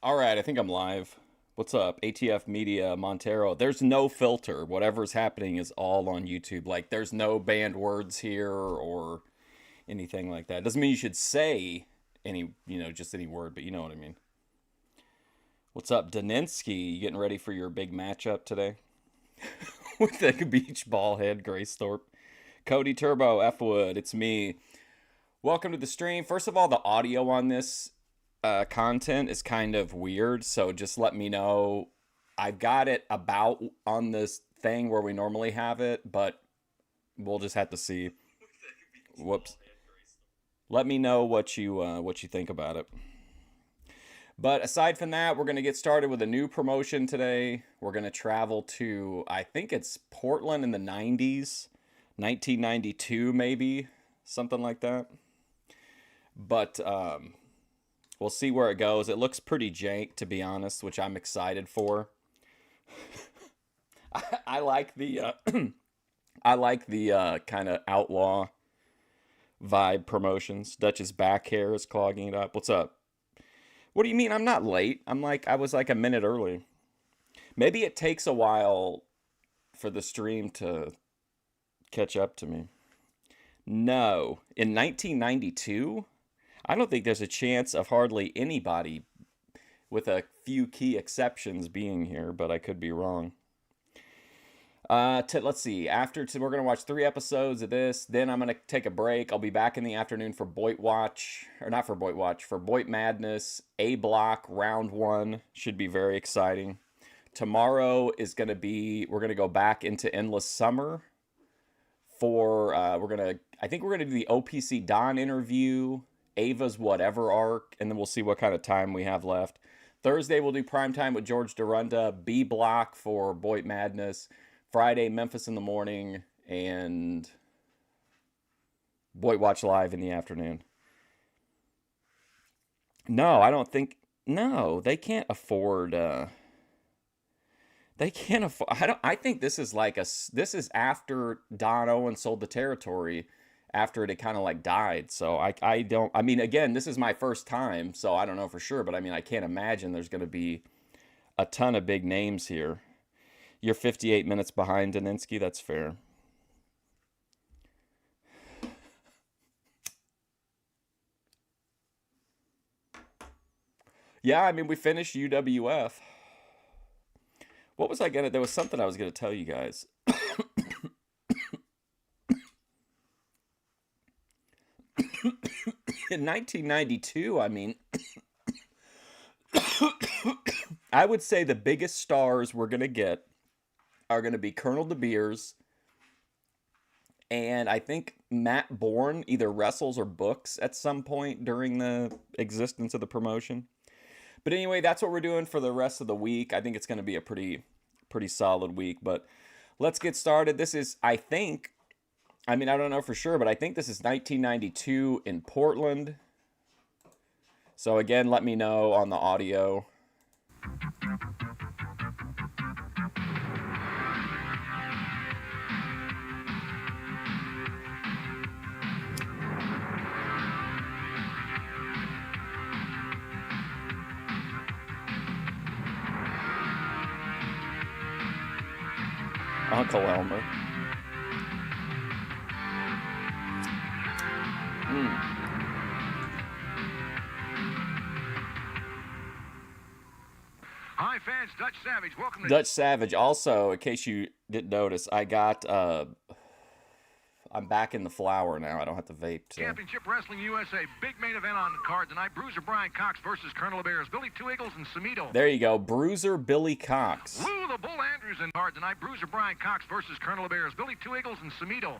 All right, I think I'm live. What's up? ATF Media, Montero. There's no filter. Whatever's happening is all on YouTube. Like, there's no banned words here or anything like that. Doesn't mean you should say any, just any word, but you know what I mean. What's up, Daninsky? You getting ready for your big matchup today? With the beach ball head, Graysthorpe. Cody Turbo, F Wood, it's me. Welcome to the stream. First of all, the audio on this content is kind of weird, so just let me know. I've got it about on this thing where we normally have it, but we'll just have to see. Whoops. Let me know what you think about it. But aside from that, we're gonna get started with a new promotion today. We're gonna travel to, I think it's Portland in the 90s, 1992 maybe, something like that. But we'll see where it goes. It looks pretty jank, to be honest, which I'm excited for. I like the I like the kind of outlaw vibe promotions. Dutch's back hair is clogging it up. What's up? What do you mean I'm not late? I was like a minute early. Maybe it takes a while for the stream to catch up to me. No, in 1992, I don't think there's a chance of hardly anybody, with a few key exceptions, being here, but I could be wrong. Let's see. We're gonna watch 3 episodes of this. Then I'm gonna take a break. I'll be back in the afternoon for Boit Watch, or not for Boit Watch, for Boit Madness. A block round one should be very exciting. Tomorrow is gonna be. We're gonna go back into Endless Summer. I think we're gonna do the OPC Don interview, Ava's Whatever arc, and then we'll see what kind of time we have left. Thursday we'll do Prime Time with George Durunda. B block for Boit Madness. Friday, Memphis in the morning, and Boit Watch Live in the afternoon. No, I don't think. No, they can't afford. They can't afford. I think this is like This is after Don Owen sold the territory, after it had kind of like died. So I don't. I mean, again, this is my first time, so I don't know for sure. But I mean, I can't imagine there's going to be a ton of big names here. You're 58 minutes behind, Daninsky. That's fair. Yeah, I mean, we finished UWF. What was I gonna? There was something I was gonna tell you guys. In 1992, I mean, I would say the biggest stars we're gonna get are going to be Colonel De Beers, and I think Matt Bourne either wrestles or books at some point during the existence of the promotion. But anyway, that's what we're doing for the rest of the week. I think it's going to be a pretty solid week, but let's get started. This is, I don't know for sure, but I think this is 1992 in Portland. So again, let me know on the audio. Uncle Elmer. Hi fans, Dutch Savage, welcome to Dutch Savage. Also, in case you didn't notice, I'm back in the flower now. I don't have to vape. So. Championship Wrestling USA. Big main event on the card tonight. Bruiser Brian Cox versus Colonel Bears. Billy Two Eagles and Samito. There you go. Bruiser Billy Cox. Lou the Bull Andrews in card tonight. Bruiser Brian Cox versus Colonel Bears. Billy Two Eagles and Samito.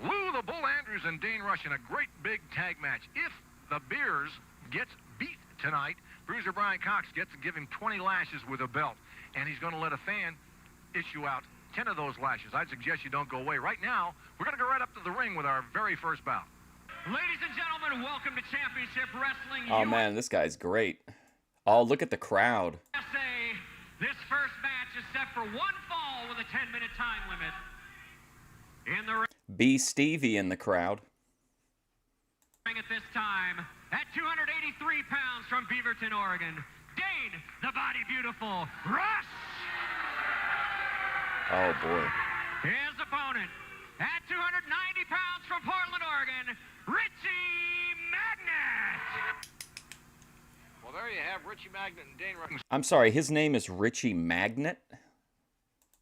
Lou the Bull Andrews and Dane Rush in a great big tag match. If the Bears gets beat tonight, Bruiser Brian Cox gets to give him 20 lashes with a belt. And he's going to let a fan issue out 10 of those lashes. I'd suggest you don't go away. Right now, we're going to go right up to the ring with our very first bout. Ladies and gentlemen, welcome to Championship Wrestling USA. Oh, man, this guy's great. Oh, look at the crowd. This first match is set for one fall with a 10-minute time limit. In the ring. B. Stevie in the crowd. At this time, at 283 pounds from Beaverton, Oregon, Dane Dane, the body beautiful, Rush. Oh, boy. His opponent, at 290 pounds from Portland, Oregon, Richie Magnet. Well, there you have Richie Magnet and Dane Rush. I'm sorry, his name is Richie Magnet?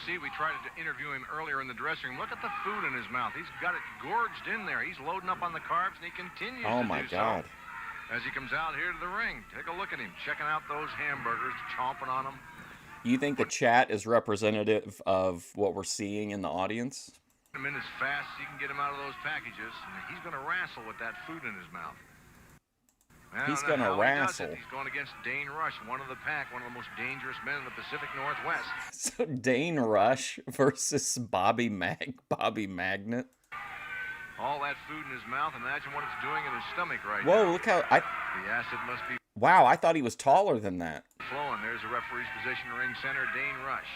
See, we tried to interview him earlier in the dressing room. Look at the food in his mouth. He's got it gorged in there. He's loading up on the carbs, and he continues Oh, to my do God. so as he comes out here to the ring. Take a look at him, checking out those hamburgers, chomping on them. You think the chat is representative of what we're seeing in the audience? Him in as fast as you can get him out of those packages. And he's going to wrestle with that food in his mouth. I He's don't know gonna how he does it. wrestle. He's going against Dane Rush, one of the pack, one of the most dangerous men in the Pacific Northwest. So Dane Rush versus Bobby Magnet. All that food in his mouth. Imagine what it's doing in his stomach right Whoa, now. look how The acid must be wow, I thought he was taller than that. flowing. There's the referee's position, ring center, Dane Rush.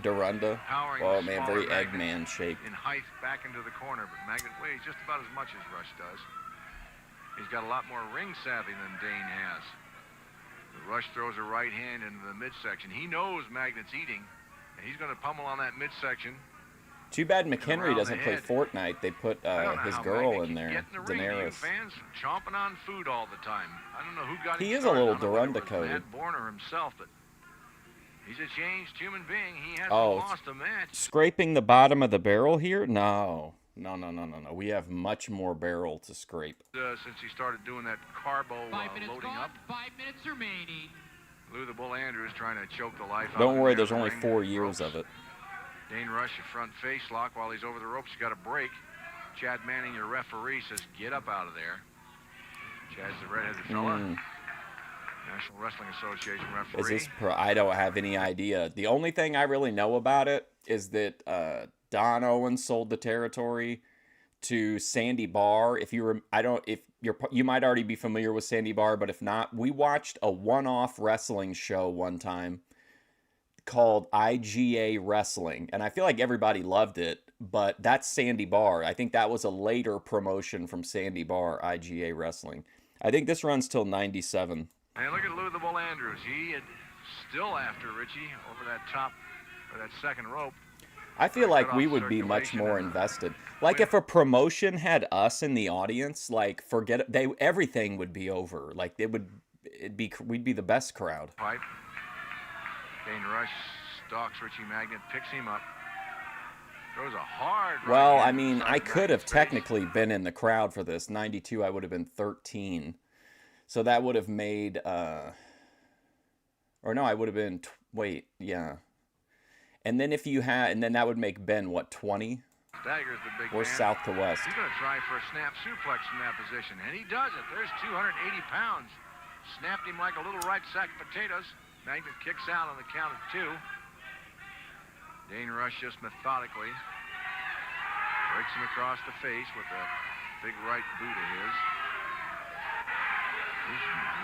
Dorunda. Powering Oh the man, smaller very Magnet Eggman shaped. in height back into the corner, but Magnet weighs just about as much as Rush does. He's got a lot more ring savvy than Dane has. The Rush throws a right hand into the midsection. He knows Magnet's eating, and he's going to pummel on that midsection. Too bad McHenry Around doesn't the play head. Fortnite. They put I don't know his how girl Magnet in can there, get in the ring, you Daenerys. fans, chomping on food all the time. I don't know who got him He is a started. little I don't know whether it Dorunda was coded. Matt Borner himself, but he's a changed human being. He hasn't Oh, lost a match. Scraping the bottom of the barrel here? No. We have much more barrel to scrape. Since he started doing that carbo 5 minutes loading gone, up. 5 minutes remaining. Lou the Bull Andrews trying to choke the life out of Don't him worry, there there's in the only ring. 4 years Ropes. of it. Dane Rush, a front face lock while he's over the ropes. He's got a break. Chad Manning, your referee, says, get up out of there. Chad's the redheaded fella. National Wrestling Association referee. Is this I don't have any idea. The only thing I really know about it is that Don Owens sold the territory to Sandy Barr. If you you might already be familiar with Sandy Barr, but if not, we watched a one-off wrestling show one time called IGA Wrestling, and I feel like everybody loved it, but that's Sandy Barr. I think that was a later promotion from Sandy Barr, IGA Wrestling. I think this runs till 97. And look at Lou the Bull Andrews. He is still after Richie over that top, or that second rope. I feel like Cut we off would be much circulation more and invested. Like if a promotion had us in the audience, like forget it, everything would be over. Like we'd be the best crowd. Pipe. Dane Rush stalks Richie Magnet, picks him up. Throws a hard right Well, hand I to the mean, side I of could have Magnet's face. technically been in the crowd for this. 92, I would have been 13. So that would have made, or no, I would have been, wait, yeah. And then and then that would make Ben, what, 20? Staggers the big We're man. south to west. He's going to try for a snap suplex from that position, and he does it. There's 280 pounds. Snapped him like a little ripe sack of potatoes. Magnet kicks out on the count of 2. Dane Rush just methodically breaks him across the face with that big right boot of his.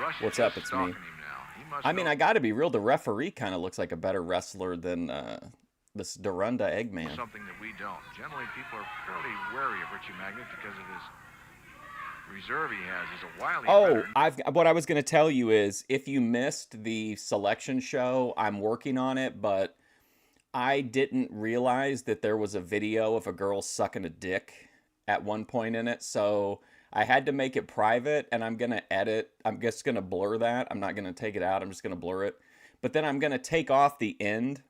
Rush is What's up? just It's stalking me. him now. He must I mean, know. I got to be real. The referee kind of looks like a better wrestler than this Dorunda Eggman. Something that we don't. Generally, people are fairly wary of Richie Magnet because of his reserve he has. He's a wily veteran. What I was going to tell you is if you missed the selection show, I'm working on it, but I didn't realize that there was a video of a girl sucking a dick at one point in it, so I had to make it private, and I'm going to edit. I'm just going to blur that. I'm not going to take it out. I'm just going to blur it. But then I'm going to take off the end.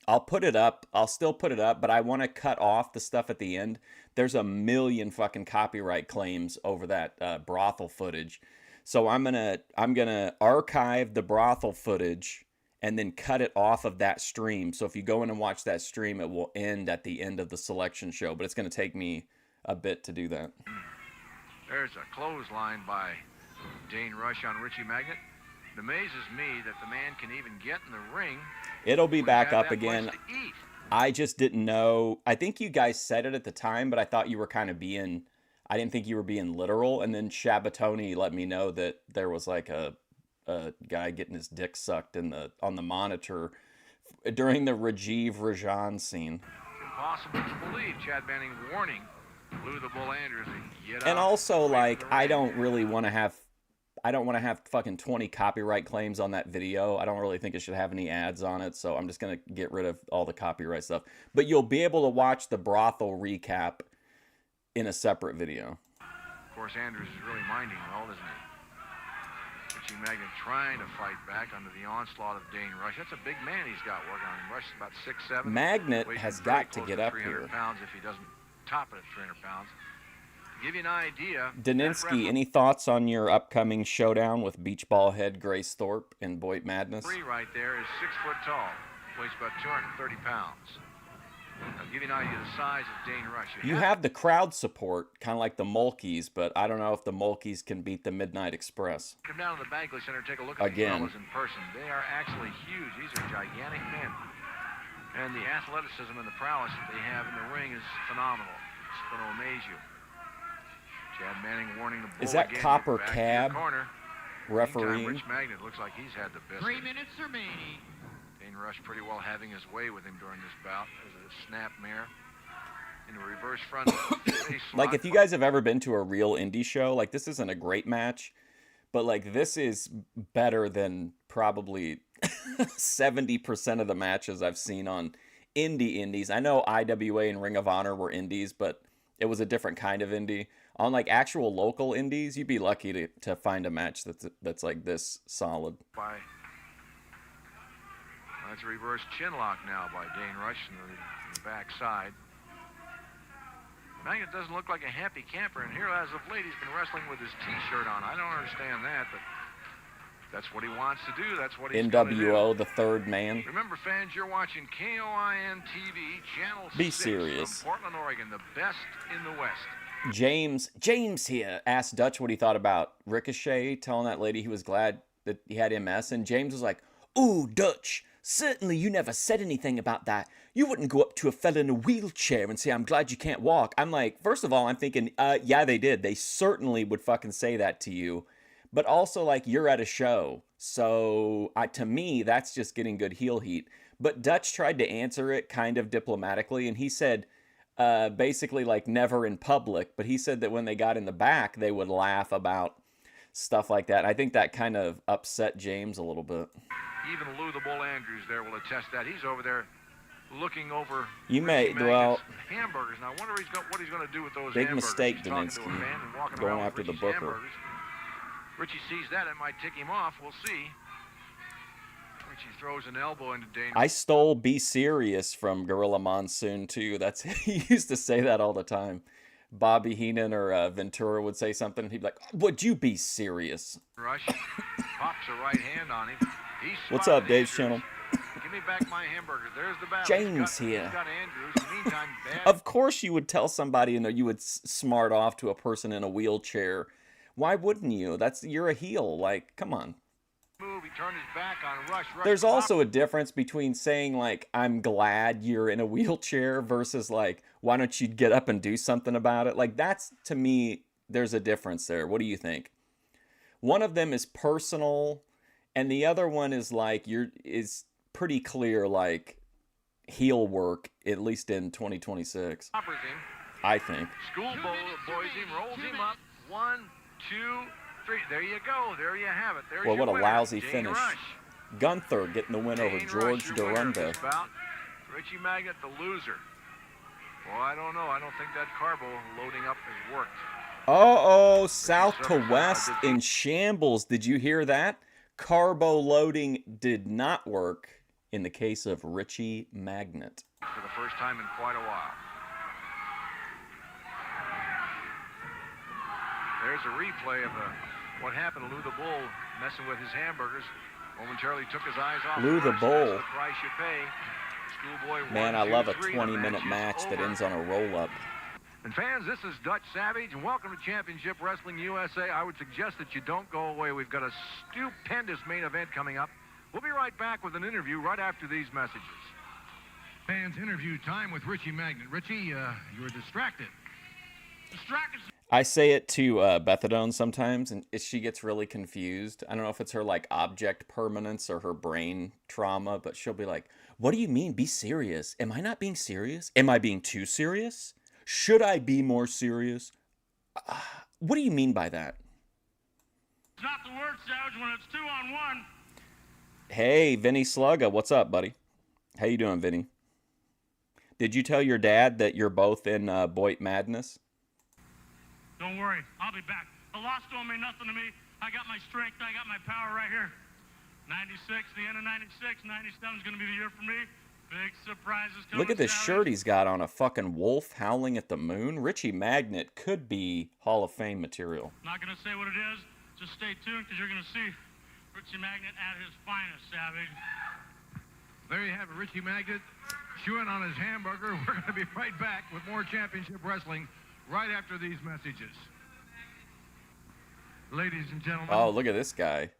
I'll put it up. I'll still put it up, but I want to cut off the stuff at the end. There's a million fucking copyright claims over that brothel footage. So I'm gonna archive the brothel footage and then cut it off of that stream. So if you go in and watch that stream, it will end at the end of the selection show. But it's going to take me a bit to do that. There's a clothesline by Dane Rush on Richie Magnet. It amazes me that the man can even get in the ring. It'll be when back he had up that much again. to eat. I just didn't know. I think you guys said it at the time, but I thought you were kind of being, I didn't think you were being literal. And then Shabatoni let me know that there was like a guy getting his dick sucked on the monitor during the Rajiv Rajan scene. It's impossible to believe. Chad Manning warning Lou the Bull Andrews to get And out also, away like, from the I ring. don't really want to have, I don't want to have fucking 20 copyright claims on that video. I don't really think it should have any ads on it, so I'm just going to get rid of all the copyright stuff. But you'll be able to watch the brothel recap in a separate video. Of course, Andrews is really minding well, isn't he? Richie Magnet trying to fight back under the onslaught of Dane Rush. That's a big man he's got working on him. Rush is about 6'7". Magnet has got to get up 300 here. pounds if he doesn't top it at 300 pounds. To give you an idea... Daninsky, any thoughts on your upcoming showdown with beach ball head Grace Thorpe and Boyd Madness? Three right there is 6 foot tall. Weighs about 230 pounds. I'll give you an idea of the size of Dane Rush. You have the crowd support, kind of like the Mulkeys, but I don't know if the Mulkeys can beat the Midnight Express. Come down to the Bagley Center and take a look at these fellas in person. They are actually huge. These are gigantic men. And the athleticism and the prowess that they have in the ring is phenomenal. It's going to amaze you. Chad Manning warning the bull. Is that again. Copper Back Cab to the corner. refereeing? Rich Magnet looks like he's had the best. 3 minutes remaining. Dane Rush pretty well having his way with him during this bout. There's a snap mare in the reverse front. Like, if you guys have ever been to a real indie show, like, this isn't a great match, but, like, this is better than probably 70% of the matches I've seen on indies. I know IWA and Ring of Honor were indies, but it was a different kind of indie. On, like, actual local indies, you'd be lucky to find a match that's like this solid. That's a reverse chin lock now by Dane Rush in the backside. Magnet doesn't look like a happy camper, and here as of late he's been wrestling with his T-shirt on. I don't understand that, but that's what he wants to do. That's what he's NWO, the third man. Remember, fans, you're watching KOIN TV, Channel 6 Be serious. from Portland, Oregon, the best in the West. James here asked Dutch what he thought about Ricochet telling that lady he was glad that he had MS, and James was like, "Ooh, Dutch, certainly you never said anything about that. You wouldn't go up to a fella in a wheelchair and say, 'I'm glad you can't walk.'" I'm like, first of all, I'm thinking, yeah, they did. They certainly would fucking say that to you. But also, like, you're at a show. So, to me, that's just getting good heel heat. But Dutch tried to answer it kind of diplomatically, and he said, basically, like, never in public. But he said that when they got in the back, they would laugh about stuff like that. I think that kind of upset James a little bit. Even Lou the Bull Andrews there will attest that. He's over there looking over hamburgers. Now I wonder what he's going to do with those big hamburgers. Mistake, He's talking to a Daninsky, fan and walking going around with after the Richie's booker. hamburgers. Richie sees that, it might tick him off. We'll see. Richie throws an elbow into Dane. I stole "Be Serious" from Gorilla Monsoon too. He used to say that all the time. Bobby Heenan or Ventura would say something, and he'd be like, "Would you be serious?" Rush pops a right hand on him. What's up, Dave's channel? Give me back my hamburgers. There's the battle. James here. He's got Andrews. In the meantime, Of course you would tell somebody, you would smart off to a person in a wheelchair. Why wouldn't you? You're a heel. Like, come on. Move. He turned his back on Rush. There's also a difference between saying, like, "I'm glad you're in a wheelchair" versus, like, "Why don't you get up and do something about it?" Like, that's, to me, there's a difference there. What do you think? One of them is personal, and the other one is, like, is pretty clear, like, heel work, at least in 2026. I think. Schoolboy boys him, rolls him up. 1, 2, 3. There you go. There you have it. There's well, what your a winner, lousy Dane finish. Rush. Gunther getting the win over Dane George Rush, your winner of Dorunda. this bout. Richie Magnet, the loser. Well, I don't know. I don't think that carbo loading up has worked. Uh-oh, south to west in shambles. Did you hear that? Carbo loading did not work in the case of Richie Magnet. For the first time in quite a while. There's a replay of what happened to Lou the Bull messing with his hamburgers. Momentarily took his eyes off. Lou the That's Bull. the price you pay. Schoolboy Man, 1, I 2, love a 3. 20-minute match that ends on a roll-up. And fans, this is Dutch Savage, and welcome to Championship Wrestling USA. I would suggest that you don't go away. We've got a stupendous main event coming up. We'll be right back with an interview right after these messages. Fans, interview time with Richie Magnet. Richie, you were distracted. I say it to Bethadone sometimes, and she gets really confused. I don't know if it's her, like, object permanence or her brain trauma, but she'll be like, "What do you mean, be serious? Am I not being serious? Am I being too serious? Should I be more serious? What do you mean by that?" It's not the word savage when it's 2-on-1. Hey, Vinny Slugga, what's up, buddy? How you doing, Vinny? Did you tell your dad that you're both in Boit Madness? Don't worry, I'll be back. The loss don't mean nothing to me. I got my strength, I got my power right here. 96, the end of 96, 97 is going to be the year for me. Big surprises coming. Look at this shirt he's got on, a fucking wolf howling at the moon. Richie Magnet could be Hall of Fame material. Not going to say what it is. Just stay tuned because you're going to see Richie Magnet at his finest, Savage. There you have it, Richie Magnet chewing on his hamburger. We're going to be right back with more championship wrestling right after these messages. Ladies and gentlemen. Oh, look at this guy.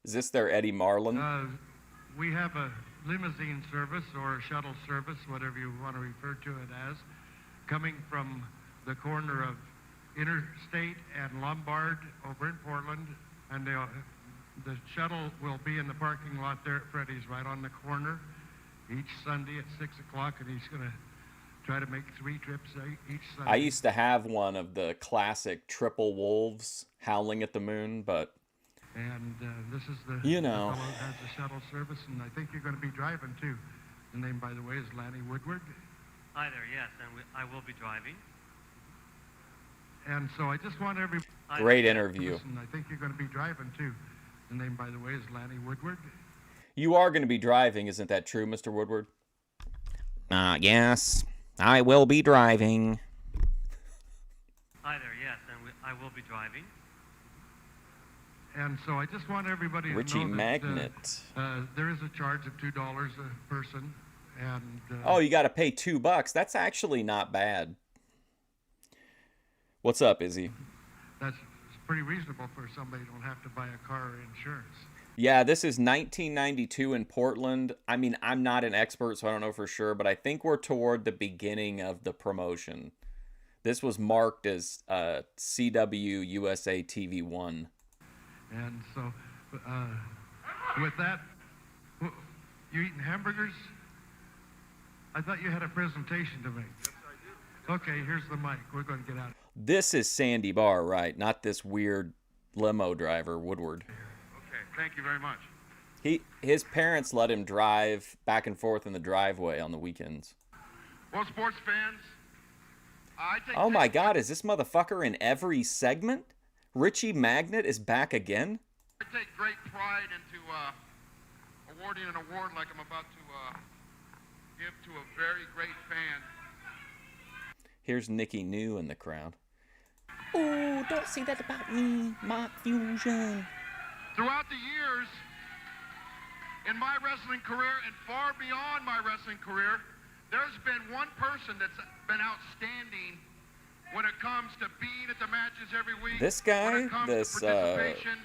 Is this their Eddie Marlin? We have a limousine service or a shuttle service, whatever you want to refer to it as, coming from the corner of Interstate and Lombard over in Portland, and the shuttle will be in the parking lot there at Freddy's right on the corner each Sunday at 6 o'clock, and he's going to try to make 3 trips each Sunday. I used to have one of the classic triple wolves howling at the moon, but And this is the You know. fellow that has the shuttle service, and I think you're going to be driving too. The name, by the way, is Lanny Woodward. Hi there, yes, and I will be driving. And so I just want every great interview. listen, I think you're going to be driving too. The name, by the way, is Lanny Woodward. You are going to be driving, isn't that true, Mr. Woodward? Yes, I will be driving. Hi there, yes, and I will be driving. And so I just want everybody Richie to know Magnet. that there is a charge of $2 a person. And Oh, you got to pay $2. That's actually not bad. What's up, Izzy? that's pretty reasonable for somebody who don't have to buy a car or insurance. Yeah, this is 1992 in Portland. I mean, I'm not an expert, so I don't know for sure, but I think we're toward the beginning of the promotion. This was marked as CW USA TV 1. And so with that, you eating hamburgers? I thought you had a presentation to make. Yes, I do. Okay, here's the mic. We're going to get out. This is Sandy Bar, right? Not this weird limo driver, Woodward. Okay, thank you very much. His parents let him drive back and forth in the driveway on the weekends. Well, sports fans, I think... Oh my God, is this motherfucker in every segment? Richie Magnet is back again? I take great pride into awarding an award like I'm about to give to a very great fan. Here's Nikki New in the crowd. Oh, don't say that about me, Mark Fusion. Throughout the years, in my wrestling career and far beyond my wrestling career, there's been one person that's been outstanding when it comes to being at the matches every week. This guy? When it comes This, to participation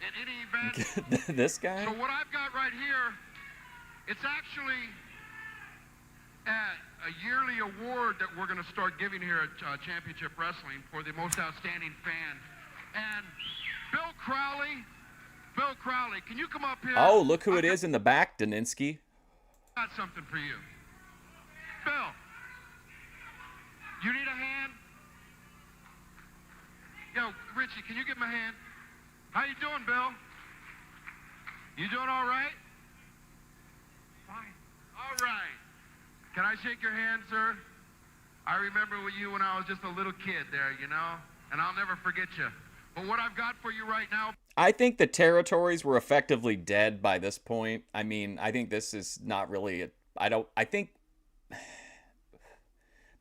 in any event. This guy? So what I've got right here, it's actually a yearly award that we're going to start giving here at Championship Wrestling for the most outstanding fan. And Bill Crowley, can you come up here? Oh, look who it is in the back, Daninsky. Got something for you. Bill, you need a hand? Yo, Richie, can you give him a hand? How you doing, Bill? You doing all right? Fine. All right. Can I shake your hand, sir? I remember with you when I was just a little kid there, you know? And I'll never forget you. But what I've got for you right now... I think the territories were effectively dead by this point. I mean, I think this is not really... I think...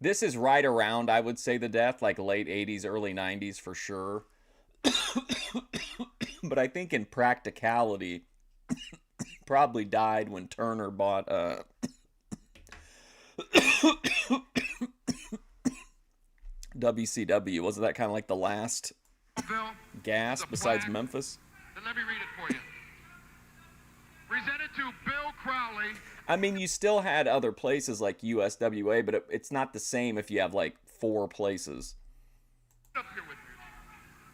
This is right around, I would say, the death, like late 80s, early 90s for sure. But I think in practicality, probably died when Turner bought... WCW. Wasn't that kind of like the last Bill, gas the besides plaque. Memphis? Then let me read it for you. Presented to Bill Crowley. I mean, you still had other places like USWA, but it's not the same if you have like 4 places. Up here with me.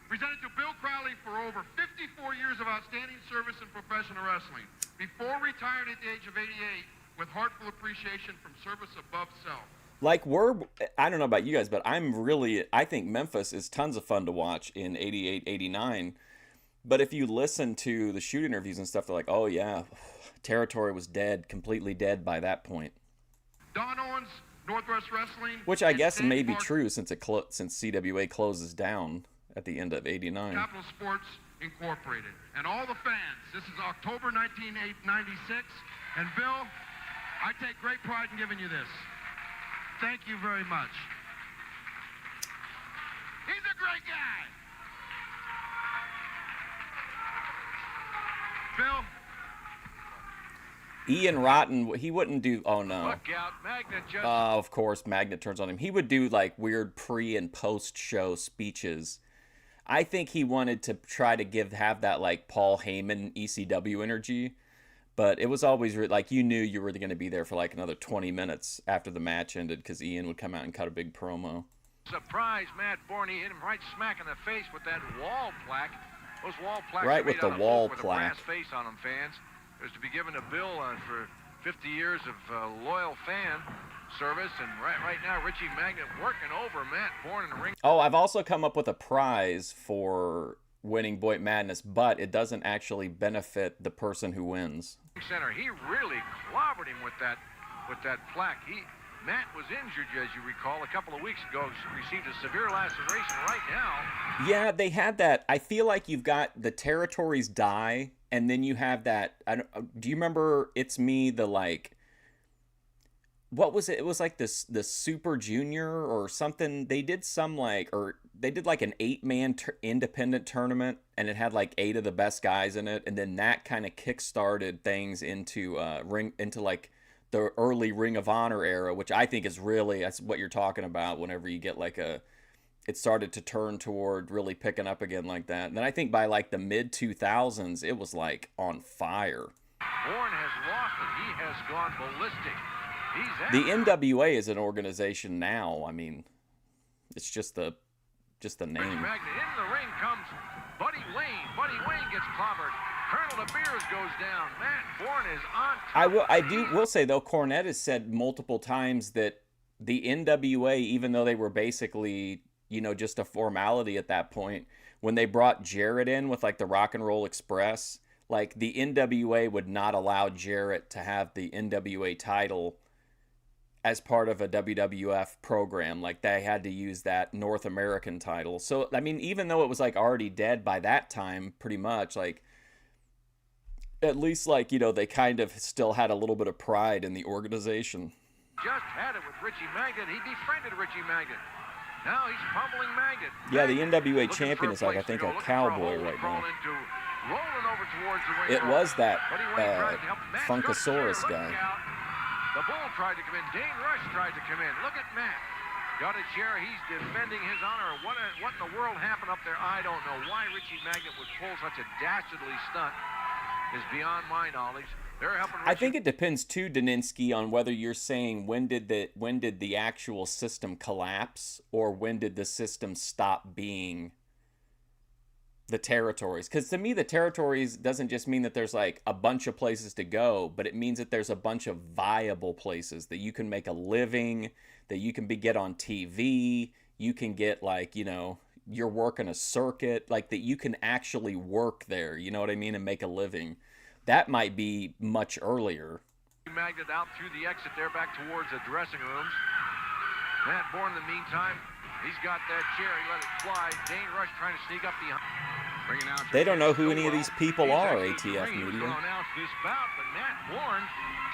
Presented to Bill Crowley for over 54 years of outstanding service in professional wrestling. Before retiring at the age of 88, with heartful appreciation from service above self. Like I don't know about you guys, but I think Memphis is tons of fun to watch in 88, 89. But if you listen to the shoot interviews and stuff, they're like, oh yeah, territory was dead, completely dead by that point. Don Owens, Northwest Wrestling. Which I and guess Dave may be Clark, true since since CWA closes down at the end of '89. Capital Sports Incorporated. And all the fans, this is October 1996. And Bill, I take great pride in giving you this. Thank you very much. He's a great guy. Bill. Ian Rotten, he wouldn't do. Oh no. Look out, Magnet just. Of course, Magnet turns on him. He would do like weird pre and post show speeches. I think he wanted to try to have that like Paul Heyman ECW energy, but it was always like you knew you were going to be there for like another 20 minutes after the match ended because Ian would come out and cut a big promo. Surprise, Matt Borney hit him right smack in the face with that wall plaque. Those wall plaques Right, are with made the out of wall oak with plaque. a brass face on them, fans. There's to be given a bill for 50 years of loyal fan service, and right now Richie Magnet working over Matt Bourne in the ring Oh, I've also come up with a prize for winning Boy Madness, but it doesn't actually benefit the person who wins. center. He really clobbered him with that plaque. Matt was injured, as you recall, a couple of weeks ago. Received a severe laceration right now. Yeah, they had that. I feel like you've got the territories die, and then you have that. Do you remember It's Me, the like. What was it? It was like the Super Junior or something. They did some like, or they did like an 8-man independent tournament, and it had like 8 of the best guys in it, and then that kind of kickstarted things into like the early Ring of Honor era, which I think is really, that's what you're talking about. Whenever you get like it started to turn toward really picking up again like that. And then I think by like the mid 2000s, it was like on fire. Bourne has lost it. He has gone ballistic. The NWA is an organization now. I mean, it's just the name. Magnet in the ring comes Buddy Wayne. Buddy Wayne gets clobbered. Colonel De Beers goes down. Matt Bourne is on top. I will say though, Cornette has said multiple times that the NWA, even though they were basically, just a formality at that point, when they brought Jarrett in with like the Rock and Roll Express, like the NWA would not allow Jarrett to have the NWA title as part of a WWF program. Like they had to use that North American title. So, I mean, even though it was like already dead by that time, pretty much, like at least like, they kind of still had a little bit of pride in the organization. Just had it with Richie Magnet. He befriended Richie Magnet. Now he's pummeling Magnet. Yeah, the NWA Looking champion for is like, I place to think, go, a looking for cowboy hole to right crawl now. into, rolling over towards the ring It rope. was that Buddy Wayne tried to help. Matt Funkasaurus Look guy. out. The Bull tried to come in. Dane Rush tried to come in. Look at Matt. Got a chair. He's defending his honor. What in the world happened up there? I don't know. Why Richie Magnet would pull such a dastardly stunt is beyond my knowledge. They're helping Richie. I think it depends too, Daninsky, on whether you're saying when did the actual system collapse or when did the system stop being the territories. Because to me, the territories doesn't just mean that there's like a bunch of places to go, but it means that there's a bunch of viable places that you can make a living, that you can get on TV, you can get like, you're working a circuit, like that you can actually work there, you know what I mean, and make a living. That might be much earlier. Magnet out through the exit there back towards the dressing rooms. Matt Bourne, in the meantime, he's got that chair. He let it fly. Dane Rush trying to sneak up behind. They don't know who any of these people are, ATF Media. Announce this bout, but Matt Bourne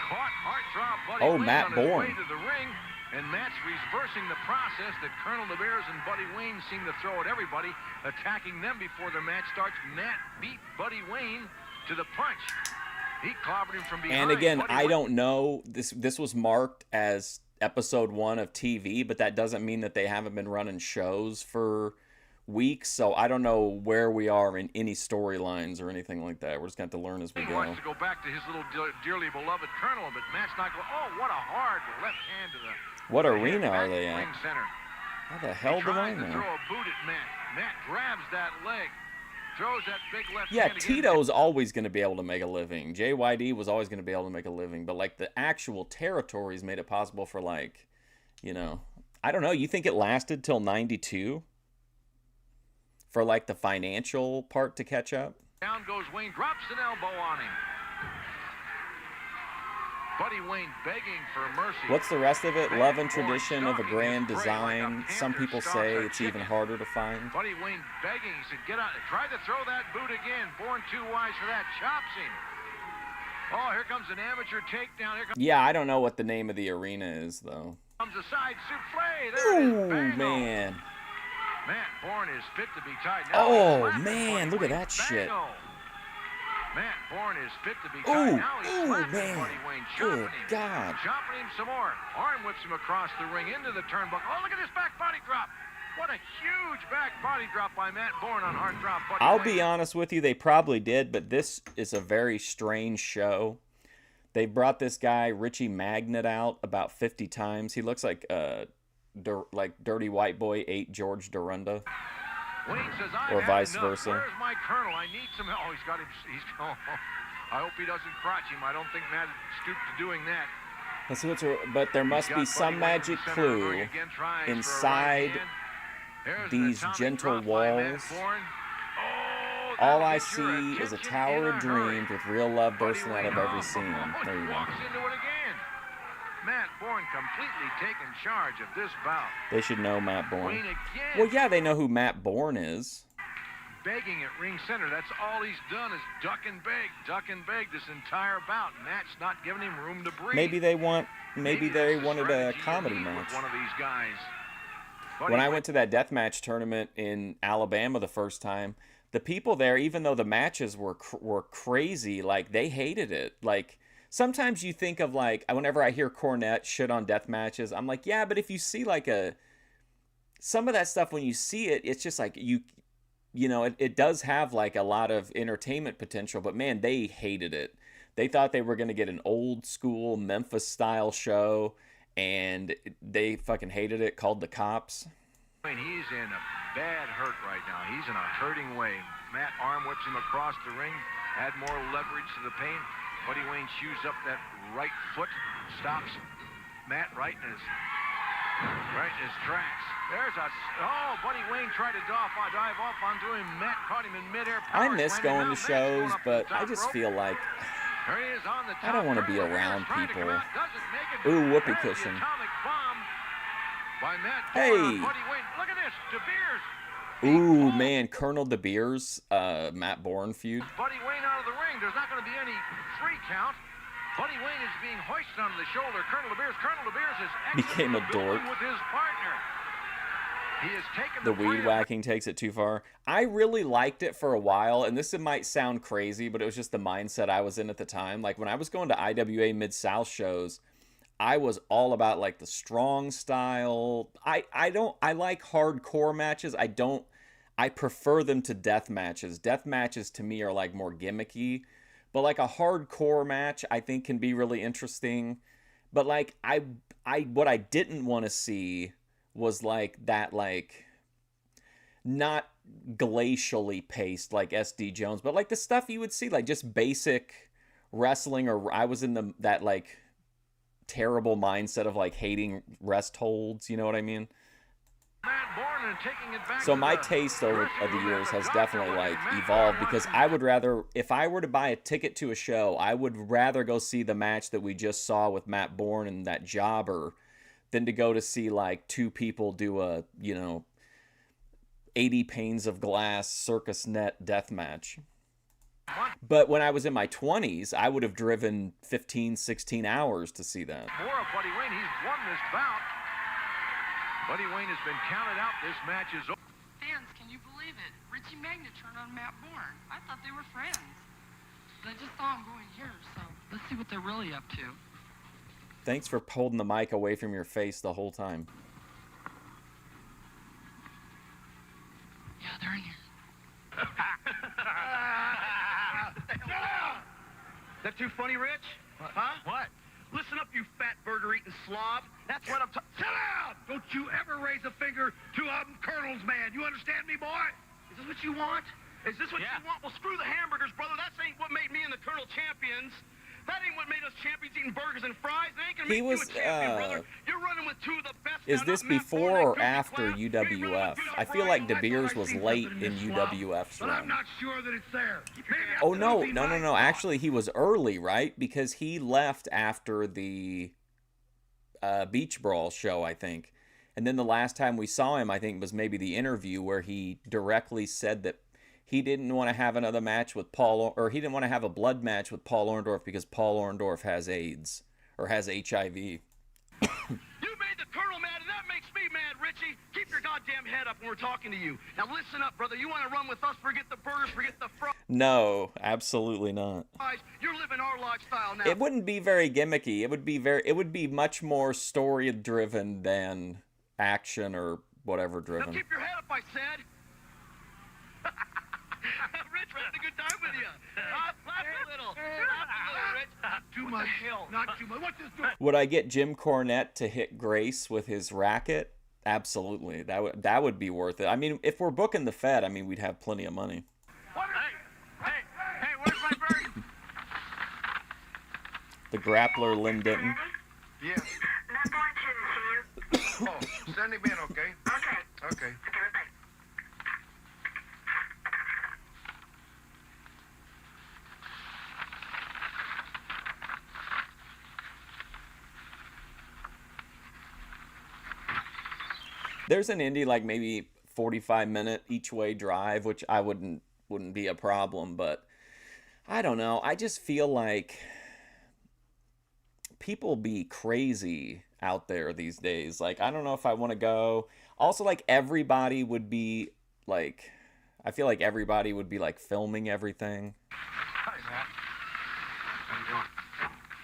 caught heartthrob Buddy Oh, Wayne Matt on his Bourne. way to the ring, and Matt's reversing the process that Colonel De Beers and Buddy Wayne seem to throw at everybody, attacking them before the match starts. Matt beat Buddy Wayne to the punch. He clobbered him from behind. And again, Buddy I Wayne. don't know. This was marked as episode 1 of TV, but that doesn't mean that they haven't been running shows for weeks. So I don't know where we are in any storylines or anything like that. We're just going to have to learn as we He go. wants to go back to his little dearly beloved Colonel, but Matt's not going. Oh, what a hard left hand to the. What the arena head, are back they to at? Ring center. How the hell He do I tries to know? throw a boot at Matt. Matt grabs that leg, throws that big left Yeah, hand again. Tito's always going to be able to make a living. JYD was always going to be able to make a living. But, like, the actual territories made it possible for, like, I don't know. You think it lasted till 92? for like the financial part to catch up. Down goes Wayne, drops an elbow on him. Buddy Wayne begging for mercy. What's the rest of it? Love and tradition of a grand design. Some people say it's even harder to find. Buddy Wayne begging. He said, get out. Tried to throw that boot again. Born too wise for that. Chops him. Oh, here comes an amateur takedown. Here comes Yeah, I don't know what the name of the arena is, though. a side souffle. There it is. Ooh, Bang. man. Matt Bourne is fit to be tied. Now Oh, he's slapping man, Buddy look at Wayne. that shit. Bang-o. Matt Bourne is fit to be tied. Now he's Ooh, slapping man. Buddy Wayne. Good Chopping him. God. Chopping him some more. Arm whips him across the ring into the turnbuckle. Oh, look at this back body drop. What a huge back body drop by Matt Bourne on Heartthrob Buddy I'll Wayne. be honest with you, they probably did, but this is a very strange show. They brought this guy, Richie Magnet, out about 50 times. He looks like Dirty White Boy ate George Dorunda. Wayne says, Or vice enough. versa. Where's my colonel? I need some help. Oh, he's got him. I hope he doesn't crotch him. I don't think Matt stooped to doing that. Let's see but there must be some magic clue inside these gentle walls. All I see is a tower of dreams with real love bursting out of every seam. There you go. Walks into it again. Matt Bourne completely taking charge of this bout. They should know Matt Bourne. Wayne again. Well, yeah, they know who Matt Bourne is. Begging at ring center. That's all he's done is duck and beg this entire bout. Matt's not giving him room to breathe. Maybe they wanted a strategy comedy with match. One of these guys. When I went to that deathmatch tournament in Alabama the first time, the people there, even though the matches were crazy, like they hated it. Like sometimes you think of like whenever I hear Cornette shit on death matches, I'm like, yeah, but if you see like some of that stuff when you see it, it's just like you know, it does have like a lot of entertainment potential, but man, they hated it. They thought they were going to get an old school Memphis style show, and they fucking hated it, called the cops. I mean, he's in a bad hurt right now. He's in a hurting way. Matt arm whips him across the ring, add more leverage to the pain. Buddy Wayne shoes up that right foot, stops Matt right in his tracks. Buddy Wayne tried to dive off onto him. Matt caught him in midair. I miss going to shows, but I just feel like I don't want to be around people. Ooh, whoopee cushion. Hey. Look at this. De Beers. Ooh, man, Colonel De Beers, Matt Bourne feud. Buddy Wayne out of the ring. There's not going to be any 3 count. Buddy Wayne is being hoisted onto the shoulder. Colonel De Beers is Became a dork. with his partner. He has taken The weed whacking takes it too far. I really liked it for a while, and this might sound crazy, but it was just the mindset I was in at the time. Like when I was going to IWA Mid-South shows, I was all about like the strong style. I like hardcore matches. I prefer them to death matches. Death matches to me are like more gimmicky, but like a hardcore match I think can be really interesting. But like what I didn't want to see was like that, like not glacially paced like SD Jones, but like the stuff you would see like just basic wrestling. Or I was in that like terrible mindset of like hating rest holds, you know what I mean? So my taste over the years has definitely like evolved, because I would rather, if I were to buy a ticket to a show, I would rather go see the match that we just saw with Matt Bourne and that jobber than to go to see like 2 people do a, 80 panes of glass circus net death match. But when I was in my 20s, I would have driven 15, 16 hours to see that. More of Buddy Wayne. He's won this bout. Buddy Wayne has been counted out. This match is over. Fans, can you believe it? Richie Magnet turned on Matt Bourne. I thought they were friends. But I just saw him going here, so let's see what they're really up to. Thanks for holding the mic away from your face the whole time. Yeah, they're in here. That too funny, Rich? What? Huh? What? Listen up, you fat burger-eating slob. That's what I'm talking. Sit down! Don't you ever raise a finger to a Colonel's man. You understand me, boy? Is this what you want? Is this what you want? Well, screw the hamburgers, brother. That ain't what made me and the Colonel champions. That ain't what made us champions, eating burgers and fries. It ain't gonna He make was, you a champion, brother. You're running with two of the best. Is now, this not Matt before Bourne, or that after goofy clown. UWF? I feel like De Beers was late in UWF's But I'm run. not sure that it's there. Maybe Oh, I'm no, losing no, no, my no. thought. Actually, he was early, right? Because he left after the Beach Brawl show, I think. And then the last time we saw him, I think, was maybe the interview where he directly said that he didn't want to have another match with Paul, or he didn't want to have a blood match with Paul Orndorff because Paul Orndorff has AIDS or has HIV. You made the Colonel mad, and that makes me mad, Richie. Keep your goddamn head up when we're talking to you. Now listen up, brother. You want to run with us? Forget the burgers, forget the No, absolutely not. fries. You're living our lifestyle now. It wouldn't be very gimmicky. It would be much more story driven than action or whatever Now driven. keep your head up, I said. Rich, we're having a good time with you. Laugh a little. Laugh a little, Rich. Not too much. Not too much. What's this doing? Would I get Jim Cornette to hit Grace with his racket? Absolutely. That would be worth it. I mean, if we're booking the Fed, I mean, we'd have plenty of money. Hey, where's my bird? The grappler Lynn Denton. Yeah. Matt Bourne shouldn't see you. Oh, send him in, okay? Okay. Okay. Okay, bye. There's an indie like maybe 45-minute each way drive, which I wouldn't be a problem, but I don't know. I just feel like people be crazy out there these days. Like, I don't know if I want to go. Also, like, everybody would be like, I feel like everybody would be like filming everything. Hi, Matt. How you doing?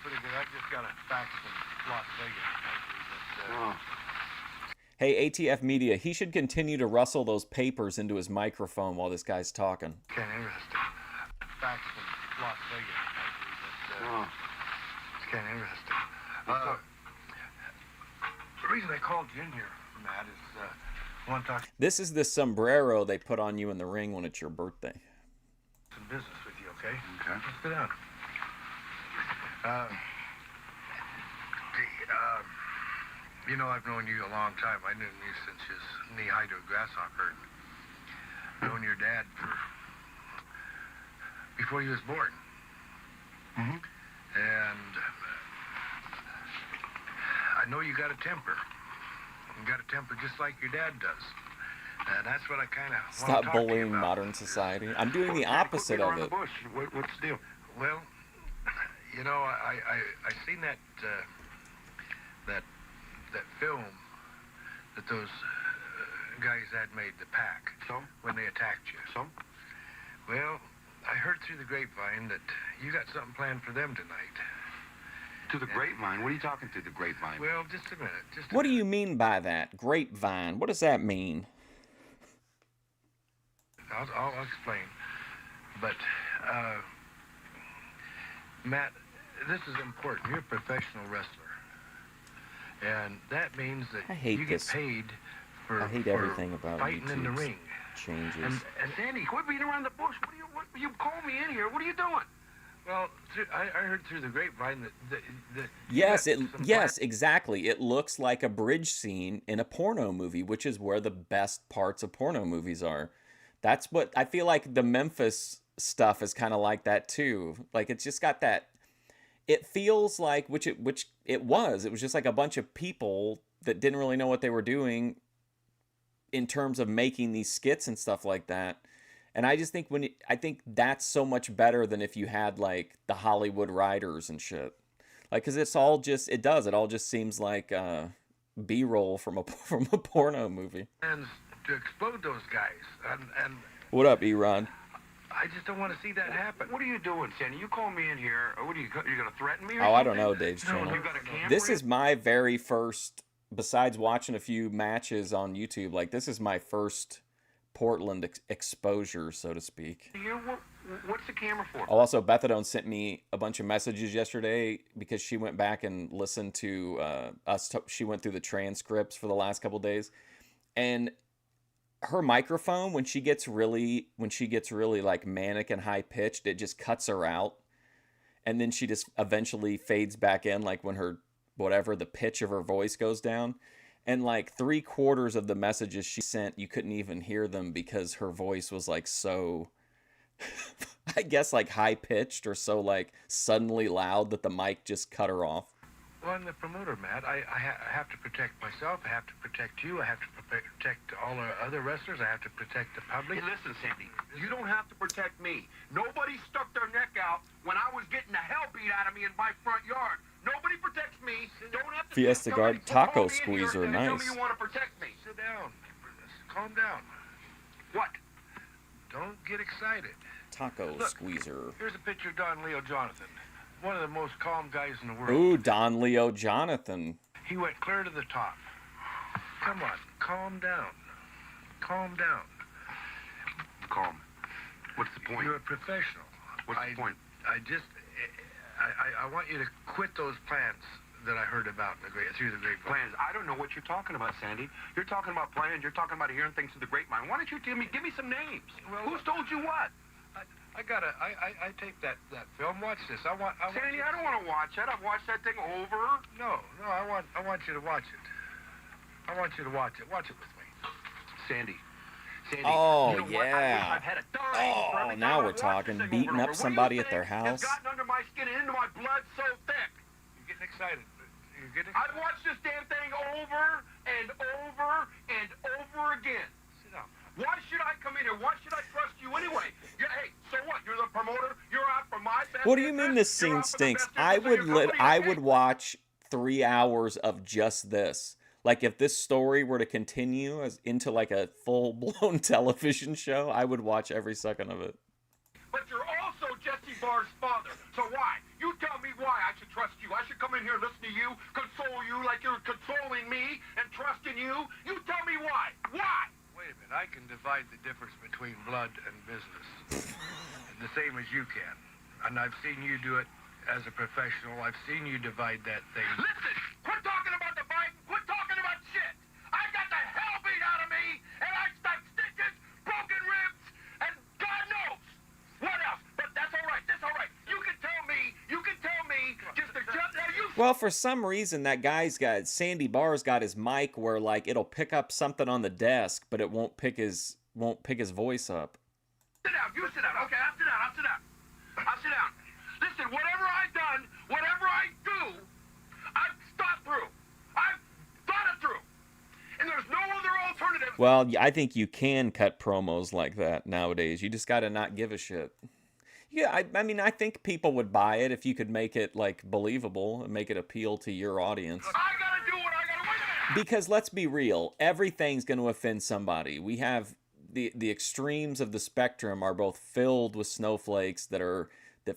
Pretty good. I just got a fax from Las Vegas. Hey, ATF Media, he should continue to rustle those papers into his microphone while this guy's talking. Kind of interesting. Fax from Las Vegas. It's kind of interesting. The reason I called you in here, Matt, is I want to talk This is the sombrero they put on you in the ring when it's your birthday. some business with you, okay? Okay. Let's sit down. You know, I've known you a long time. I've known you since you was knee-high to a grasshopper. I've known your dad before you was born. Mm-hmm. And I know you got a temper. You got a temper just like your dad does. And that's what I kind of want to Stop talk to you bullying about. modern society. I'm doing the opposite of it. Bush. What's the deal? Well, you know, I seen that that film that those guys had made, the Pack. So? When they attacked you. So? Well, I heard through the grapevine that you got something planned for them tonight. To the grapevine? What are you talking to, the grapevine? Well, just a minute. Just a What do minute. you mean by that? Grapevine. What does that mean? I'll explain. But, Matt, this is important. You're a professional wrestler. And that means that I hate you this. get paid for, I hate for everything about fighting in the YouTube's ring. changes. And Danny, quit beating around the bush. What you called me in here? What are you doing? well, I heard through the grapevine that you Yes, got some yes, exactly. It looks like a bridge scene in a porno movie, which is where the best parts of porno movies are. That's what I feel like the Memphis stuff is kind of like that too. Like it's just got that. It feels like which it was. It was just like a bunch of people that didn't really know what they were doing in terms of making these skits and stuff like that. And I just think I think that's so much better than if you had like the Hollywood writers and shit. Like, cause it all just seems like B-roll from a porno movie. plans to explode those guys. And What up, E-Rod? I just don't want to see that happen. What are you doing, Sandy? You call me in here. Or what are you going to threaten me or Oh, I don't something? know, Dave's channel. You got a camera? This is my very first, besides watching a few matches on YouTube, like this is my first Portland exposure, so to speak. Here? What's the camera for? Oh, also, Bethadone sent me a bunch of messages yesterday because she went back and listened to she went through the transcripts for the last couple days, and her microphone when she gets really like manic and high pitched, it just cuts her out. and then she just eventually fades back in, like when her whatever the pitch of her voice goes down. And like 3/4 of the messages she sent, you couldn't even hear them because her voice was like so, I guess like high pitched or so like suddenly loud that the mic just cut her off. Well, I'm the promoter, Matt. I have to protect myself. I have to protect you. I have to protect all our other wrestlers. I have to protect the public. Hey, listen, Sandy, you don't have to protect me. Nobody stuck their neck out when I was getting the hell beat out of me in my front yard. Nobody protects me. Don't have to. Fiesta Guard taco squeezer, nice. Tell me you want to protect me. Sit down. Calm down. What? Don't get excited. Taco squeezer. Here's a picture of Don Leo Jonathan. One of the most calm guys in the world. Ooh, Don Leo Jonathan. He went clear to the top. Come on, calm down. Calm down. Calm. What's the point? You're a professional. What's the point? I want you to quit those plans that I heard about through the grapevine. Plans? I don't know what you're talking about, Sandy. You're talking about plans. You're talking about hearing things through the grapevine. Why don't you give me some names? Well, who's told you what? I take that film. Watch this. Sandy, I don't want to watch that. I've watched that thing over. No, I want you to watch it. I want you to watch it. Watch it with me. Sandy. Oh, you know yeah. I've had a dime for every now time we're I've watched talking. this thing Beating over and up over. somebody What at do you their think house. has gotten under my skin and into my blood so thick? You're getting excited. I've watched this damn thing over and over and over again. Sit down. Why should I come in here? Why should I trust you anyway? Hey, so what? You're the promoter. You're out for my best. What do you mean this scene stinks? I would watch 3 hours of just this. Like if this story were to continue as into like a full-blown television show, I would watch every second of it. But you're also Jesse Barr's father. So why? You tell me why I should trust you. I should come in here, listen to you, console you like you're consoling me and trust in you. You tell me why. Why? Wait a minute. I can divide the difference between blood and business. The same as you can. And I've seen you do it as a professional. I've seen you divide that thing. Listen! Quit talking about dividing! Quit talking about shit! I got the hell beat out of me, and I got stitches, broken ribs, and God knows what else. But that's all right. That's all right. You can tell me just to shut down. Well, for some reason, that guy's got Sandy Barr's got his mic where like it'll pick up something on the desk, but it won't pick his voice up. Sit down. You sit down. Okay, I'll sit down. I'll sit down. Listen, whatever I've done, whatever I do, I've thought through. I've thought it through. And there's no other alternative. Well, I think you can cut promos like that nowadays. You just got to not give a shit. Yeah, I mean, I think people would buy it if you could make it, like, believable and make it appeal to your audience. I gotta do what I gotta. Wait a minute. Because let's be real, everything's going to offend somebody. We have the extremes of the spectrum are both filled with snowflakes that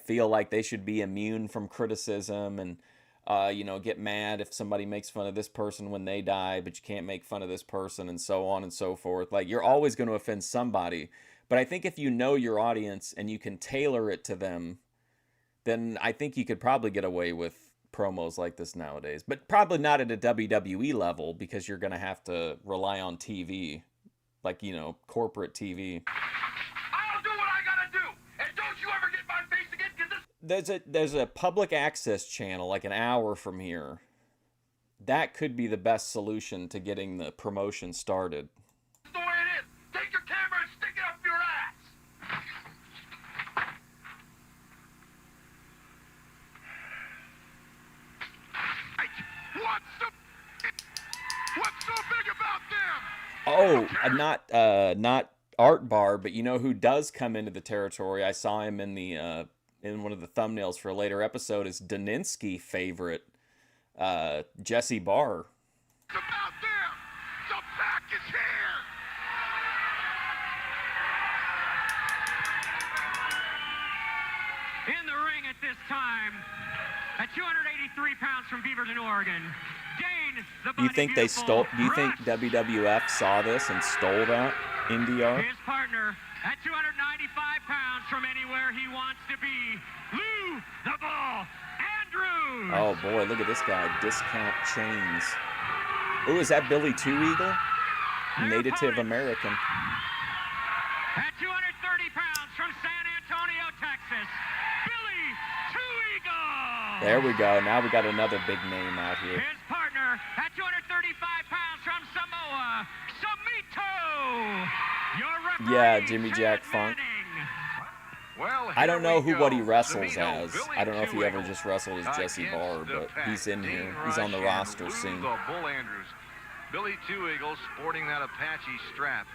feel like they should be immune from criticism and get mad if somebody makes fun of this person when they die, but you can't make fun of this person, and so on and so forth. Like, you're always going to offend somebody. But I think if you know your audience and you can tailor it to them, then I think you could probably get away with promos like this nowadays. But probably not at a WWE level, because you're going to have to rely on TV, like, corporate TV. I'll do what I gotta do, and don't you ever get my face again, because this... There's a public access channel like an hour from here. That could be the best solution to getting the promotion started. is the way it is. Take your camera and stick it up your ass. What's so big about them? Oh, not Art Bar, but you know who does come into the territory? I saw him in the in one of the thumbnails for a later episode. Is Daninsky favorite Jesse Barr? It's about them. The back is here. In the ring at this time, at 283 pounds from Beaverton, Oregon, Dane, the You think they stole? Do you think WWF saw this and stole that? NDR? His partner at 295 pounds from anywhere he wants to be, Lou the Bull Andrews. Oh boy, look at this guy. Discount chains. Oh, is that Billy Two Eagle? Native American. At 230 pounds from San Antonio, Texas, Billy Two There we go. Now we got another big name out here. His partner at 235 pounds from Samoa, Samito. Your referee, Yeah, Jimmy Chad Jack Funk. Manning. Well, I don't know what he go. wrestles Samito, as. Billy I don't know if he ever Two just wrestled as Jesse against Barr, the but Pack. he's in Dean here. He's on the Rush roster and Lou soon. the Bull Andrews. Billy Two Eagles sporting that Apache strap.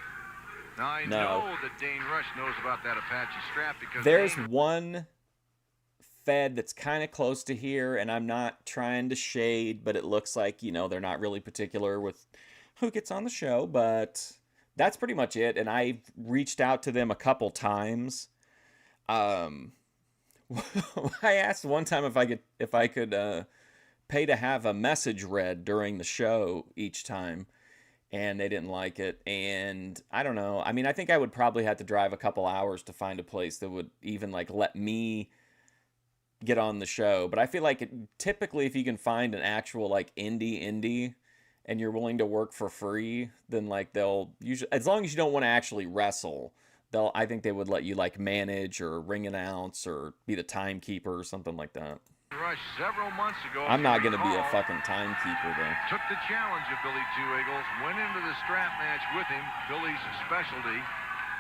Now I know that Dane Rush knows about that Apache strap because There's Dane... one Fed that's kind of close to here, and I'm not trying to shade, but it looks like, you know, they're not really particular with who gets on the show, but that's pretty much it. And I reached out to them a couple times. I asked one time if I could pay to have a message read during the show each time, and they didn't like it. And I don't know. I mean, I think I would probably have to drive a couple hours to find a place that would even like let me get on the show. But I feel like typically if you can find an actual like indie and you're willing to work for free, then like they'll usually, as long as you don't want to actually wrestle, I think they would let you like manage or ring announce or be the timekeeper or something like that. Rush several months ago. I'm not going to be a fucking timekeeper though. Took the challenge of Billy Two Eagles, went into the strap match with him, Billy's specialty,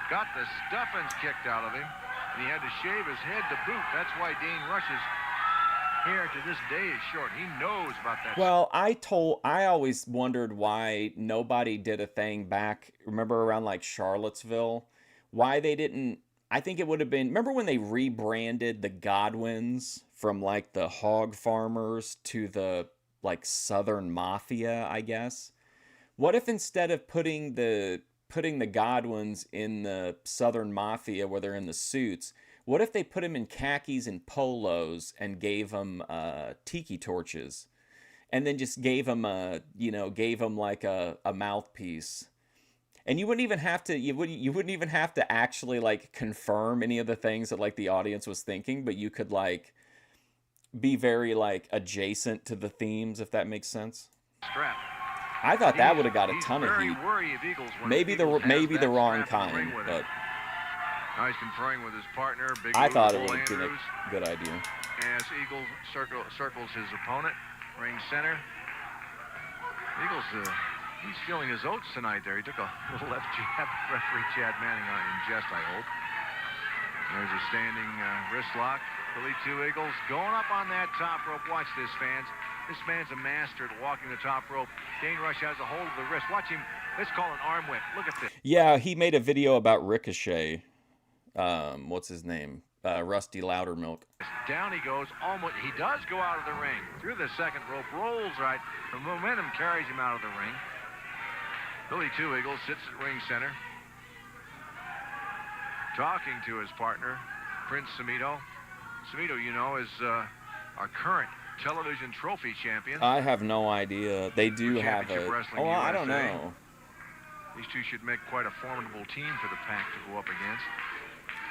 got the stuffings kicked out of him, and he had to shave his head to boot. That's why Dane Rush's hair to this day is short. He knows about that. Well, I always wondered why nobody did a thing back, remember around like Charlottesville, why they didn't. I think it would have been, remember when they rebranded the Godwins from like the hog farmers to the like Southern Mafia, I guess? What if instead of putting the Godwins in the Southern Mafia where they're in the suits, what if they put them in khakis and polos and gave them tiki torches, and then just gave them like a mouthpiece? And you wouldn't even have to, you wouldn't even have to actually like confirm any of the things that like the audience was thinking, but you could like be very like adjacent to the themes, if that makes sense. Strap. I thought that would have got a ton of heat. Maybe the wrong kind, but now he's conferring with his partner, Big I Lou thought it Bull would have been Andrews, a good idea. as Eagle circles his opponent, ring center. Eagles, he's feeling his oats tonight there. He took a little left jab, referee Chad Manning on in jest, I hope. There's a standing wrist lock. Billy Two Eagles going up on that top rope. Watch this, fans. This man's a master at walking the top rope. Dane Rush has a hold of the wrist. Watch him. Let's call an arm whip. Look at this. Yeah, he made a video about Ricochet. What's his name? Rusty Loudermilk. Down he goes. Almost. He does go out of the ring. Through the second rope. Rolls right. The momentum carries him out of the ring. Billy Two Eagles sits at ring center, talking to his partner, Prince Samito. Samito, you know, is our current television trophy champion. I have no idea. They do have a... Oh, I don't know. These two should make quite a formidable team for the Pack to go up against.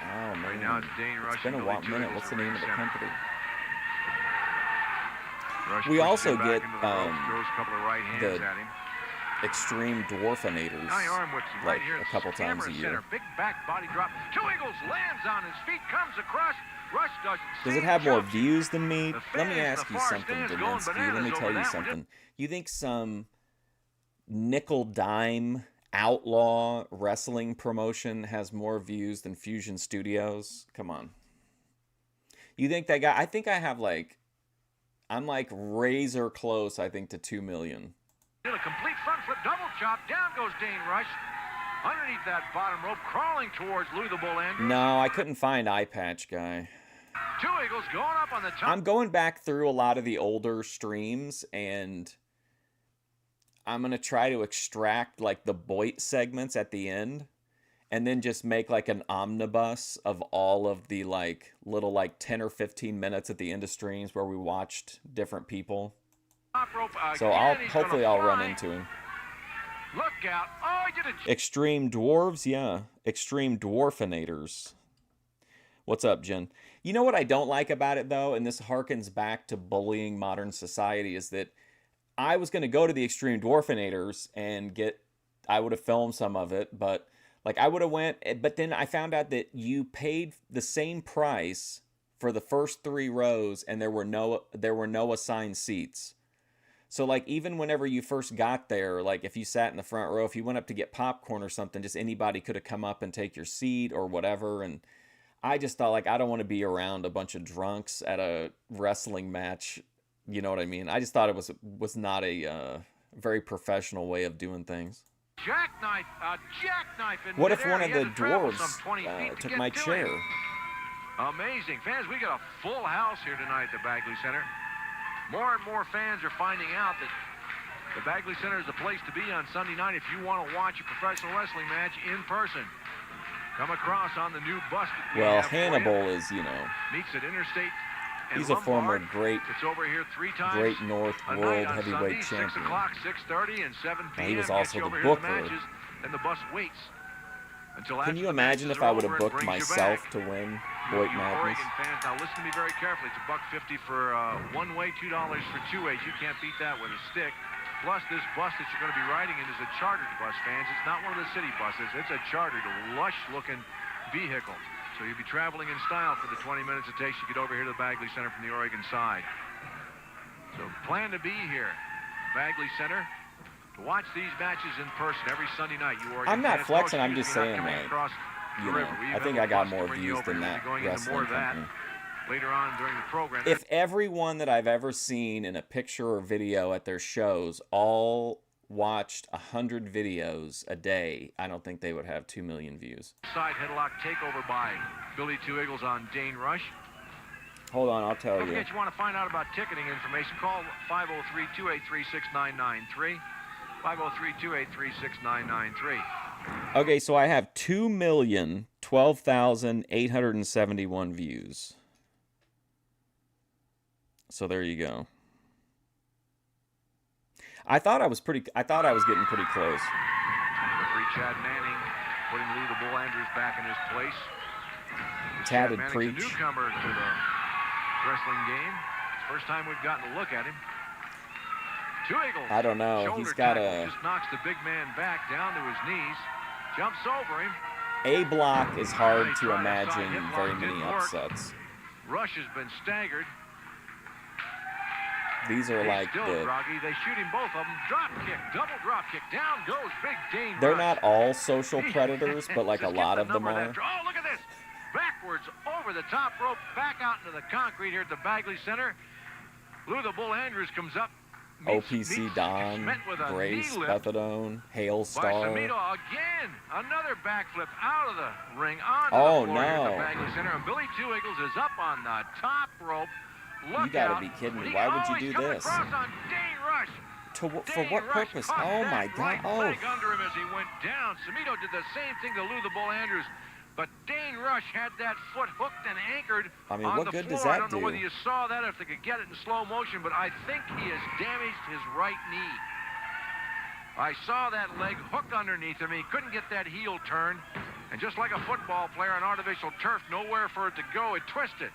Oh, man. Right now it's Dane Rush. It's been a while minute. What's the name of the company? Rush we also get throws a couple of right hands the at him. Extreme Dwarfinators like a couple times a year. Big back body drop. Two Eagles lands on his feet, comes across. Rush does it have more views than me? Let me ask you something, Daninsky. Let me tell you something. You think some nickel dime outlaw wrestling promotion has more views than Fusion Studios? Come on. You think that guy? I think I have like, I'm like razor close, I think, to 2 million. Did a complete front flip double chop. Down goes Dane Rush. Underneath that bottom rope, crawling towards Lou the Bull Andrews. No, I couldn't find Eye Patch Guy. Two Eagles going up on the top. I'm going back through a lot of the older streams, and I'm going to try to extract like the Boit segments at the end, and then just make like an omnibus of all of the like little like 10 or 15 minutes at the end of streams where we watched different people. So hopefully I'll run into him. Look out. Oh, he did a... Extreme Dwarves? Yeah. Extreme Dwarfinators. What's up, Jen? You know what I don't like about it, though, and this harkens back to bullying modern society, is that I was going to go to the Extreme Dwarfinators and I would have filmed some of it, but like I would have went, but then I found out that you paid the same price for the first 3 rows, and there were no assigned seats. So, like, even whenever you first got there, like, if you sat in the front row, if you went up to get popcorn or something, just anybody could have come up and take your seat or whatever. And I just thought, like, I don't want to be around a bunch of drunks at a wrestling match. You know what I mean? I just thought it was not a very professional way of doing things. Jackknife in What if midair. one of He had the to travel dwarves some 20 feet to took get my to chair? him. Amazing. Fans, we got a full house here tonight at the Bagley Center. More and more fans are finding out that the Bagley Center is the place to be on Sunday night if you want to watch a professional wrestling match in person. Come across on the new bus. Well, Hannibal is, you know, meets at Interstate and he's a former Lombard. great It's over here 3 times Great North a World night on Heavyweight Sunday, Champion. 6 o'clock, 6:30, and 7 p.m. He was Gets also you the over here to booker. matches, and the bus waits until Can after you the imagine matches if I are would have over and booked brings you myself back. to win You Boyd Madness? Oregon fans, now listen to me very carefully. It's $1.50 for one way, $2 for 2 ways. You can't beat that with a stick. Plus, this bus that you're going to be riding in is a chartered bus, fans. It's not one of the city buses. It's a chartered, lush-looking vehicle. So you'll be traveling in style for the 20 minutes it takes to get over here to the Bagley Center from the Oregon side. So plan to be here, Bagley Center, to watch these matches in person every Sunday night. You Oregon I'm not fans. flexing, Oh, I'm just excuse me, saying, not coming like, across the you know, river. We I have think a I got bus to more bring you views over than here. We'll that be going into more wrestling of that company. later on during the program. If everyone that I've ever seen in a picture or video at their shows all watched 100 videos a day, I don't think they would have 2 million views. Side headlock takeover by Billy Two Eagles on Dane Rush. Hold on, I'll tell Don't you. forget, you want to find out about ticketing information, call 503-283-6993. 503-283-6993. Okay, so I have 2,012,871 views. So there you go. I thought I was getting pretty close. Referee Chad Manning putting Lou the Bull Andrews back in his place. Tatted Manning's preach. a newcomer to the wrestling game. It's the first time we've gotten a look at him. Two Eagles. I don't know. Shoulder He's got tackle, a just knocks the big man back down to his knees. Jumps over him. A block is hard He to tried a imagine side hip very lock, many didn't work. upsets. Rush has been staggered. These are He's like still the groggy. They shoot him both of them. Drop kick, double drop kick. Down goes Big Dane they're Rush. not all social predators, but like a Just get lot the of them number are. that- Oh, look at this. Backwards over the top rope, back out into the concrete here at the Bagley Center. Lou the Bull Andrews comes up. OPC Don, Schmidt with a Grace, knee lift Bethadone, by Hailstar. Samito again. Another backflip out of the ring onto Oh, the floor here at no. the Bagley Center. And Billy Two Eagles is up on the top rope. Look You gotta out. be kidding me. He- Why would oh, you he's do coming this? across on Dane Rush. For Dane what Rush purpose? caught Oh that my God! right Oh, leg under him as he went down. Samito did the same thing to Lou the Bull Andrews, but Dane Rush had that foot hooked and anchored I mean, on what the good floor. does I that don't know do? whether you saw that or if they could get it in slow motion, but I think he has damaged his right knee. I saw that leg hooked underneath him. He couldn't get that heel turn, and just like a football player on artificial turf, nowhere for it to go, it twisted.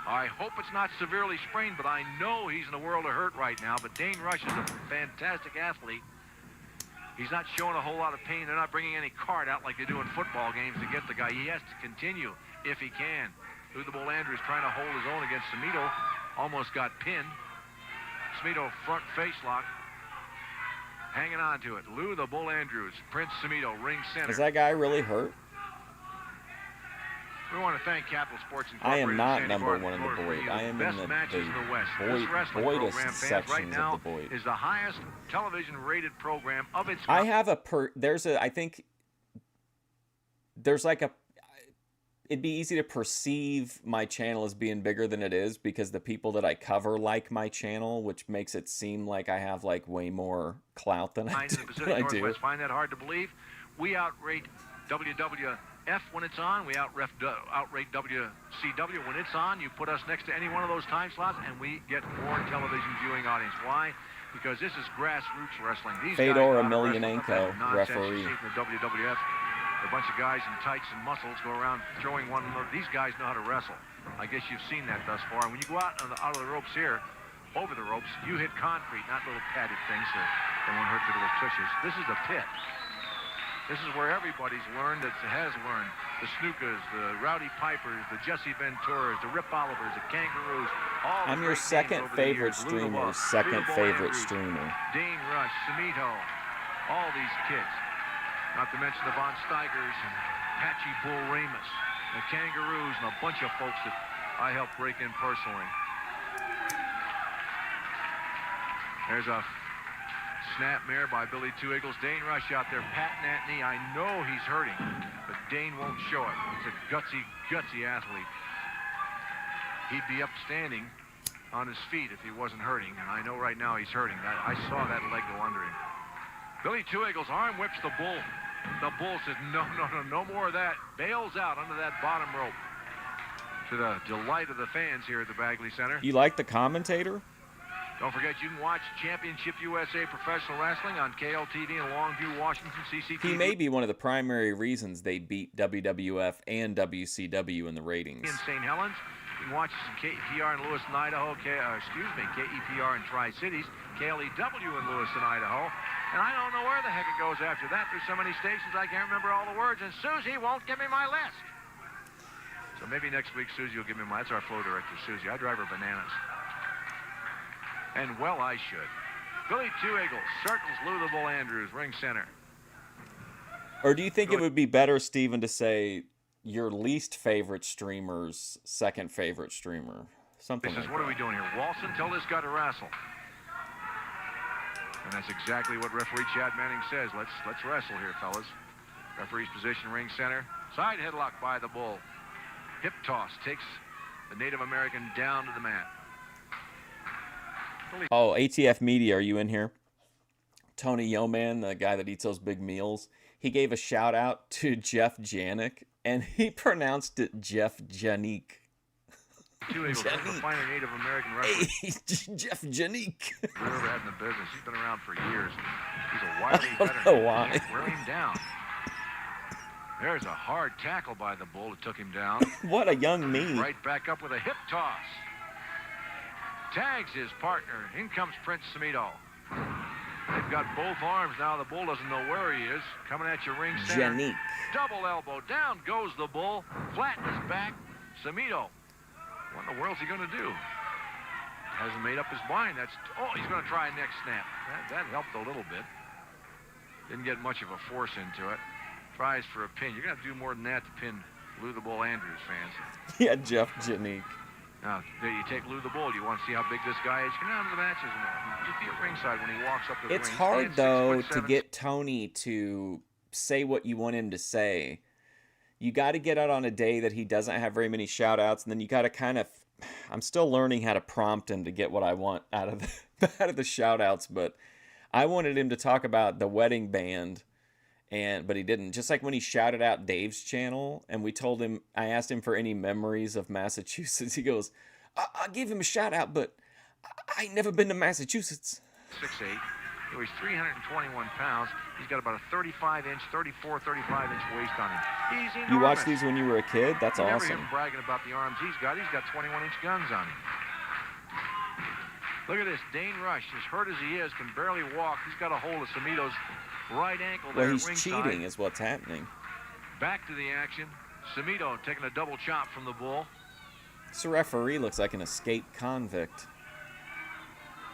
I hope it's not severely sprained, but I know he's in a world of hurt right now. But Dane Rush is a fantastic athlete. He's not showing a whole lot of pain. They're not bringing any card out like they do in football games to get the guy. He has to continue if he can. Lou the Bull Andrews trying to hold his own against Samito. Almost got pinned. Samito front face lock. Hanging on to it. Lou the Bull Andrews, Prince Samito, ring center. is that guy really hurt? We want to thank Capital Sports I Incorporated. am not Sandy number Barton one in the Florida for Boyd. you I am best in the matches in the West. This Boyd, wrestling Boydist program, fans, right sections now of the Boyd. is the highest television rated program of its I kind. have I think there's like it'd be easy to perceive my channel as being bigger than it is because the people that I cover like my channel, which makes it seem like I have like way more clout than I In the do. Pacific Northwest. Find that hard to believe. We outrate WWF when it's on. We outrate WCW when it's on. You put us next to any one of those time slots, and we get more television viewing audience. Why? Because this is grassroots wrestling. These Fedor guys know how to Emelianenko, wrestle. That nonsense referee. you see from the WWF. A bunch of guys in tights and muscles go around throwing one another. These guys know how to wrestle. I guess you've seen that thus far. And when you go out of the ropes here, over the ropes, you hit concrete, not little padded things, so they won't hurt your little tushes. This is the pit. This is where everybody's learned that has learned. The Snukas, the Rowdy Pipers, the Jesse Venturas, the Rip Olivers, the Kangaroos. All I'm your second favorite streamer. Second favorite streamer. Dane Rush, Samito, all these kids. Not to mention the Von Steigers and Patchy Bull Ramus, the Kangaroos, and a bunch of folks that I helped break in personally. There's a snapmare by Billy Two Eagles. Dane Rush out there patting that knee. I know he's hurting, but Dane won't show it. He's a gutsy, gutsy athlete. He'd be upstanding on his feet if he wasn't hurting, and I know right now he's hurting. I saw that leg go under him. Billy Two Eagles arm whips the bull. The bull says, no, no, no, no more of that. Bails out under that bottom rope. To the delight of the fans here at the Bagley Center. You like the commentator? Don't forget, you can watch Championship USA Professional Wrestling on KLTV in Longview, Washington, CCTV. He may be one of the primary reasons they beat WWF and WCW in the ratings. In St. Helens, you can watch us in KEPR in Lewiston, Idaho, KEPR in Tri-Cities, KLEW in Lewiston, Idaho. And I don't know where the heck it goes after that. There's so many stations I can't remember all the words, and Susie won't give me my list. So maybe next week Susie will give me my, that's our flow director, Susie. I drive her bananas. And well, I should. Billy Two Eagles circles Lou the Bull Andrews, ring center. Or do you think it would be better, Steven, to say your least favorite streamer's second favorite streamer? Something This is like what that. are we doing here? Walson, tell this guy to wrestle. And that's exactly what referee Chad Manning says. Let's wrestle here, fellas. Referee's position, ring center. Side headlock by the Bull. Hip toss takes the Native American down to the mat. Oh, ATF Media, are you in here? Tony Yeoman, the guy that eats those big meals, he gave a shout out to Jeff Janik, and he pronounced it Jeff Janik. Two Eagles, a finer Native American wrestler. Hey, Jeff Janik. We've ever had in the business. He's been around for years. He's a wily I veteran. don't know why. Can't wear him down. There's a hard tackle by the Bull that took him down. What a young me. Right back up with a hip toss. Tags his partner. In comes Prince Samito. They've got both arms now. The Bull doesn't know where he is. Coming at your ring center. Janik. Double elbow. Down goes the Bull. Flatten his back. Samito. What in the world's he going to do? Hasn't made up his mind. He's going to try a neck snap. That helped a little bit. Didn't get much of a force into it. Tries for a pin. You're going to have to do more than that to pin Lou the Bull Andrews, fans. Yeah, Jeff Janik. Now, there you take Lou the Bull. You want to see how big this guy is? Come down to the matches and just be at ringside when he walks up to the ring. It's hard, though, to get Tony to say what you want him to say. You got to get out on a day that he doesn't have very many shout-outs, and then you got to kind of... I'm still learning how to prompt him to get what I want out of the shout-outs, but I wanted him to talk about the wedding band, but he didn't. Just like when he shouted out Dave's channel, and I asked him for any memories of Massachusetts. He goes, I gave him a shout-out, but I ain't never been to Massachusetts. 6'8". He weighs 321 pounds. He's got about a 35-inch, 35-inch waist on him. He's enormous. You watched these when you were a kid? That's Never awesome. hear him bragging about the arms he's got. He's got 21-inch guns on him. Look at this. Dane Rush, as hurt as he is, can barely walk. He's got a hold of Samito's right ankle there. Well, he's ringside. cheating is what's happening. Back to the action. Samito taking a double chop from the Bull. This referee looks like an escaped convict.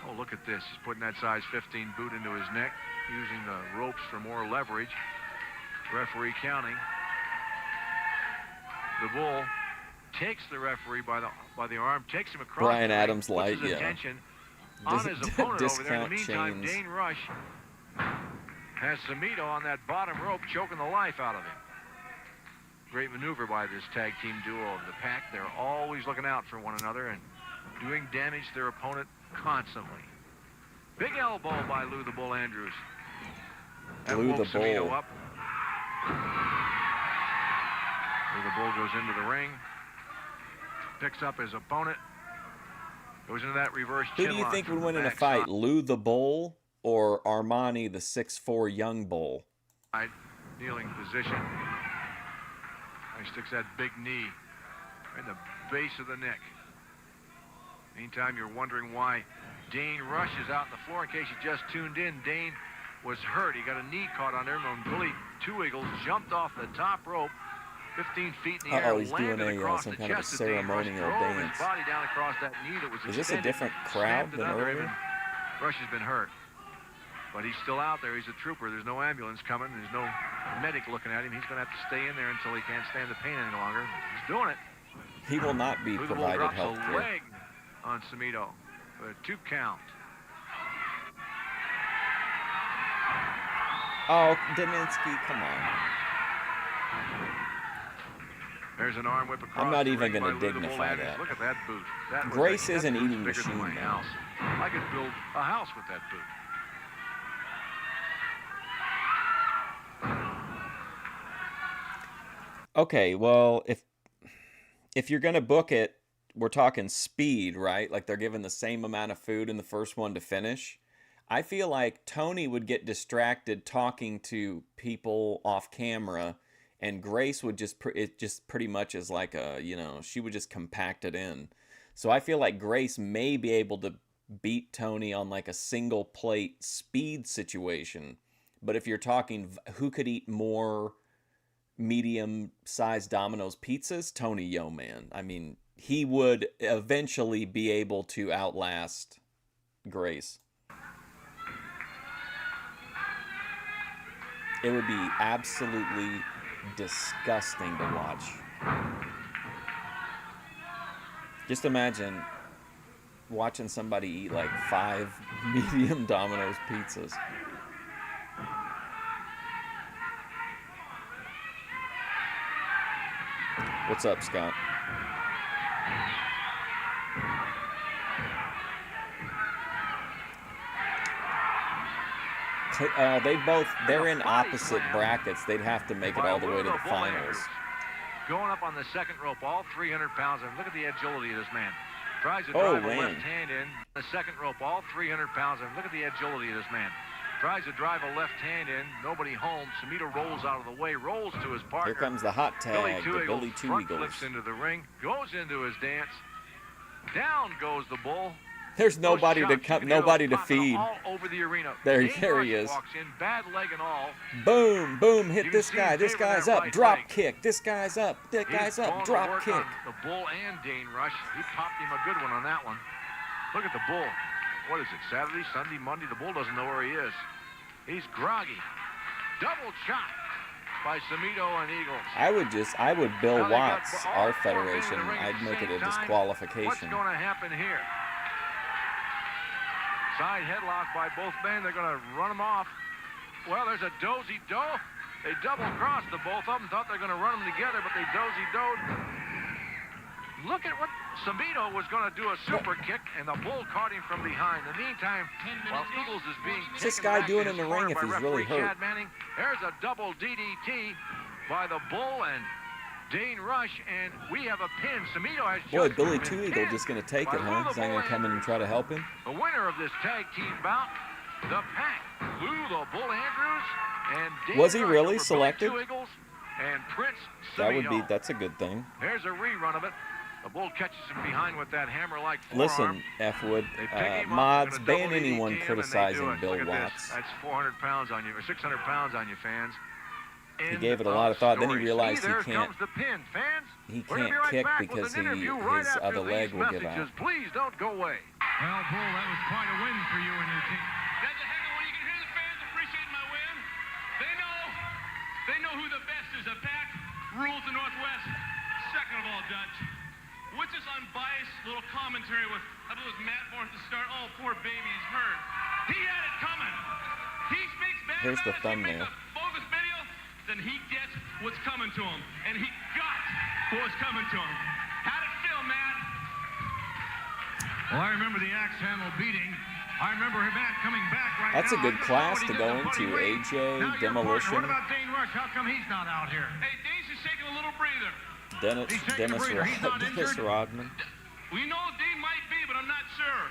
Oh, look at this. He's putting that size 15 boot into his neck, using the ropes for more leverage. Referee counting. The Bull takes the referee by the arm, takes him across Brian the ring, Adams puts light, his yeah. attention on his opponent over there. In the Discount meantime, chains. Dane Rush has Samito on that bottom rope, choking the life out of him. Great maneuver by this tag team duo of the Pack. They're always looking out for one another and doing damage to their opponent constantly. Big elbow by Lou the Bull Andrews. That Lou woke the Samito Bull. up. Lou the Bull goes into the ring, picks up his opponent, goes into that reverse Who chin do you lock think from would the win in a backside. fight, Lou the Bull or Armani the 6'4" young bull? Kneeling position. He sticks that big knee in the base of the neck. Meantime, you're wondering why Dane Rush is out on the floor. In case you just tuned in, Dane was hurt. He got a knee caught on him when Billy Two Eagles jumped off the top rope 15 feet in the air, He's doing some kind of a ceremonial dance. His body down across that knee that was Is this a different crowd than earlier? Rush has been hurt, but he's still out there. He's a trooper. There's no ambulance coming. There's no medic looking at him. He's going to have to stay in there until he can't stand the pain any longer. He's doing it. He will not be provided health care. Leg on Samito for a 2 count. Oh, Deminsky, come on. There's an arm whip across. I'm not even going to dignify that. Look at that boot. That Grace is an eating machine now. I could build a house with that boot. Okay, well, if you're going to book it, we're talking speed, right? Like they're given the same amount of food in the first one to finish. I feel like Tony would get distracted talking to people off camera, and Grace would just pretty much is like a, she would just compact it in. So I feel like Grace may be able to beat Tony on like a single plate speed situation. But if you're talking who could eat more medium-sized Domino's pizzas, Tony Yeoman. I mean, he would eventually be able to outlast Grace. It would be absolutely disgusting to watch. Just imagine watching somebody eat like 5 medium Domino's pizzas. What's up, Scott? They're in opposite brackets. They'd have to make it all the way to the finals. Going up on the second rope, all 300 pounds. And look at the agility of this man. Tries to drive a left hand in the second rope, all 300 pounds. And look at the agility of this man. Tries to drive a left hand in, nobody home. Samito rolls out of the way, rolls to his partner. Here comes the hot tag, the Billy Two Eagles. Flips into the ring, goes into his dance. Down goes the bull. There's nobody to feed. All over the arena. There he is. Walks in, bad leg and all. Boom, boom, hit this guy. This guy's up. Drop kick. This guy's up. That guy's up. Drop kick. The bull and Dane Rush. He popped him a good one on that one. Look at the bull. What is it? Saturday, Sunday, Monday? The bull doesn't know where he is. He's groggy. Double chop by Samito and Eagles. I would Bill Watts, our federation. I'd make it a disqualification. What's going to happen here? Side headlock by both men. They're going to run them off. Well, there's a dozy-do. They double-crossed the both of them. Thought they were going to run them together, but they dozy-doed. Look at what Samito was going to do, a super kick, and the bull caught him from behind. In the meantime, while Eagles is being What's this guy doing in the ring if he's really hurt? Chad Manning, there's a double DDT by the bull and Dane Rush, and we have a pin. Samito has Boy, Billy Two Eagle just going to take it, huh? He's not going to come in and try to help him? The winner of this tag team bout, the Pack, Lou the Bull Andrews, and Dane Was he Rush really over selected? Billy Two Eagles and Prince Samito. That's a good thing. There's a rerun of it. The bull catches him behind with that hammer-like forearm. Listen, F-Wood, mods, ban anyone criticizing Bill Watts. That's 400 pounds on you, or 600 pounds on you, fans. He gave it a lot of thought. Then he realized he can't kick because his other leg will give out. Please don't go away. Well, Bull, that was quite a win for you and your team. That's a heck of a win. You can hear the fans appreciating my win. They know who the best is. The Pack rules the Northwest. Second of all, Dutch. What's this unbiased little commentary with, I believe it was Matt Bourne at the start. Oh, poor baby, he's hurt. He had it coming. He speaks bad Here's about the us. thumbnail. He makes a bogus video, then he gets what's coming to him. And he got what's coming to him. How'd it feel, Matt? Well, I remember the axe handle beating. I remember Matt coming back right That's now. a good class to go into, AJ, Demolition. What about Dane Rush? How come he's not out here? Hey, Dane's just taking a little breather. Dennis Rodman. We know Dane might be, but I'm not sure.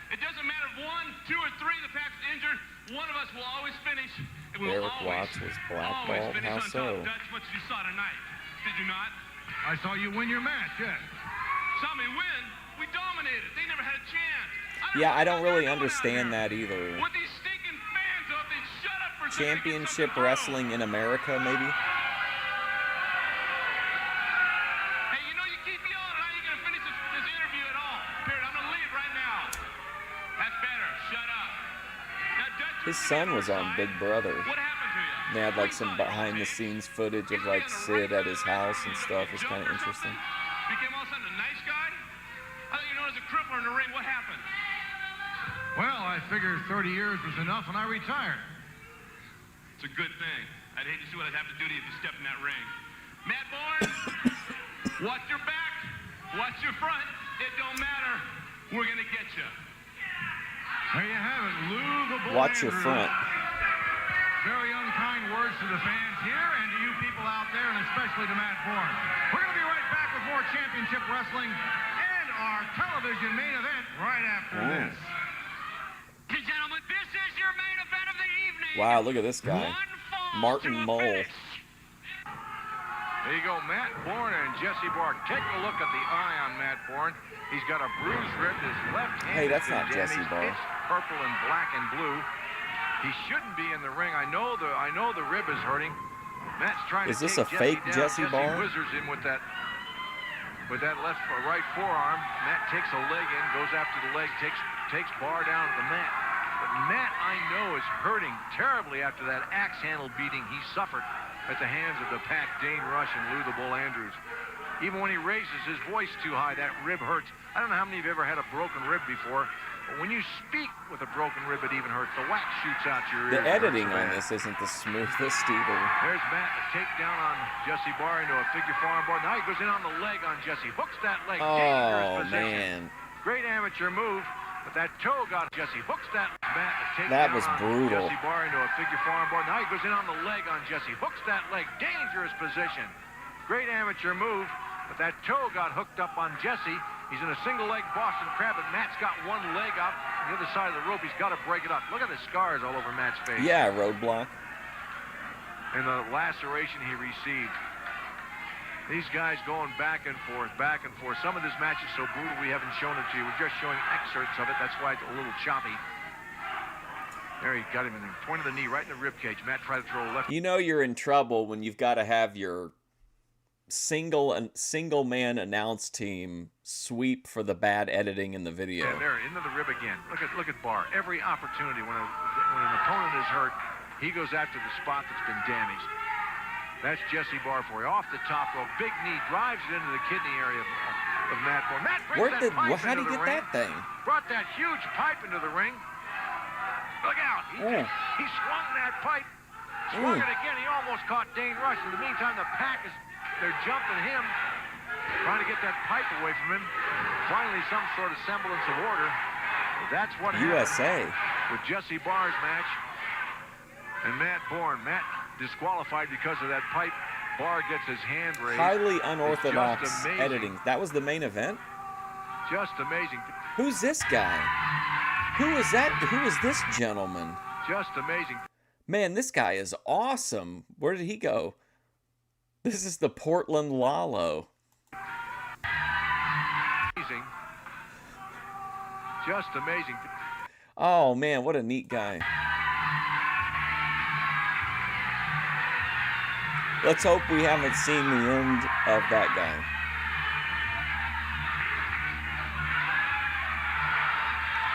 It doesn't matter if 1, 2, or 3 the Pack's injured. One of us will always finish. And we'll Eric Watts was blackballed. How so? That's what you saw tonight. Did you not? I saw you win your match, yes. Saw me win? We dominated. They never had a chance. Yeah, I don't really understand that either. With these stinking fans up, they shut up Championship Wrestling in America, maybe? Hey, you know you keep yelling. How are you going to finish this interview at all? Period. I'm going to leave right now. That's better. Shut up. Now, Dutch, His son was on Big Brother. what happened to you? They had like some behind-the-scenes footage of like Sid at his house and stuff. It's kind of interesting. Became all of a sudden a nice guy? I thought you know as a crippler in the ring. What happened? Well, I figured 30 years was enough and I retired. It's a good thing. I'd hate to see what I'd have to do to you if you stepped in that ring. Matt Bourne, watch your back, watch your front. It don't matter. We're going to get you. There you have it, Lou the Bull Watch your Andrews. front. Very unkind words to the fans here and to you people out there, and especially to Matt Bourne. We're going to be right back with more championship wrestling and our television main event right after this. Ladies and gentlemen, this is your main event of the evening. Wow, look at this guy. One fall Martin to a Mull. finish. There you go, Matt Bourne and Jesse Barr. Take a look at the eye on Matt Bourne. He's got a bruised rib. His left hand Hey, that's has not been Jesse damaged. Barr. It's purple and black and blue. He shouldn't be in the ring. I know the rib is hurting. Matt's trying Is to this take a fake Jesse Jesse Barr? whizzes in with that right forearm. Matt takes a leg in, goes after the leg, takes Barr down to the mat. But Matt, I know, is hurting terribly after that axe handle beating he suffered at the hands of the Pac, Dane Rush and Lou the Bull Andrews. Even when he raises his voice too high, that rib hurts. I don't know how many of you ever had a broken rib before, but when you speak with a broken rib, it even hurts. The wax shoots out your ears. The It hurts editing so on bad. this isn't the smoothest either. There's Matt, a takedown on Jesse Barr into a figure four bar. Now he goes in on the leg on Jesse. Hooks that leg. Oh, Dangerous position. man. Great amateur move, but that toe got Jesse. Hooks that Matt, a takedown That was on brutal. Jesse Barr into a figure four bar. Now he goes in on the leg on Jesse. Hooks that leg. Dangerous position. Great amateur move, but that toe got hooked up on Jesse. He's in a single leg Boston Crab, and Matt's got one leg up on the other side of the rope. He's got to break it up. Look at the scars all over Matt's face. Yeah, roadblock. And the laceration he received. These guys going back and forth, back and forth. Some of this match is so brutal we haven't shown it to you. We're just showing excerpts of it. That's why it's a little choppy. There, he got him in the point of the knee, right in the rib cage. Matt tried to throw a left. You know you're in trouble when you've got to have your single man announce team sweep for the bad editing in the video. Yeah, there, into the rib again. Look at Barr. Every opportunity when an opponent is hurt, he goes after the spot that's been damaged. That's Jesse Barr for you. Off the top rope, big knee, drives it into the kidney area of Matt Bourne. Matt brings that pipe How into did he the get ring. that thing? Brought that huge pipe into the ring. Look out. He swung that pipe. Swung it again. He almost caught Dane Rush. In the meantime, the Pac they're jumping him, trying to get that pipe away from him. Finally, some sort of semblance of order. That's what USA. happened with Jesse Barr's match and Matt Bourne. Matt disqualified because of that pipe. Barr gets his hand raised. Highly unorthodox It's just amazing. editing. That was the main event? Just amazing. Who's this guy? Who is that? Who is this gentleman? Just amazing. Man, this guy is awesome. Where did he go? This is the Portland Lalo. Amazing. Just amazing. Oh, man, what a neat guy. Let's hope we haven't seen the end of that guy.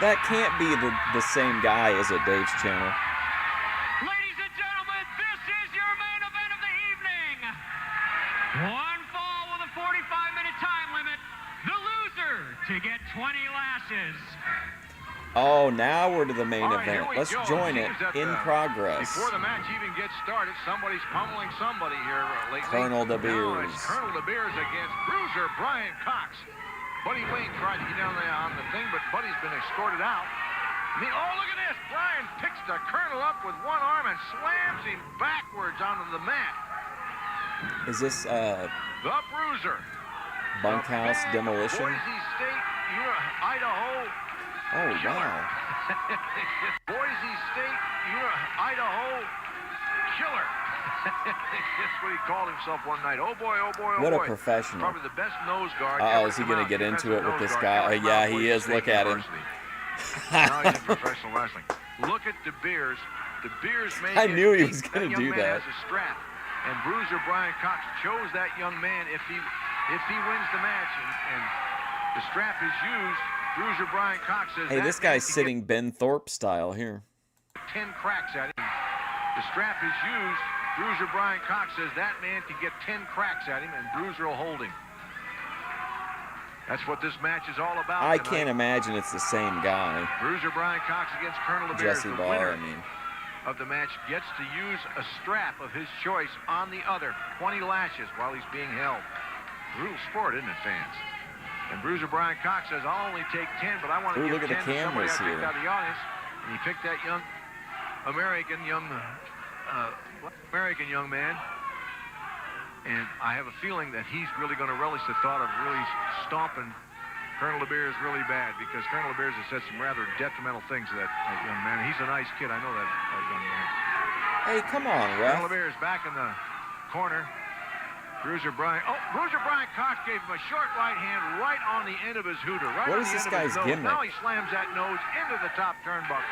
That can't be the same guy as at Dave's channel. Ladies and gentlemen, this is your main event of the evening. One fall with a 45-minute time limit. The loser to get 20 lashes. Oh, now we're to the main All right, event. here we Let's go. join it Seems that, in progress. Before the match even gets started, somebody's pummeling somebody here lately. Colonel De Now Beers. it's Colonel De Beers against Bruiser Brian Cox. Buddy Wayne tried to get down there on the thing, but Buddy's been escorted out. Oh, look at this. Brian picks the Colonel up with one arm and slams him backwards onto the mat. Is this The Bruiser. bunkhouse The bad demolition? Boise State, Idaho. Oh, wow. Boise State, Idaho killer. That's what he called himself one night. Oh boy, oh boy, oh boy. What a professional. Probably the best nose guard. Uh-oh, ever is he come going to out. get into it with Defensive this nose guy? guard ever come Yeah, out of he Boise is. State Look at him. University. Now he's in professional wrestling. Look at De Beers De Beers may I get knew he beat. was gonna young do man that. has a strap, and Bruiser Brian Cox chose that young man if he wins the match, and the strap is used. Bruiser Brian Cox says, Hey, that this man guy's can sitting Ben Thorpe style here. get 10 cracks at him. The strap is used. Bruiser Brian Cox says that man can get 10 cracks at him, and Bruiser will hold him. That's what this match is all about I tonight. can't imagine it's the same guy. Bruiser Brian Cox against Colonel LeBears. Jesse The Barr, winner I mean. of the match gets to use a strap of his choice on the other. 20 lashes while he's being held. Brutal sport, isn't it, fans? And Bruiser Brian Cox says, I'll only take 10, but I want to Ooh, give look at 10 the to somebody cameras I picked here. out of the audience. And he picked that young American young man. And I have a feeling that he's really going to relish the thought of really stomping Colonel LeBears really bad, because Colonel LeBears has said some rather detrimental things to that young man. He's a nice kid. I know that young man. Hey, come on, ref. Colonel LeBears back in the corner. Bruiser Brian Cox gave him a short right hand right on the end of his hooter. Right What on is the this end of his guy's nose. gimmick? Now he slams that nose into the top turnbuckle.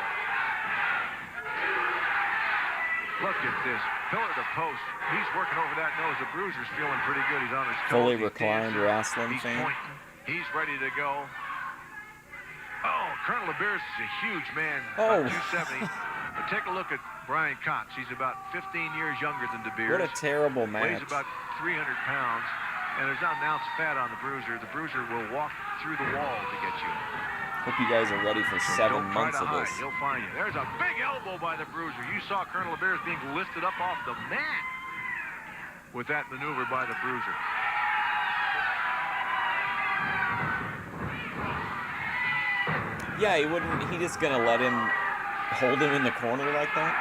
Look at this. Pillar to post. He's working over that nose. The Bruiser's feeling pretty good. He's on his toes. Fully He's reclined dancing. wrestling He's fan. pointing. He's ready to go. Oh, Colonel LeBears is a huge man. Oh. About 270. But take a look at Brian Cox. He's about 15 years younger than De Beers. What a terrible Weighs match. about 300 pounds. And there's not an ounce fat on the Bruiser. The Bruiser will walk through the wall to get you. Hope you guys are ready for 7 Don't try months to of hide. this. He'll find you. There's a big elbow by the Bruiser. You saw Colonel LeBears being lifted up off the mat with that maneuver by the Bruiser. Yeah, he just gonna let him hold him in the corner like that?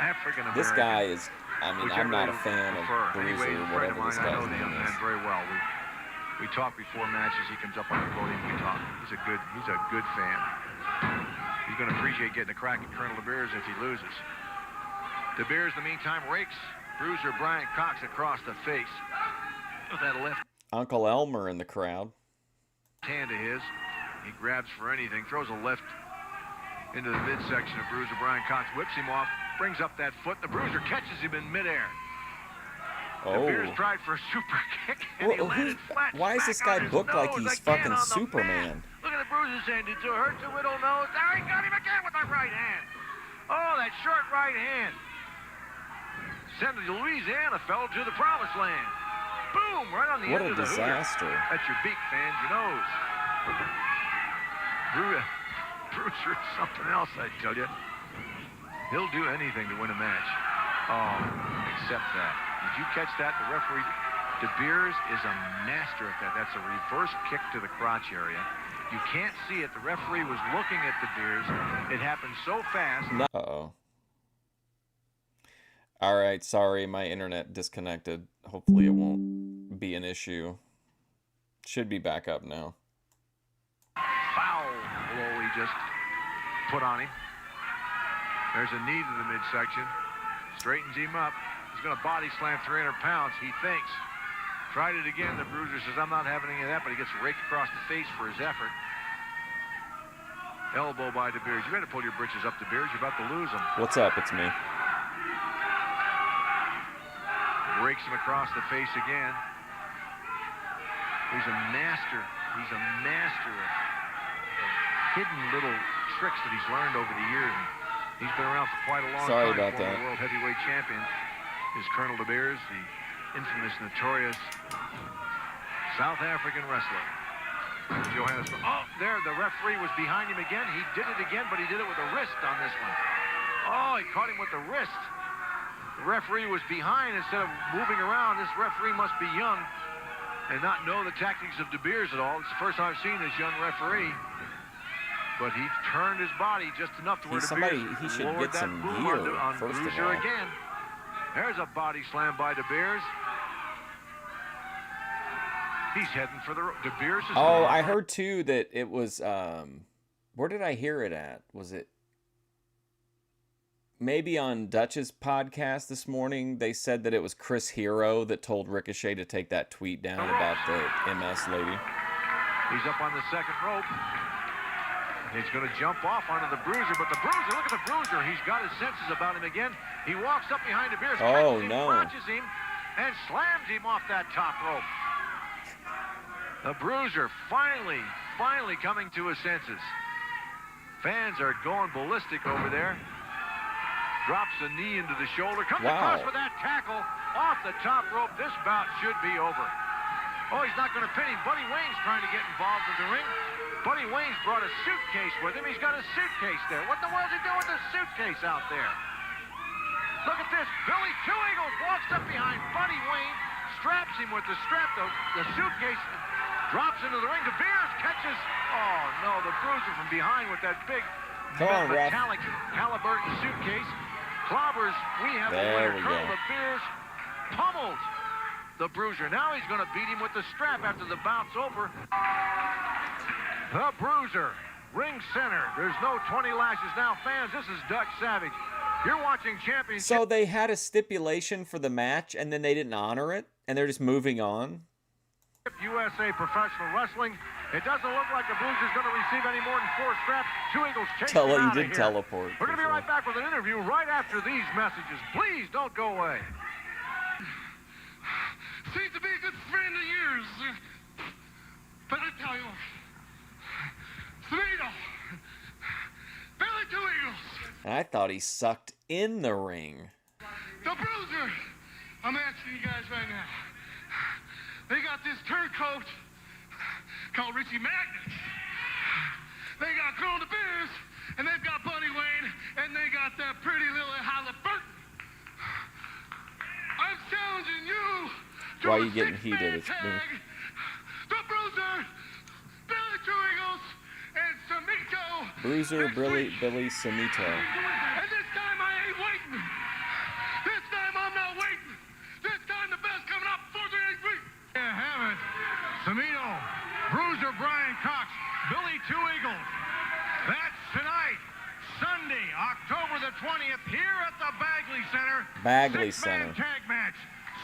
African American. This guy is, I mean, I'm not a fan of Anyway, Bruiser he's or a friend of whatever this mine. I guy's know the name young man is. very well. We talk before matches. He comes up on the podium. We talk. He's a good fan. He's going to appreciate getting a crack at Colonel DeBeers if he loses. DeBeers, in the meantime, rakes Bruiser Brian Cox across the face with that left Uncle Elmer in the crowd. hand to his. He grabs for anything, throws a left into the midsection of Bruiser Brian Cox, whips him off, brings up that foot. The Bruiser catches him in midair. Oh. DeBeers tried for a super kick, and he landed flat. Why is this guy smack on his booked like nose he's again fucking on the Superman? mat. Look at the Bruiser's hand. Did it hurt the middle nose? There, he got him again with that right hand. Oh, that short right hand. Sent Louisiana fell to the promised land. Boom, right on the What end a of the disaster. hooter. That's your beak, fan, your nose. Bruiser is something else, I tell you. He'll do anything to win a match. Oh, except that. Did you catch that? The referee, DeBeers is a master at that. That's a reverse kick to the crotch area. You can't see it. The referee was looking at DeBeers. It happened so fast. No. Uh-oh. All right, sorry, my internet disconnected. Hopefully it won't be an issue. Should be back up now. Foul blow he just put on him. There's a knee to the midsection. Straightens him up. He's going to body slam 300 pounds, he thinks. Tried it again. The Bruiser says, I'm not having any of that, but he gets raked across the face for his effort. Elbow by DeBeers. You better pull your britches up, DeBeers. You're about to lose them. What's up? It's me. Rakes him across the face again. He's a master. He's a master of hidden little tricks that he's learned over the years. He's been around for quite a long Sorry time. about Former that. world heavyweight champion is Colonel DeBeers, the infamous, notorious South African wrestler. Johannesburg. Oh, there, the referee was behind him again. He did it again, but he did it with a wrist on this one. Oh, he caught him with the wrist. The referee was behind instead of moving around. This referee must be young and not know the tactics of DeBeers at all. It's the first time I've seen this young referee. But he turned his body just enough to where He should lowered get that some boom gear, on first of Bruiser all. again. There's a body slam by DeBeers. He's heading for the DeBeers. Oh, I heard too that it was where did I hear it at? Was it maybe on Dutch's podcast this morning? They said that it was Chris Hero that told Ricochet to take that tweet down about the MS lady. He's up on the second rope. He's going to jump off onto the Bruiser, but the Bruiser, look at the Bruiser. He's got his senses about him again. He walks up behind the Bears, Oh, catches him, no. crunches him, and slams him off that top rope. The Bruiser finally coming to his senses. Fans are going ballistic over there. Drops a knee into the shoulder. Comes across with that tackle off the top rope. This bout should be over. Oh, he's not going to pin him. Buddy Wayne's trying to get involved in the ring. Buddy Wayne's brought a suitcase with him. He's got a suitcase there. What in the world's he doing with the suitcase out there? Look at this. Billy Two Eagles walks up behind Buddy Wayne, straps him with the strap. The suitcase drops into the ring. De Beers catches. Oh, no, the Bruiser from behind with that big metallic Halliburton suitcase. Clobbers, we have a winner. Colonel De Beers pummels the Bruiser. Now he's going to beat him with the strap after the bout's over. The Bruiser, ring center. There's no 20 lashes now. Fans, this is Dutch Savage. You're watching Championship. So they had a stipulation for the match, and then they didn't honor it, and they're just moving on? USA Professional Wrestling. It doesn't look like the Bruiser's going to receive any more than 4 straps. Two Eagles chasing him out of here. He did teleport. We're going to be right back with an interview right after these messages. Please don't go away. Seems to be a good friend of yours. But I tell you what, Samoan, Billy Two Eagles. And I thought he sucked in the ring. The Bruiser. I'm asking you guys right now. They got this turncoat called Richie Magnet. They got Colonel De Beers, and they've got Buddy Wayne, and they got that pretty little Halliburton. I'm challenging you to Why are a you getting heated? It's tag. me. The Bruiser, Billy Two Eagles, and Samito. Bruiser, Billy, Samito. And this time I ain't waiting. This time I'm not waiting. This time the best coming up before the 8th week. There you have it. Samito, Bruiser Brian Cox, Billy Two Eagles. That's tonight, Sunday, October the 20th, here at the Bagley Center. Bagley Six-man Center. tag match.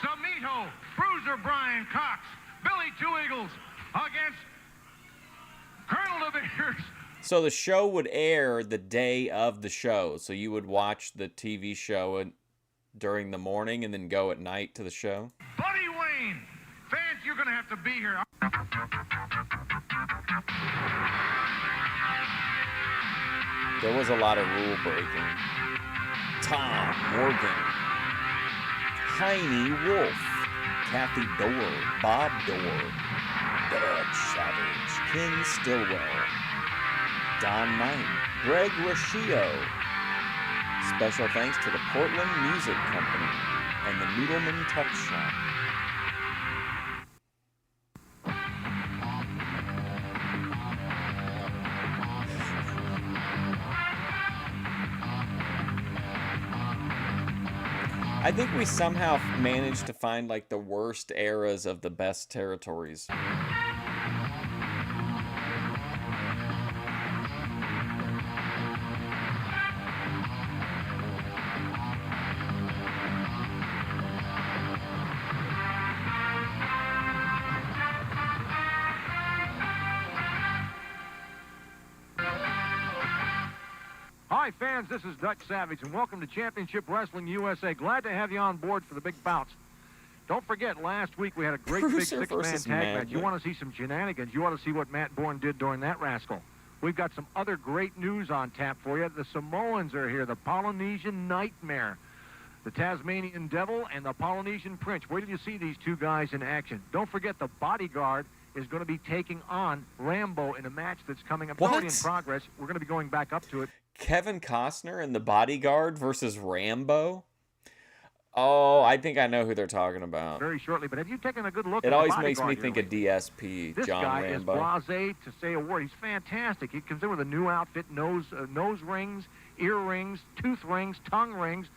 Samito, Bruiser Brian Cox, Billy Two Eagles against Colonel De Beers. So the show would air the day of the show. So you would watch the TV show during the morning and then go at night to the show? Buddy Wayne. Fans, you're going to have to be here. There was a lot of rule breaking. Tom Morgan, Heine Wolf, Kathy Dorr, Bob Dorr, Dutch Savage, Ken Stillwell, Don Knight, Greg Rashio. Special thanks to the Portland Music Company and the Noodleman Tuck Shop. I think we somehow managed to find like the worst eras of the best territories. Hi, fans. This is Dutch Savage, and welcome to Championship Wrestling USA. Glad to have you on board for the big bouts. Don't forget, last week we had a great big six-man tag match. You want to see some shenanigans. You want to see what Matt Bourne did during that rascal. We've got some other great news on tap for you. The Samoans are here, the Polynesian Nightmare, the Tasmanian Devil, and the Polynesian Prince. Wait till you see these two guys in action. Don't forget, the Bodyguard is going to be taking on Rambo in a match that's coming up. Already in progress. We're going to be going back up to it. Kevin Costner and the Bodyguard versus Rambo? Oh, I think I know who they're talking about. Very shortly, but have you taken a good look at It the always Bodyguard makes me think of DSP, This John guy Rambo. is blasé to say a word. He's fantastic. He comes in with a new outfit, nose rings, ear rings, tooth rings, tongue rings,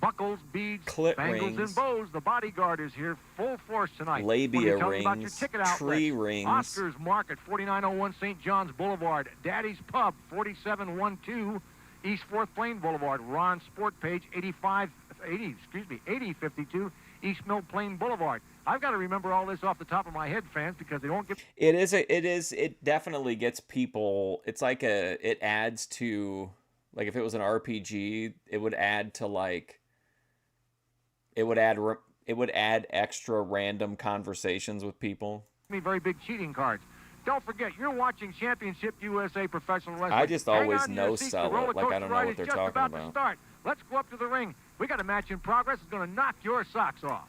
buckles, beads, Clit bangles, rings. and bows. The Bodyguard is here full force tonight. Labia Tell me about your rings, ticket tree outlets. rings. Oscar's Market, 4901 St. John's Boulevard. Daddy's Pub, 4712 East 4th Plain Boulevard. Ron Sport Page, 8052 East Mill Plain Boulevard. I've got to remember all this off the top of my head, fans, because they won't get... It definitely gets people, it's like it adds to, like if it was an RPG, it would add to like, it would add extra random conversations with people. Very big cheating cards. Don't forget, you're watching Championship USA Professional Wrestling. I just Hang always on to your no seats. sell The roller it. Like, I coaster don't know ride what is they're just talking about to about. start. Let's go up to the ring. We got a match in progress. It's going to knock your socks off.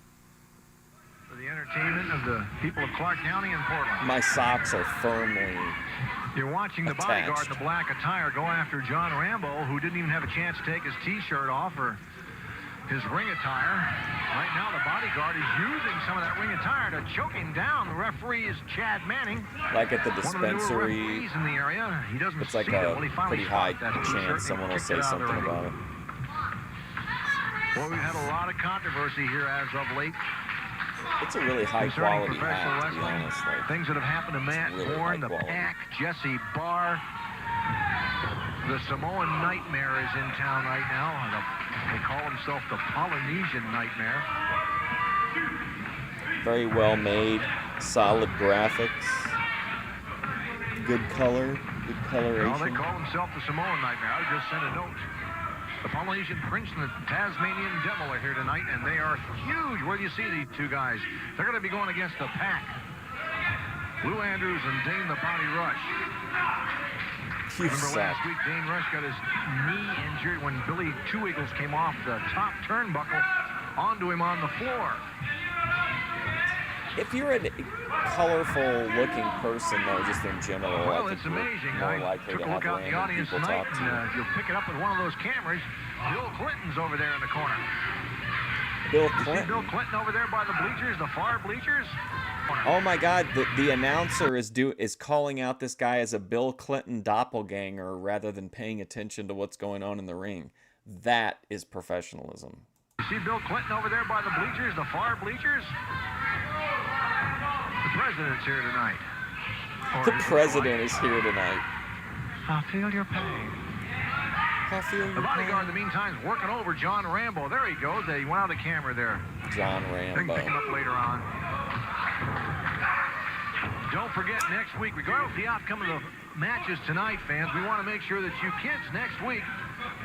For the entertainment of the people of Clark County and Portland. My socks are firmly You're watching the Bodyguard in the black attire go after John Rambo, who didn't even have a chance to take his T-shirt off or his ring attire. Right now, the Bodyguard is using some of that ring attire to choke him down. The referee is Chad Manning. like at the One of the newer dispensary. referees in the area. He doesn't It's like see it. a Well, he finally pretty high spotted that T-shirt chance and someone will kicked say it out of the something ring. about it. Well, we've had a lot of controversy here as of late. It's a really high Concerning quality professional hat, to be wrestling, honest. Like, things that have happened to Matt really Bourne, high the quality. Pack, Jesse Barr. The Samoan Nightmare is in town right now. They call himself the Polynesian Nightmare. very well made, solid graphics, good color, good Well, coloration. they call himself the Samoan Nightmare. I just sent a note. The Polynesian Prince and the Tasmanian Devil are here tonight, and they are huge. Where do you see these two guys? They're going to be going against the Pack. Lou Andrews and Dane the Body Rush. You Remember suck. last week, Dane Rush got his knee injured when Billy Two Eagles came off the top turnbuckle onto him on the floor. If you're a colorful-looking person, though, just in general, Well, I it's think you're amazing. more I likely took to a have look out in the random audience people tonight, talk to and you. if you'll pick it up with one of those cameras, Bill Clinton's over there in the corner. Bill You see Clinton. Bill Clinton over there by the bleachers, the far bleachers? Oh my God! The announcer is calling out this guy as a Bill Clinton doppelganger rather than paying attention to what's going on in the ring. That is professionalism. You see Bill Clinton over there by the bleachers, the far bleachers? The president's here tonight. Or The he looks president like. is here tonight. I feel your pain. I feel The your Bodyguard, in pain. the meantime, is working over John Rambo. There he goes. He went out of the camera there. John They can Rambo. pick him up later on. Don't forget, next week, regardless of the outcome of the matches tonight, fans, we want to make sure that you kids next week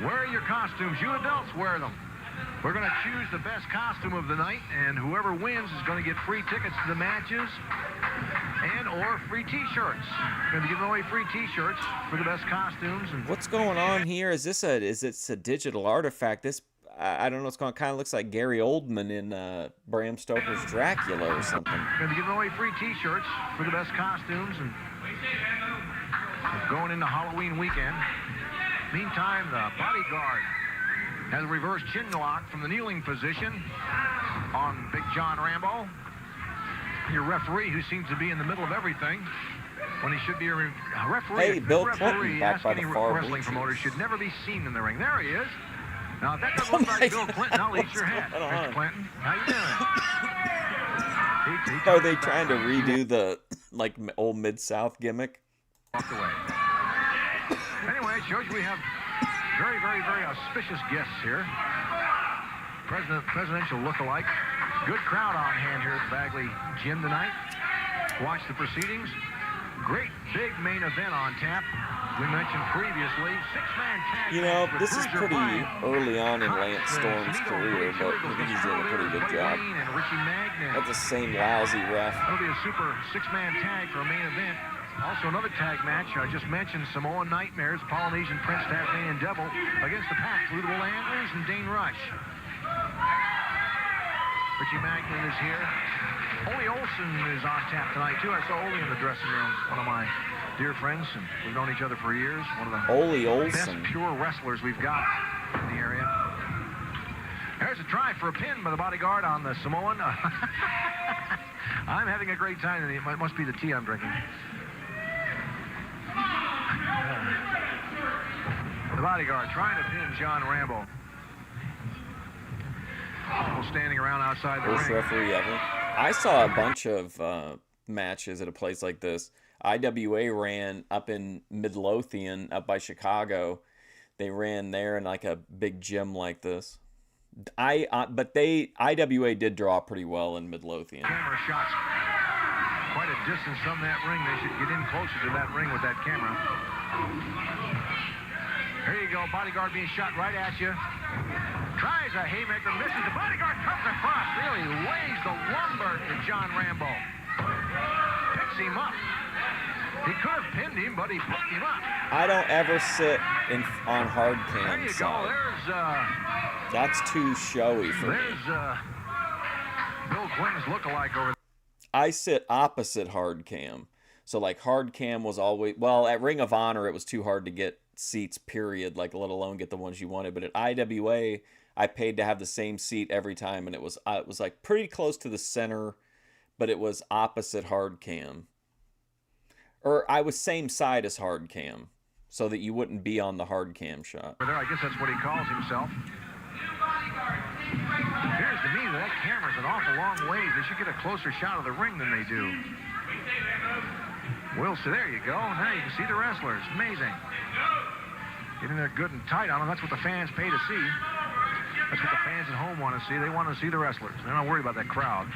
wear your costumes. You adults wear them. We're going to choose the best costume of the night, and whoever wins is going to get free tickets to the matches and or free T-shirts. Going to be giving away free T-shirts for the best costumes. And What's going on here? Is this a digital artifact? This I don't know what's going on. Kind of looks like Gary Oldman in Bram Stoker's Dracula or something. going to be giving away free T-shirts for the best costumes and going into Halloween weekend. Meantime, the Bodyguard has a reverse chin lock from the kneeling position on Big John Rambo. Your referee, who seems to be in the middle of everything when he should be a referee. Hey, Bill referee, Clinton back ask by any the far wrestling bleachers. promoter, should never be seen in the ring. There he is. Now, if that doesn't Oh look my like Bill God, Clinton, I'll eat your what's head, going Mr. on? Clinton. How you doing? Are they trying to redo the like old Mid-South gimmick? Walked away. Anyway, it shows you we have very, very, very auspicious guests here. Presidential look-alike. Good crowd on hand here at Bagley Gym tonight. Watch the proceedings. Great big main event on tap. We mentioned previously, six-man tag. You know, match with this is Bruiser pretty Bryan, early on in Cox, Lance and Storm's Sneed career, O'Brien, but Two I think he's Eagles, doing a pretty good Buddy job. Green and Richie Magnet. That's the same lousy ref. That'll be a super six-man tag for a main event. Also another tag match. I just mentioned Samoan Nightmares, Polynesian Prince, Tasmanian Devil against the Pack, Lou Andrews and Dane Rush. Richie Magnet is here. Ole Olsen is on tap tonight, too. I saw Ole in the dressing room. One of my dear friends, and we've known each other for years. One of the Ole best Olsen. pure wrestlers we've got in the area. There's a try for a pin by the Bodyguard on the Samoan. I'm having a great time, and it must be the tea I'm drinking. The Bodyguard trying to pin John Rambo. People standing around outside the Worst ring. referee ever. I saw a bunch of matches at a place like this. IWA ran up in Midlothian, up by Chicago. They ran there in like a big gym like this. But IWA did draw pretty well in Midlothian. Camera shots quite a distance from that ring. They should get in closer to that ring with that camera. Here you go, Bodyguard being shot right at you. Tries a haymaker, misses. The Bodyguard comes across, really lays the lumber to John Rambo. Picks him up. He could have pinned him, but he picked him up. I don't ever sit on hard cam There you side. go. There's That's too showy for me. Bill Clinton's lookalike over there. I sit opposite hard cam. So like hard cam was always, well, at Ring of Honor it was too hard to get seats, period, like let alone get the ones you wanted. But at IWA I paid to have the same seat every time, and it was like pretty close to the center, but it was opposite hard cam. Or I was same side as hard cam, so that you wouldn't be on the hard cam shot. There, I guess that's what he calls himself. Appears to me that camera's an awful long ways. They should get a closer shot of the ring than they do. Wilson, there you go. Now you can see the wrestlers. Amazing. Getting there good and tight on them. That's what the fans pay to see. That's what the fans at home want to see. They want to see the wrestlers. They're not worried about that crowd.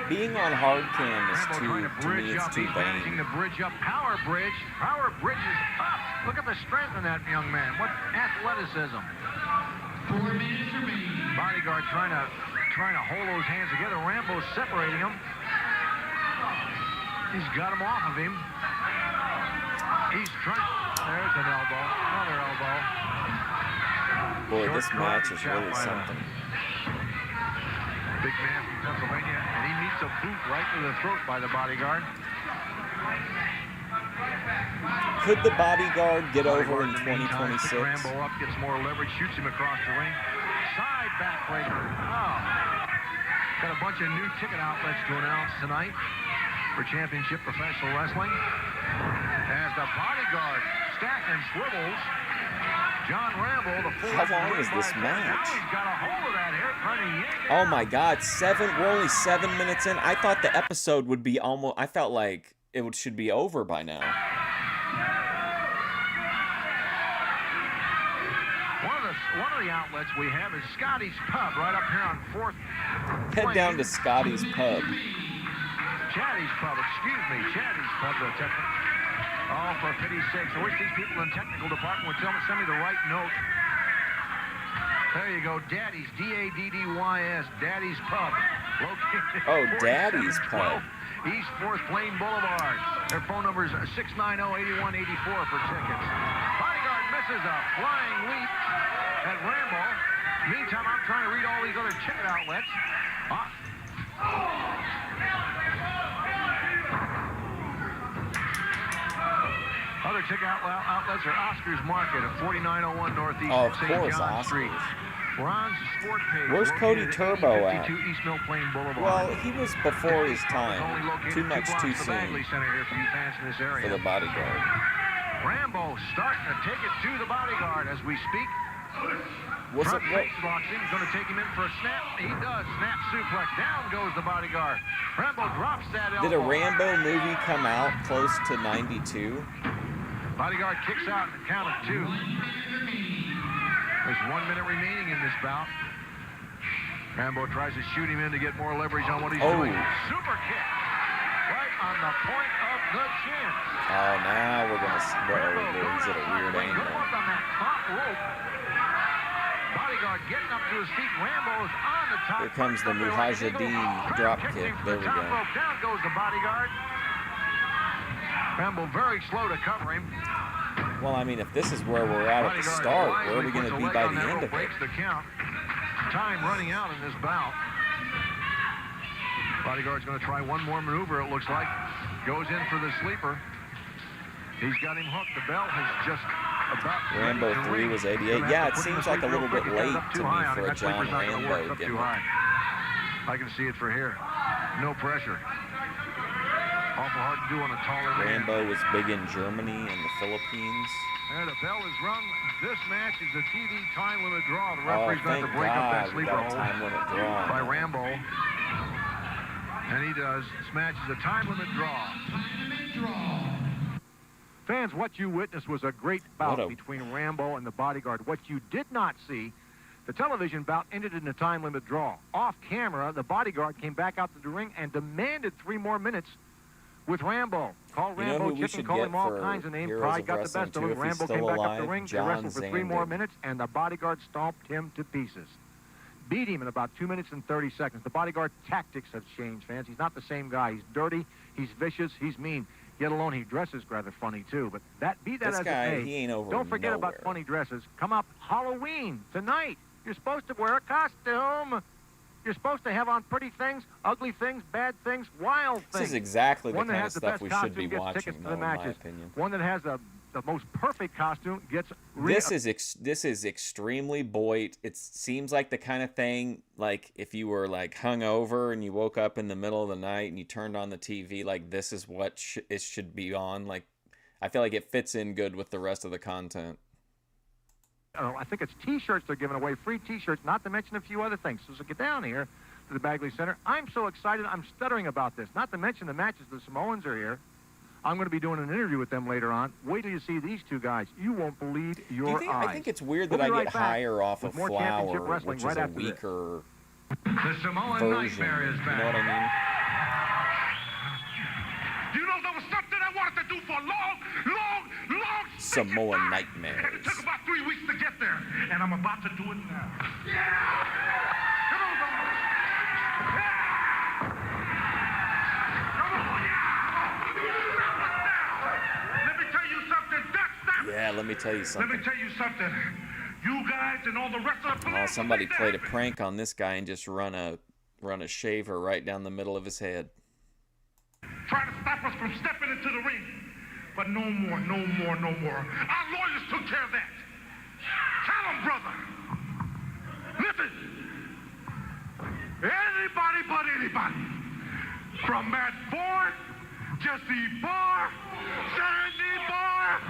Being on hard cam is Rambo to me, it's too managing vain. to bridge up. Power bridge. Power bridge is up. Look at the strength in that young man. What athleticism. 4 minutes remaining. Bodyguard trying to hold those hands together. Rambo's separating them. He's got him off of him. He's trying. There's an elbow. Another elbow. Boy, Short this match is shot really by the something. Big man from Pennsylvania, and he meets a boot right to the throat by the Bodyguard. Could the Bodyguard get over in Meantime, 2026? Rambo up, gets more leverage, shoots him across the ring. Side backbreaker. Oh. Got a bunch of new ticket outlets to announce tonight for Championship Professional Wrestling. As the Bodyguard stacks and swivels, John Rambo, the full. How long is this match? Now he's got a hold of that hair, trying to yank it. Oh my God, we're only 7 minutes in. I thought the episode would be almost, I felt like should be over by now. One of the outlets we have is Scotty's Pub right up here on 4th. Head down to Scotty's Pub. Chatty's Pub, excuse me, Chatty's Pub. Oh, for pity's sakes, I wish these people in the technical department would send me the right note. There you go, Daddy's, D-A-D-D-Y-S, Daddy's Pub. Located Oh, Daddy's Pub. East 4th Plain Boulevard. Their phone number is 690-8184 for tickets. Bodyguard misses a flying leap at Rambo. Meantime, I'm trying to read all these other ticket outlets. Other ticket outlets are Oscar's Market at 4901 Northeast Oh, of St. course, John Oscar's. Street. Ron's Sport Page. Where's Cody located Turbo 8052 at? East Mill Plain Boulevard. Well, he was before his It's time. only located Too much 2 blocks too from the soon Bagley Center here for you fans in this area. for the Bodyguard. Rambo starting to take it to the Bodyguard as we speak. Was it Front face locks in. He's going to take him in for a snap. He does. Snap suplex. Down goes the Bodyguard. Rambo drops that elbow. Did a Rambo movie come out close to 92? Bodyguard kicks out in the count of 2. There's 1 minute remaining in this bout. Rambo tries to shoot him in to get more leverage on what he's doing. Super kick. Right on the point of the chin. Oh, now we're going to see. He's at a weird Good angle. look on that top rope. Bodyguard getting up to his feet. Rambo's on the top. Here comes the Mujahideen drop kick. There we go. Down goes the Bodyguard. Rambo very slow to cover him. Well, I mean, if this is where we're at the start, where are we going to be by the end of it? Breaks the count. Time running out in this bout. Bodyguard's going to try one more maneuver, it looks like. Goes in for the sleeper. He's got him hooked. The bell has just about... Rambo 3 was 88. Yeah, it seems like a little bit late to me for a John Rambo gimmick. I can see it for here. No pressure. Awful hard to do on a taller man. Rambo was big in Germany and the Philippines. And the bell is rung. This match is a TV time limit draw. The Oh, referee's going to thank break up that God we sleeper got a hold time limit draw. by Rambo. And he does. This match is a time limit draw. Fans, what you witnessed was a great bout between Rambo and the Bodyguard. What you did not see, the television bout ended in a time limit draw. Off camera, the Bodyguard came back out to the ring and demanded 3 more minutes with Rambo. Called Rambo chicken, called him all kinds of names. Pride got the best of him. Rambo came back up the ring. They wrestled for 3 more minutes, and the Bodyguard stomped him to pieces. Beat him in about 2 minutes and 30 seconds. The Bodyguard tactics have changed, fans. He's not the same guy. He's dirty, he's vicious, he's mean. Yet alone, he dresses rather funny, too. But be that as it may, he ain't over don't forget about funny dresses. Come up Halloween tonight. You're supposed to wear a costume. You're supposed to have on pretty things, ugly things, bad things, wild things. This is exactly the One that kind of has the stuff best we costume should be gets watching, tickets to though, the in my matches. opinion. One that has the most perfect costume gets... This is extremely Boyd. It seems like the kind of thing, like, if you were, like, hungover and you woke up in the middle of the night and you turned on the TV, like, this is what it should be on. Like, I feel like it fits in good with the rest of the content. I think it's T-shirts they're giving away, free T-shirts, not to mention a few other things. So get down here to the Bagley Center. I'm so excited, I'm stuttering about this. Not to mention the matches, the Samoans are here. I'm going to be doing an interview with them later on. Wait till you see these two guys. You won't believe your eyes. I think it's weird that I get higher off of Flower, which is a weaker the Samoan version. Nightmare is back. You know what I mean? You know, there was something I wanted to do for a long Samoan Nightmares. And it took about 3 weeks to get there, and I'm about to do it now. Yeah! Come on, come on. Yeah! Come on, yeah! Let me tell you something. Yeah, let me tell you something. Let me tell you something. You guys and all the rest of the Oh, somebody played a prank on this guy and just run a shaver right down the middle of his head. Trying to stop us from stepping into the ring. But no more, no more, no more. Our lawyers took care of that. Tell them, brother. Listen. Anybody but anybody. From Matt Bourne, Jesse Barr, Sandy Barr,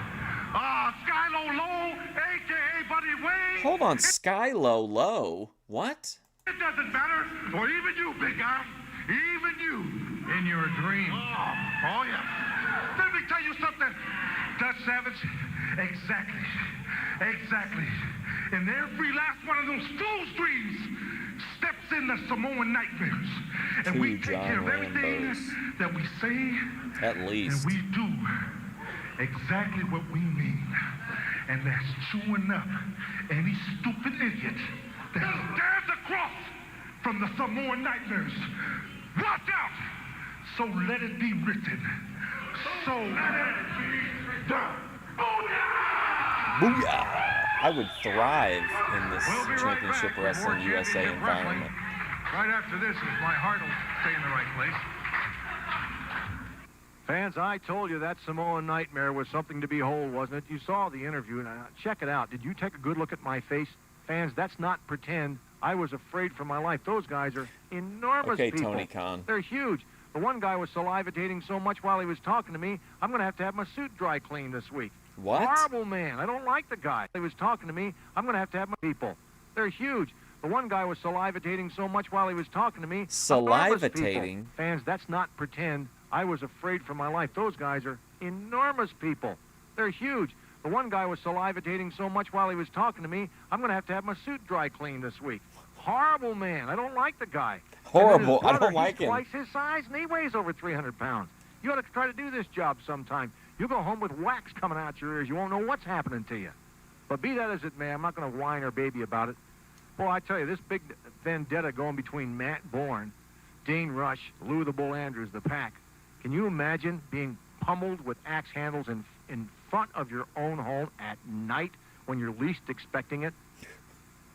Skylo Low, a.k.a. Buddy Wayne. Hold on, Skylo Low? What? It doesn't matter. Or even you, big guy. Even you. In your dream. Oh, yeah. Let me tell you something, Dutch Savage. Exactly. And every last one of those fool's dreams steps in the Samoan Nightmares. And we take care of everything that we say. At least. And we do exactly what we mean. And that's chewing up any stupid idiot that dares across from the Samoan Nightmares. Watch out! So let it be written. So let it be done. Booyah! Booyah! I would thrive in this Championship Wrestling USA environment. Right after this, if my heart will stay in the right place. Fans, I told you that Samoan Nightmare was something to behold, wasn't it? You saw the interview. Now, check it out. Did you take a good look at my face? Fans, that's not pretend. I was afraid for my life. Those guys are enormous people. Tony Khan. They're huge. The one guy was salivating so much while he was talking to me, I'm going to have my suit dry cleaned this week. What? Horrible man. I don't like the guy. He was talking to me, I'm going to have my people. They're huge. The one guy was salivating so much while he was talking to me. Salivating? Fans, that's not pretend. I was afraid for my life. Those guys are enormous people. They're huge. The one guy was salivating so much while he was talking to me, I'm going to have my suit dry cleaned this week. Horrible man. I don't like the guy. Horrible. Brother, I don't like him. He's twice his size, and he weighs over 300 pounds. You ought to try to do this job sometime. You'll go home with wax coming out your ears. You won't know what's happening to you. But be that as it may, I'm not going to whine or baby about it. Boy, I tell you, this big vendetta going between Matt Bourne, Dane Rush, Lou the Bull Andrews, the Pack. Can you imagine being pummeled with axe handles in front of your own home at night when you're least expecting it?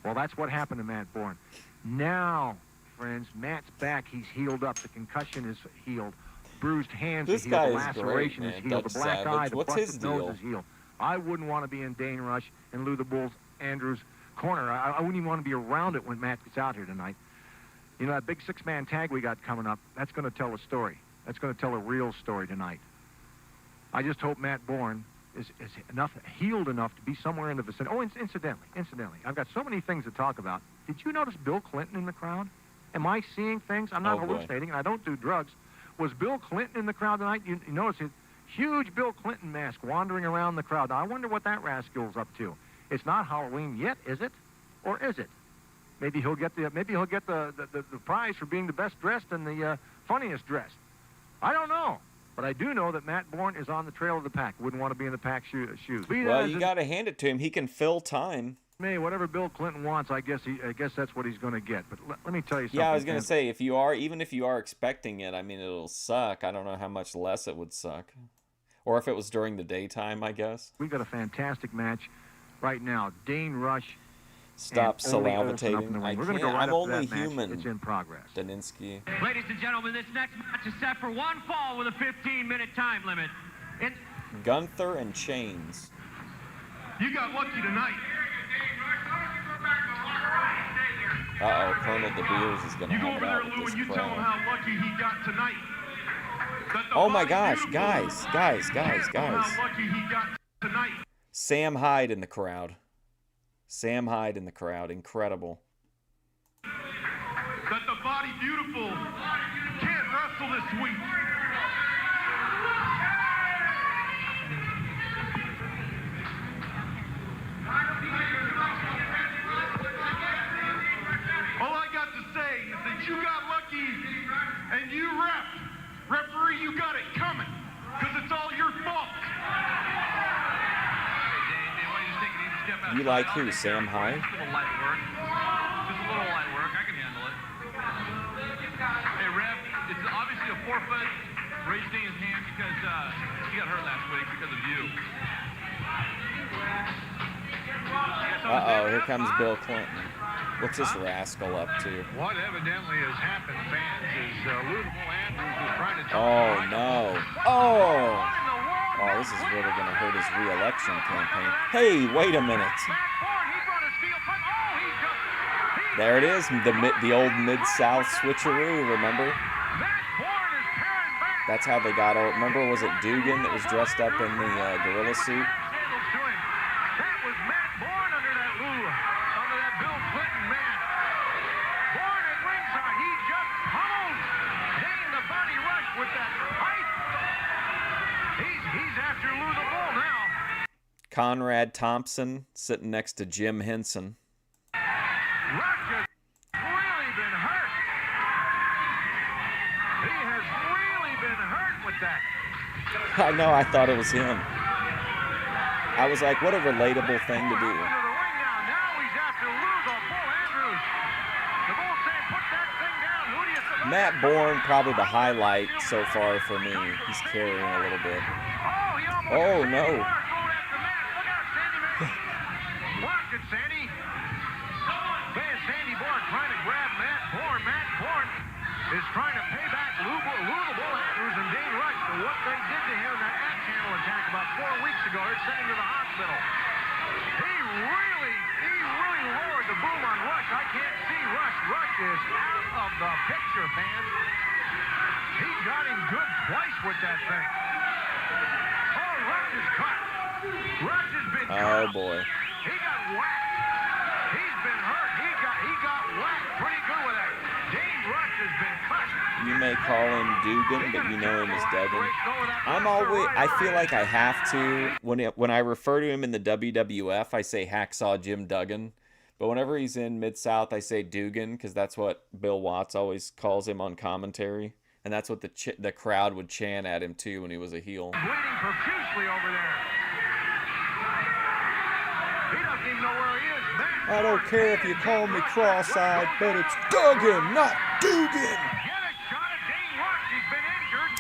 Well, that's what happened to Matt Bourne. Now, friends, Matt's back. He's healed up. The concussion is healed. Bruised hands is healed. The laceration is healed. The black eye, the busted nose is healed. I wouldn't want to be in Dane Rush and Lou the Bull Andrews' corner. I wouldn't even want to be around it when Matt gets out here tonight. You know, that big six-man tag we got coming up, that's going to tell a story. That's going to tell a real story tonight. I just hope Matt Bourne is healed enough to be somewhere in the vicinity. Oh, incidentally, I've got so many things to talk about. Did you notice Bill Clinton in the crowd? Am I seeing things? I'm not hallucinating, and I don't do drugs. Was Bill Clinton in the crowd tonight? You notice huge Bill Clinton mask wandering around the crowd. Now, I wonder what that rascal's up to. It's not Halloween yet, is it? Or is it? Maybe he'll get the prize for being the best dressed and the funniest dressed. I don't know. But I do know that Matt Bourne is on the trail of the pack. Wouldn't want to be in the pack shoes. Well, you got to hand it to him. He can fill time. Whatever Bill Clinton wants, I guess that's what he's going to get. But let me tell you something. Yeah, I was going to say, even if you are expecting it, I mean, it'll suck. I don't know how much less it would suck. Or if it was during the daytime, I guess. We've got a fantastic match right now. Dane Rush. Stop salivating. We're going to go right I'm up only to that human. Match. It's in progress. Daninsky. Ladies and gentlemen, this next match is set for one fall with a 15-minute time limit. Gunther and Chains. You got lucky tonight. Uh-oh, Colonel De Beers is going to You go have over it there, out with Lou, this and you tell him crowd. how lucky he got tonight. Oh my gosh, Beautiful. guys. How lucky he got tonight. Sam Hyde in the crowd. Sam Hyde in the crowd. Incredible. That the Body Beautiful can't wrestle this week. All I got to say is that you got lucky and you referee, you got it coming, because it's all your fault. You like who, Sam Hyde? Just a little light work. Just a little light work. I can handle it. Hey, Rev, it's obviously a forfeit. Raising his hand because he got hurt last week because of you. Uh-oh, here comes Bill Clinton. What's this rascal up to? What evidently has happened, fans, is Lou the Bull Andrews is trying to tell Oh, no. Oh! Oh, this is really going to hurt his re-election campaign. Hey, wait a minute. There it is, the old Mid-South switcheroo, remember? That's how they got out. Remember, was it Dugan that was dressed up in the gorilla suit? That was Matt Bourne under that Bill Clinton mask. Bourne at ringside. He just pummeled Dane the Body Rush with that pipe. He's after Lou the Bull now. Conrad Thompson sitting next to Jim Henson. Rush has really been hurt. He has really been hurt with that. I know, I thought it was him. I was like, what a relatable thing to do. Matt Bourne, probably the highlight so far for me. He's carrying a little bit. Oh, no. Watch it, Sandy. Man, Sandy Bourne trying to grab Matt Bourne. Matt Bourne is trying to pay back Lou the Bull Andrews and Dane Rush for what they did to him in that axe handle attack about 4 weeks ago. They're sending him to the hospital. He really lowered the boom on Rush. I can't see Rush. Rush is out of the picture, fans. He got him good twice with that thing. Oh, Rush is cut. Rush has been cut. Oh, boy. He got whacked. He's been hurt. He got whacked pretty good with that. Dane Rush has been cut. You may call him Dugan, but you know him as Duggan. I feel like I have to, when I refer to him in the WWF, I say Hacksaw Jim Duggan. But whenever he's in Mid-South, I say Dugan, because that's what Bill Watts always calls him on commentary. And that's what the crowd would chant at him, too, when he was a heel. Bleeding profusely over there. He doesn't even know where he is. I don't care if you call me cross-eyed, but it's Duggan, not Dugan. Get a shot at Dane Rush. He's been injured.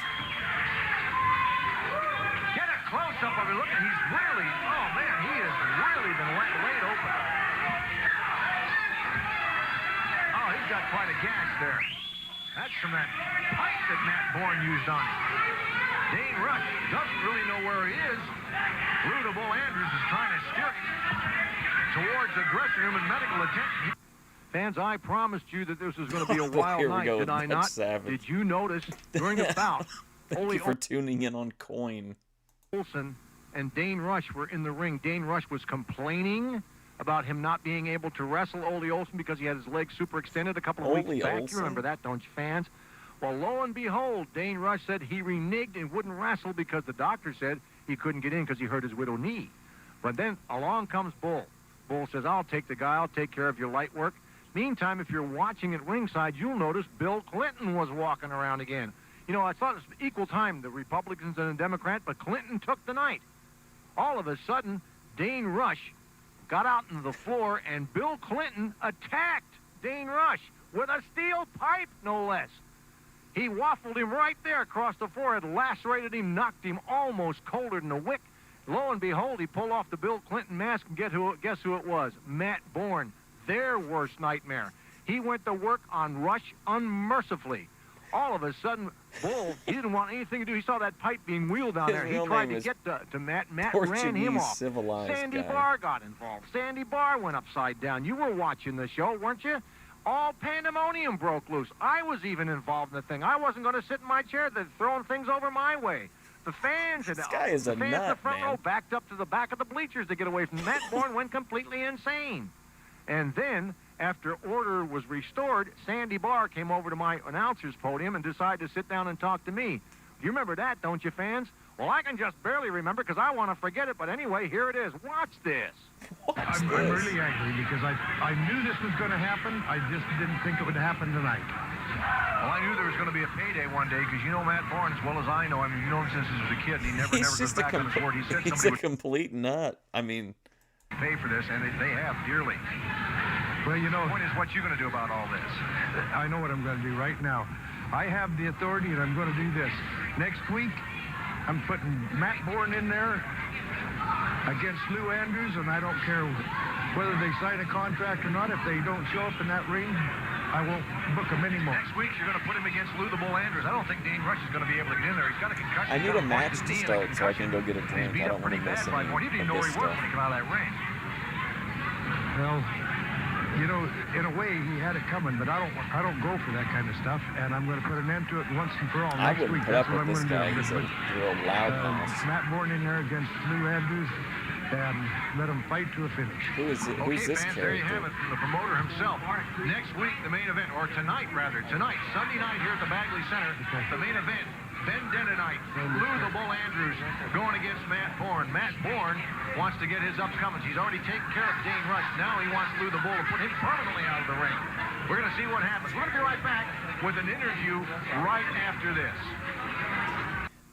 Get a close-up of him. Look, he's really, oh, man, he has really been laid open. Oh, he's got quite a gash there. That's from that pipe that Matt Bourne used on him. Dane Rush doesn't really know where he is. Lou the Bull Andrews is trying to steer him towards the dressing room and medical attention. Fans, I promised you that this was going to be a wild Here we night, go did with I Mike not? Savage. Did you notice during the bout, Thank you for tuning in on Coin. Olsen and Dane Rush were in the ring. Dane Rush was complaining about him not being able to wrestle Ole Olsen because he had his legs super extended a couple of weeks back. You remember that, don't you, fans? Well, lo and behold, Dane Rush said he reneged and wouldn't wrestle because the doctor said he couldn't get in because he hurt his widow knee. But then along comes Bull. Bull says, I'll take the guy. I'll take care of your light work. Meantime, if you're watching at ringside, you'll notice Bill Clinton was walking around again. You know, I thought it was equal time, the Republicans and the Democrat, but Clinton took the night. All of a sudden, Dane Rush got out into the floor, and Bill Clinton attacked Dane Rush with a steel pipe, no less. He waffled him right there across the forehead, lacerated him, knocked him almost colder than a wick. Lo and behold, he pulled off the Bill Clinton mask, and guess who it was? Matt Bourne, their worst nightmare. He went to work on Rush unmercifully. All of a sudden, Bull, he didn't want anything to do. He saw that pipe being wheeled down there. He tried to get to Matt. Matt ran him off. Sandy Barr got involved. Sandy Barr went upside down. You were watching the show, weren't you? All pandemonium broke loose. I was even involved in the thing. I wasn't going to sit in my chair. They're throwing things over my way. The fans, this guy is a fans nut, in the front man. row backed up to the back of the bleachers to get away from Matt Bourne. Went completely insane. And then, after order was restored, Sandy Barr came over to my announcer's podium and decided to sit down and talk to me. You remember that, don't you, fans? Well, I can just barely remember because I want to forget it. But anyway, here it is. Watch this. I'm really angry because I knew this was going to happen. I just didn't think it would happen tonight. Well, I knew there was going to be a payday one day because you know Matt Bourne as well as I know. I mean, you've known him since he was a kid, and he never goes back on his word. He said he's a complete nut. I mean, pay for this, and they have dearly. Well, you know, the point is, what you going to do about all this? I know what I'm going to do right now. I have the authority, and I'm going to do this. Next week, I'm putting Matt Bourne in there against Lou Andrews, and I don't care whether they sign a contract or not. If they don't show up in that ring, I won't book them anymore. Next week, you're going to put him against Lou the Bull Andrews. I don't think Dane Rush is going to be able to get in there. He's got a concussion. I need a match to start so I can go get a drink. I don't want to miss any He didn't know where he was when he came out of that ring. Well, you know, in a way, he had it coming, but I don't go for that kind of stuff, and I'm going to put an end to it once and for all. I Next wouldn't week, put that's up what I'm with this going to guy. do. He's a real loud mouse. Matt Bourne in there against Lou Andrews, and let him fight to a finish. Who's this fans, character? there you have it from the promoter himself. Next week, the main event, or tonight, Sunday night here at the Bagley Center, the main event, Ben Dentonite, Lou the Bull Andrews going against Matt Bourne. Matt Bourne wants to get his upcomings. He's already taken care of Dane Rush. Now he wants Lou the Bull to put him permanently out of the ring. We're going to see what happens. We're going to be right back with an interview right after this.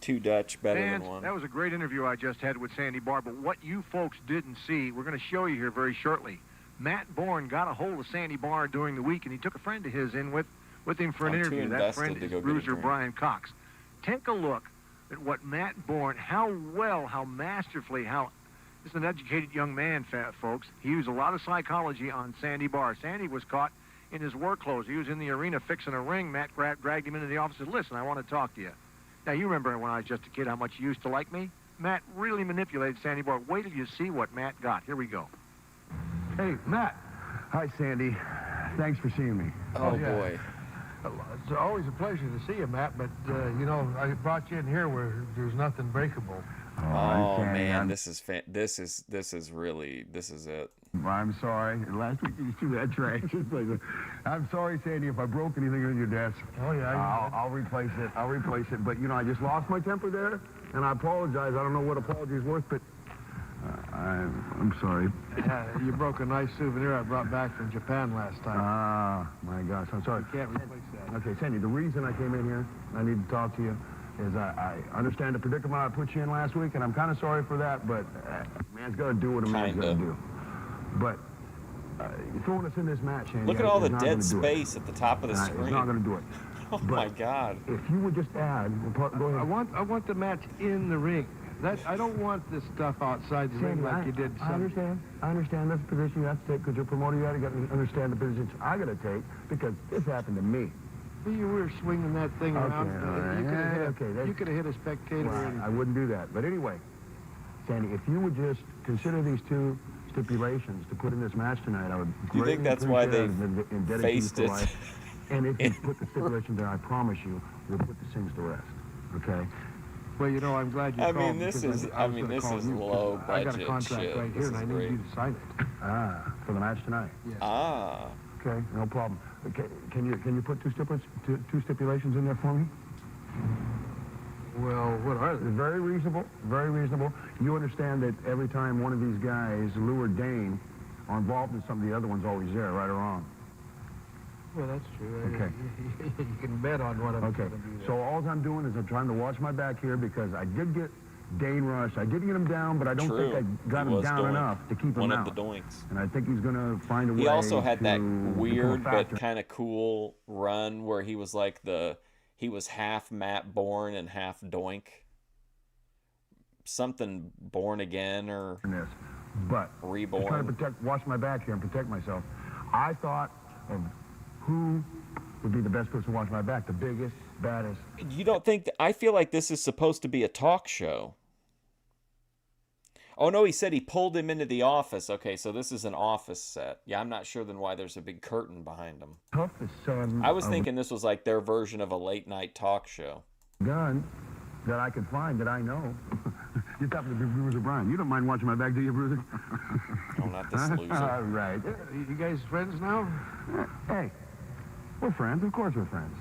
Two Dutch, better Fans, than one. that was a great interview I just had with Sandy Barr, but what you folks didn't see, we're going to show you here very shortly. Matt Bourne got a hold of Sandy Barr during the week, and he took a friend of his in with him for an interview. That friend is Bruiser Brian Cox. Take a look at what Matt Bourne, how masterfully, this is an educated young man, folks. He used a lot of psychology on Sandy Barr. Sandy was caught in his work clothes. He was in the arena fixing a ring. Matt dragged him into the office and said, listen, I want to talk to you. Now, you remember when I was just a kid how much you used to like me? Matt really manipulated Sandy Barr. Wait till you see what Matt got. Here we go. Hey, Matt. Hi, Sandy. Thanks for seeing me. Oh, boy. It's always a pleasure to see you, Matt, but, you know, I brought you in here where there's nothing breakable. Oh, man, this is it. I'm sorry. Last week you threw that trash. I'm sorry, Sandy, if I broke anything on your desk. Oh, yeah. I'll replace it. But, you know, I just lost my temper there, and I apologize. I don't know what apology is worth, but I'm sorry. You broke a nice souvenir I brought back from Japan last time. Ah, my gosh, I'm sorry. You can't replace that. Okay, Sandy, the reason I came in here, I need to talk to you, is I understand the predicament I put you in last week, and I'm kind of sorry for that, but man's got to do what a man's got to do. But throwing us in this match, Sandy, look at all the dead space at the top of the screen. It's not going to do it. Oh, my God. If you would just add... Go ahead. I want the match in the ring. I don't want this stuff outside the ring like you did. I understand. That's the position you have to take because you're a promoter. You got to understand the positions I got to take because this happened to me. You were swinging that thing around. You could have hit a spectator. Well, I wouldn't do that. But anyway, Sandy, if you would just consider these two stipulations to put in this match tonight, I would. Do you think that's why they faced it? And if you put the stipulations there, I promise you, we'll put these things to rest. Okay. Well, you know, I'm glad you called. This is low budget I got a contract shit. right here, and I need you to sign it. For the match tonight. Yes. Okay, Okay, no problem. Okay, can you put two stipulations in there for me? Well, what are they? Very reasonable, very reasonable. You understand that every time one of these guys, Lou or Dane, are involved in something, the other one's always there, right or wrong? Well, that's true. Okay. You can bet on one of them. Okay, so all I'm doing is I'm trying to watch my back here because I did get Dane Rush. I did get him down, but I don't think I got him down enough to keep him one out. of the doinks. And I think he's going to find a way. He also had that to weird become a but factor. kind of cool run where he was like he was half Matt Bourne and half Doink. Something Born Again or but Reborn. I'm trying to watch my back here and protect myself. I thought of who would be the best person to watch my back, the biggest, baddest. You don't think I feel like this is supposed to be a talk show. Oh no, he said he pulled him into the office. Okay, so this is an office set. Yeah, I'm not sure then why there's a big curtain behind him. Toughest son. I was thinking this was like their version of a late night talk show. Gun that I could find that I know. You're talking to Bruiser Brian. You don't mind watching my back, do you, Bruiser? Oh, not this loser. All right. You guys friends now? Hey, we're friends. Of course we're friends.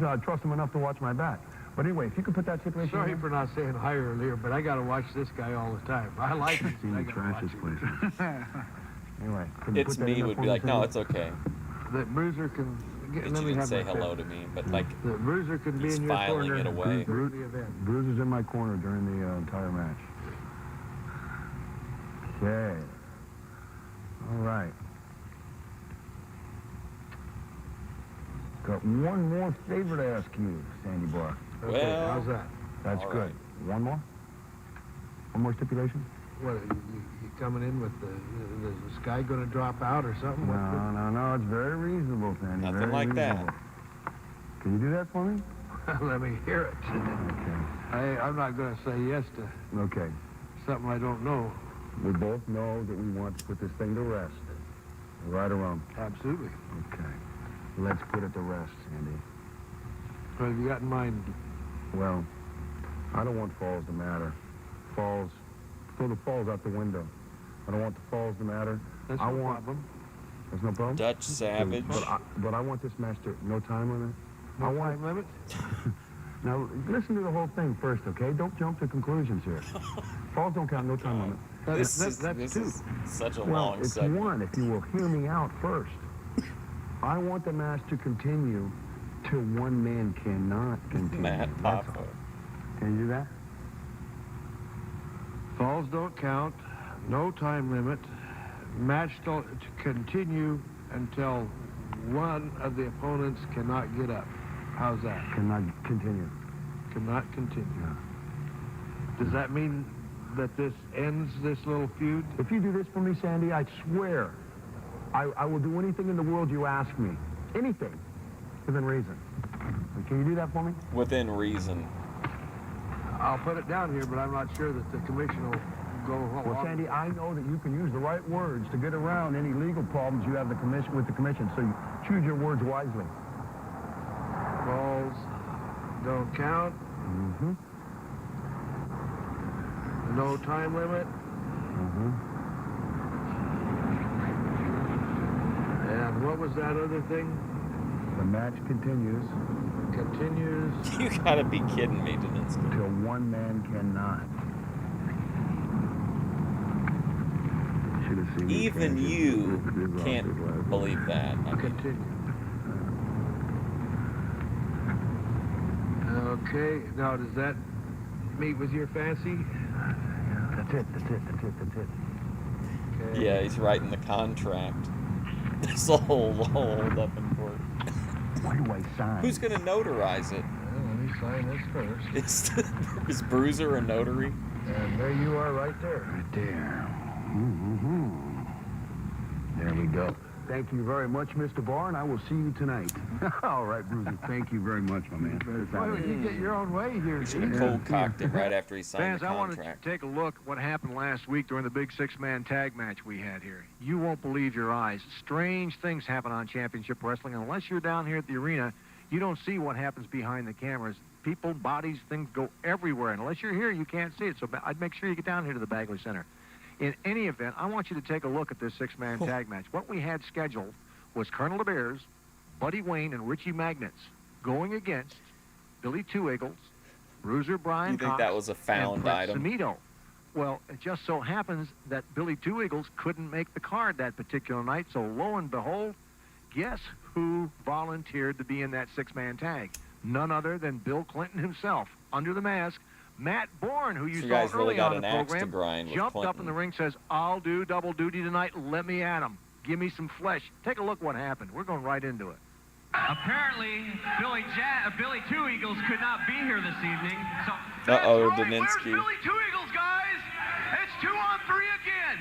I trust him enough to watch my back. But anyway, if you could put that stipulation Sorry in. for not saying hi earlier, but I got to watch this guy all the time. I like him. See me trash this place. Anyway, can you It's put that in me there would for be me, like, no, Sandy? it's okay. That Bruiser can... That let you me didn't have say my hello pen. to me, but like That Bruiser can be he's in your filing corner it away. during the event. Bruiser's in my corner during the entire match. Okay. All right. Got one more favor to ask you, Sandy Boy. Okay, Well, how's that? That's all good. right. One more? One more stipulation? What, you coming in with the sky going to drop out or something? No. It's very reasonable, Sandy. Nothing very like that. reasonable. Can you do that for me? Let me hear it. Okay. I'm not going to say yes to Okay. something I don't know. We both know that we want to put this thing to rest. Right or wrong? Absolutely. Okay. Let's put it to rest, Sandy. What have you got in mind? Well, I don't want falls to matter. Falls, throw the falls out the window. I don't want the falls to matter. That's I no want. problem. There's no problem? Dutch Savage. But I want this match to, no time limit. No I want time limit? Now, listen to the whole thing first, okay? Don't jump to conclusions here. Falls don't count, no time limit. This is two. such a Well, long it's segment. one, if you will hear me out first. I want the match to continue till one man cannot continue. Matt That's Papa. all. Can you do that? Falls don't count. No time limit. Match to continue until one of the opponents cannot get up. How's that? Cannot continue. Cannot continue. Yeah. Does that mean that this ends this little feud? If you do this for me, Sandy, I swear I will do anything in the world you ask me. Anything. Within reason. Can you do that for me? Within reason. I'll put it down here, but I'm not sure that the commission will go along. Well, Sandy, I know that you can use the right words to get around any legal problems you have with the commission, so you choose your words wisely. Falls don't count. Mm-hmm. No time limit. Mm-hmm. And what was that other thing? The match continues Continues. You gotta be kidding me, Daninsky. till one man cannot. Should have seen me Even crashing. you This is can't awesome. believe that. I mean, Continue. Okay. Now, does that meet with your fancy? That's it. Okay. yeah, he's writing the contract. This will hold up in court. What do I sign? Who's gonna notarize it? Well, let me sign this first. Is Bruiser a notary? And there you are right there. Right there. Mm-hmm. There we go. Thank you very much, Mr. Barr, and I will see you tonight. All right, Bruiser. Thank you very much, my man. Why would you get your own way here? He should have cold cocked it right after he signed Fans, the I want to contract. take a look at what happened last week during the big six-man tag match we had here. You won't believe your eyes. Strange things happen on Championship Wrestling. Unless you're down here at the arena, you don't see what happens behind the cameras. People, bodies, things go everywhere. And unless you're here, you can't see it. So I'd make sure you get down here to the Bagley Center. In any event, I want you to take a look at this six-man tag match. What we had scheduled was Colonel the Bears, Buddy Wayne, and Richie Magnets going against Billy Two Eagles, Bruiser Brian You think Cox, that was a found and Brett item? Samito. Well, it just so happens that Billy Two Eagles couldn't make the card that particular night, so lo and behold, guess who volunteered to be in that six-man tag? None other than Bill Clinton himself, under the mask. Matt Bourne, who you So you saw guys really early got on the an axe to program, grind with jumped up Clinton. in the ring, says, "I'll do double duty tonight. Let me at him. Give me some flesh." Take a look what happened. We're going right into it. Apparently, Billy Two Eagles could not be here this evening. So Uh-oh, Where's Daninsky. Billy Two Eagles, guys? It's 2-on-3 again.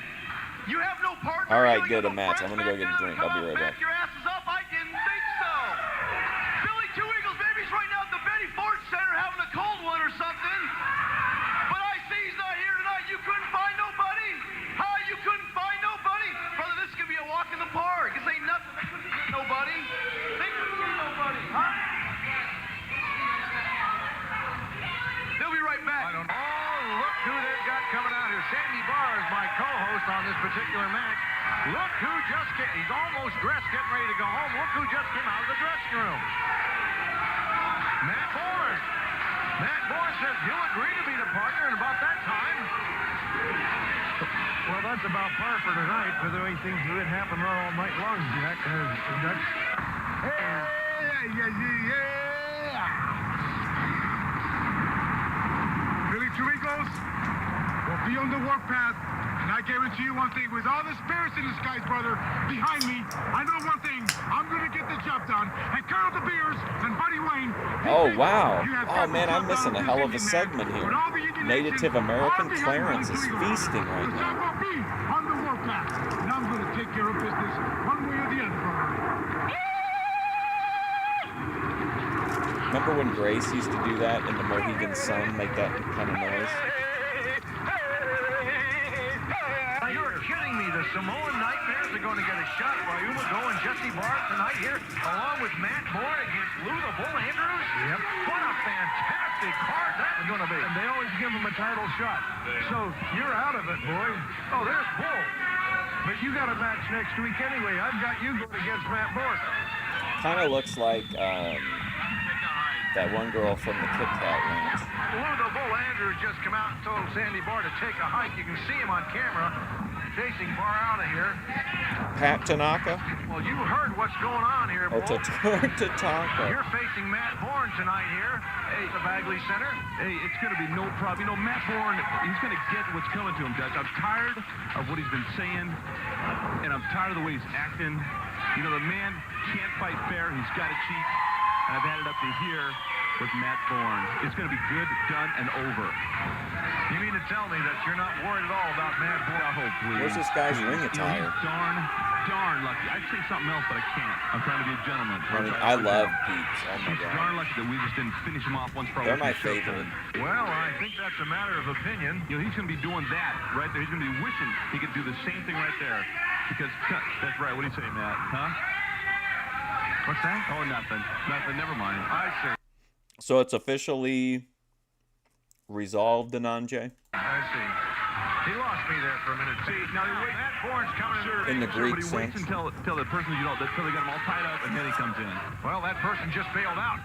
You have no partner. All right, You good, got a no match. friends I'm gonna go back get a there drink. to I'll be come right back back. your asses up? I didn't think so. Billy Two Eagles, maybe he's right now at the Betty Ford Center having a cold one or something. But I see he's not here tonight. You couldn't find nobody? Huh? You couldn't find nobody? Brother, this is going to be a walk in the park. This ain't nothing. They couldn't get nobody. They couldn't get nobody, huh? They'll be right back. Oh, look who they've got coming out here. Sandy Barr is my co-host on this particular match. Look who just came. He's almost dressed, getting ready to go home. Look who just came out of the dressing room. Matt Bourne. Matt Bourne says he'll agree to be the partner in about that time. Well, that's about par for tonight, for the way things have been happening all night long, Jack. Billy Two Eagles will be on the warpath. And I guarantee you one thing, with all the spirits in the skies, brother, behind me, I know one thing, I'm going to get the job done. And Colonel the Beers and Buddy Wayne. Oh, wow. You have Oh, got man, the I'm job missing done a with hell this of a Indian segment man. here. With all the Indian Native nations, American all behind Clarence Billy is Two Eagles. feasting right The job now. will be on the warpath. And I'm going to take care of business one way or the other, brother. Remember when Grace used to do that in the Mohegan Sun, make that kind of noise? You're kidding me. The Samoan Nightmares are going to get a shot while you were going Jesse Barr tonight here, along with Matt Bourne against Lou the Bull Andrews. Yep. What a fantastic card that's going to be. And they always give him a title shot. So you're out of it, boy. Oh, there's Bull. But you got a match next week anyway. I've got you going against Matt Bourne. Kind of looks like that one girl from the Kit Kat Ranch. Lou the Bull Andrews just come out and told Sandy Barr to take a hike. You can see him on camera chasing Barr out of here. Pat Tanaka? Well, you heard what's going on here, Or Bull. Tataka? You're facing Matt Bourne tonight here at the Bagley Center. Hey, it's going to be no problem. You know, Matt Bourne, he's going to get what's coming to him, Dutch. I'm tired of what he's been saying, and I'm tired of the way he's acting. You know, the man can't fight fair. He's got to cheat. And I've had it up to here with Matt Bourne. It's going to be good, done, and over. You mean to tell me that you're not worried at all about Matt Bourne? Oh, please. Where's this guy's ring You know, attire? he's darn lucky. I'd say something else, but I can't. I'm trying to be a gentleman. I mean, I love Peeps. Oh my He's god. darn lucky that we just didn't finish him off once for all. They're my with the show favorite. done. Well, I think that's a matter of opinion. You know, he's going to be doing that right there. He's going to be wishing he could do the same thing right there. Because, that's right. What do you say, Matt? Huh? What's that? Oh, nothing. Nothing. Never mind. I see. So it's officially resolved, Ananje? I see. He lost me there for a minute. See, now Matt Bourne's coming In the Greek but he waits sense. until the person, you know, until they got him all tied up, and then he comes in. Well, that person just bailed out.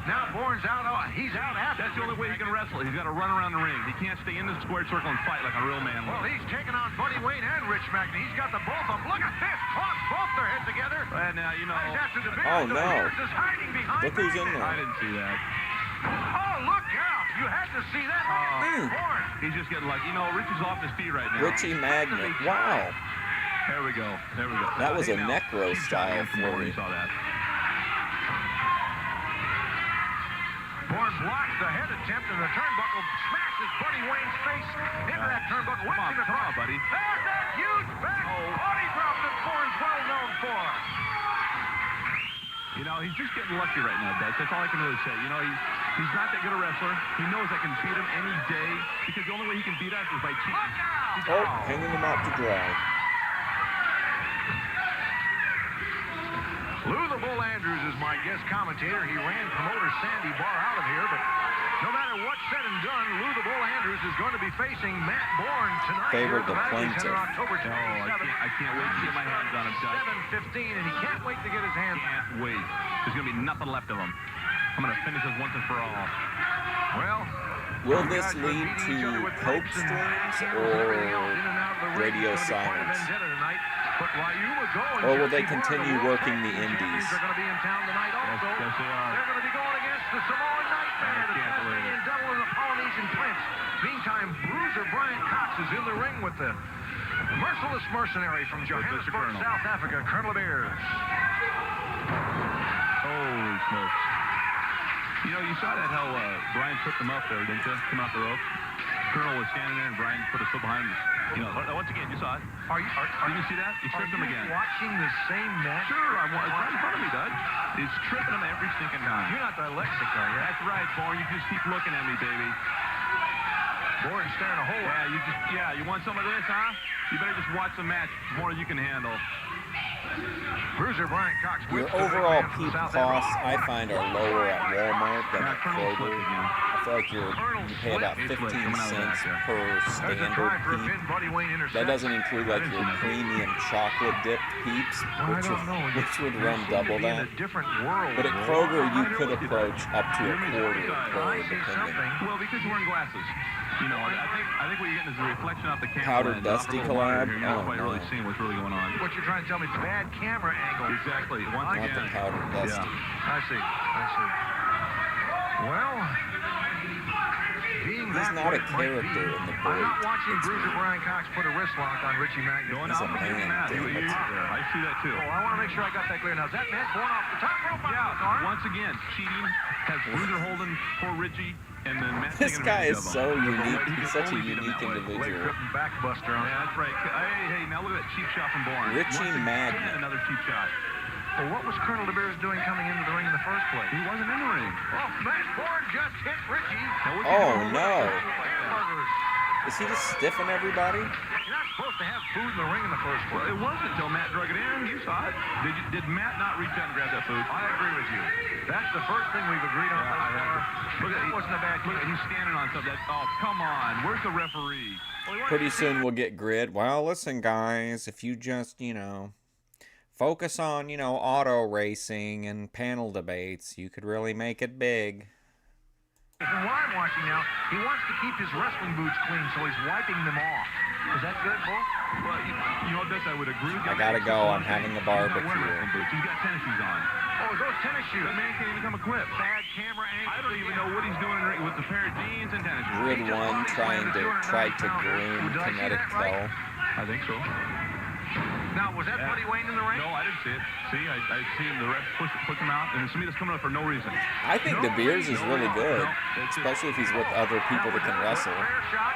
Now Bourne's out. Oh, he's out after. That's the only way he can wrestle. He's got to run around the ring. He can't stay in the square circle and fight like a real man. Well, he's taking on Buddy Wayne and Rich Magnet. He's got the both of them. Look at this. Cross both their heads together. And now, you know. He's after the Bears. Oh, The no. Bears is hiding behind Look who's in Magnet. there. I didn't see that. Oh, look out. You had to see that. Look at Matt Bourne. He's just getting like, you know, Richie's off his feet right now. Richie Magnet. Wow. There we go. There we go. That was Hey, a now, necro keep style trying to get more when flurry. you saw that. Bourne blocks the head attempt, and the turnbuckle smashes Buddy Wayne's face into that turnbuckle. Come on, come on, buddy. There's that huge back body drop that Bourne's well known for. You know, he's just getting lucky right now, Dutch. That's all I can really say. You know, he's not that good a wrestler. He knows I can beat him any day because the only way he can beat us is by cheating. Oh, hanging him out to dry. Lou the Bull Andrews is my guest commentator. He ran promoter Sandy Barr out of here, but No matter what's said and done, Lou the Bull Andrews is going to be facing Matt Bourne tonight here Favored at the the Bagstage Center, plaintiff. October 27th. I can't wait to get my hands on him, Doug. 7:15, and he can't wait to get his hands on him. Can't wait. There's going to be nothing left of him. I'm going to finish this once and for all. Well, will this lead to coke streams or radio silence? Or will they continue working the indies? They're going to be in town tonight also. Yes, they are. They're going to be going against the Samoan Nightmares, the Tasmanian Devil, and the Polynesian Prince. Meantime, Bruiser Brian Cox is in the ring with the merciless mercenary from Johannesburg, South Africa, Colonel Beers. Holy smokes. You know, you saw that how Brian tripped him up there, didn't you? Come off the rope. Colonel was standing there, and Brian put his foot behind him. You know, once again, you saw it. Did you see that? He tripped him again. Watching the same match? Sure, it's right in front of me, Doug. He's tripping him every stinking time. You're not dyslexic, are you? That's right, Bourne. You just keep looking at me, baby. Bourne's staring a hole. You want some of this, huh? You better just watch the match more than you can handle. Bruiser Brian Cox. Your overall peep costs, I find, are lower at Walmart than at Kroger. I feel like you pay about 15 cents per standard peep. That doesn't include like your premium chocolate dipped peeps, which would run double that. But at Kroger, you could approach up to a quarter per, depending. Well, because you're wearing glasses. You know, I think what you're getting is a reflection off the camera. Powder Dusty collab? You're not quite really seeing what's really going on. What you're trying to tell me is bad camera angle. Exactly. Once Not again. the Powder Dusty. Yeah. I see. Well, being he's not a character in the board. I'm not watching Bruiser Brian Cox put a wrist lock on Richie Magnet. He's a man. I see that too. Oh, I want to make sure I got that clear. Now, is that Matt Bourne off the top rope? Yeah. Once again, cheating has Bruiser holding poor Richie. And then Matt this guy is so unique. He's such a unique individual. Backbuster on yeah, that's right. Hey, now look at that cheap shot from Bourne. Richie Magnet. Another cheap shot. Well, what was Colonel De Beers doing coming into the ring in the first place? He wasn't in the ring. Oh, Matt Bourne just hit Richie. Oh, no. Is he just stiffing everybody? You're not supposed to have food in the ring in the first place. Well, it wasn't until Matt drug it in. You saw it. Did Matt not reach out and grab that food? I agree with you. That's the first thing we've agreed on. Look at, wasn't a bad look at, he's standing on something. Oh, come on. Where's the referee? Pretty soon we'll get grid. Well, listen, guys. If you just, focus on, auto racing and panel debates, you could really make it big. From what I'm watching now, he wants to keep his wrestling boots clean, so he's wiping them off. Is that good, Bull? Well, you know, I would agree with you. I gotta go. I'm having a barbecue. He's got tennis shoes on. Oh, those tennis shoes. That man can't even come equipped. Bad camera angle. I don't even know what he's doing with the pair of jeans and tennis shoes. Grid 1 trying to groom Kinetic Kel. I think so. Now, was that Buddy Wayne in the ring? No, I didn't see it. See, I see him. The ref push him out, and Samita's coming up for no reason. I think De Beers is really good, especially if he's with other people that can wrestle.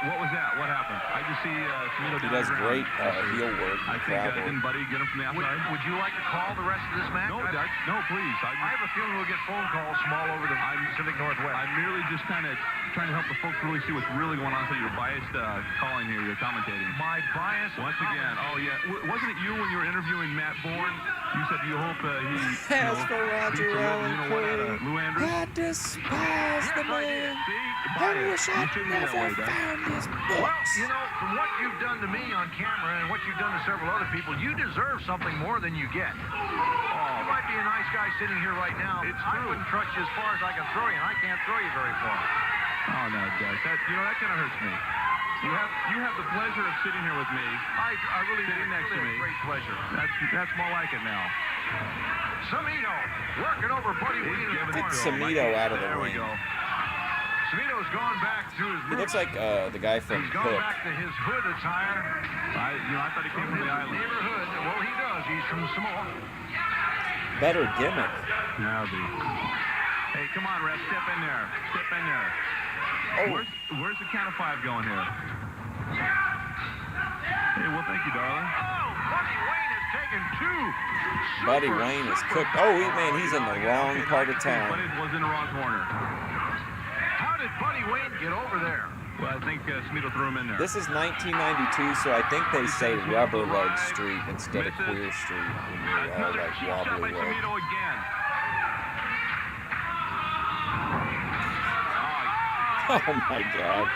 What was that? What happened? I just see Samito. He does great heel work. I think didn't Buddy get him from the outside? Would you like to call the rest of this match? No, Doug. No, please. I have a feeling we'll get phone calls from all over the Pacific Northwest. I'm merely just kind of trying to help the folks really see what's really going on. So you're biased calling here. You're commentating. My bias. Once again. Oh yeah. Wasn't it you when you were interviewing Matt Bourne? You said you hope he. As for Roger Allen Lou Andrews. I despise the man. I wish I'd never found his books. Well, from what you've done to me on camera and what you've done to several other people, you deserve something more than you get. You might be a nice guy sitting here right now. I wouldn't trust you as far as I can throw you, and I can't throw you very far. Oh no, Doug. That kind of hurts me. You have the pleasure of sitting here with me. I really sitting next to me. Great pleasure. That's more like it now. Samito working over Buddy Wayne. Get Samito out of the ring. There we go. Samito's gone back to his roots. He looks like the guy from He's gone back to his hood attire. I thought he came from the island. Neighborhood. Well, he does. He's from Samoa. Better gimmick. Now, hey, come on, ref. Step in there. Step in there. Oh. Where's the count of 5 going here? Hey, well, thank you, darling. Oh, Buddy Wayne has taken 2. Buddy Wayne is cooked. Oh, he's in the wrong part of town. Buddy was in the wrong corner. How did Buddy Wayne get over there? Well, I think Smito threw him in there. This is 1992, so I think they say Rubber Leg Street instead of Queer Street when you're all like wobbly leg. Again. Oh my God.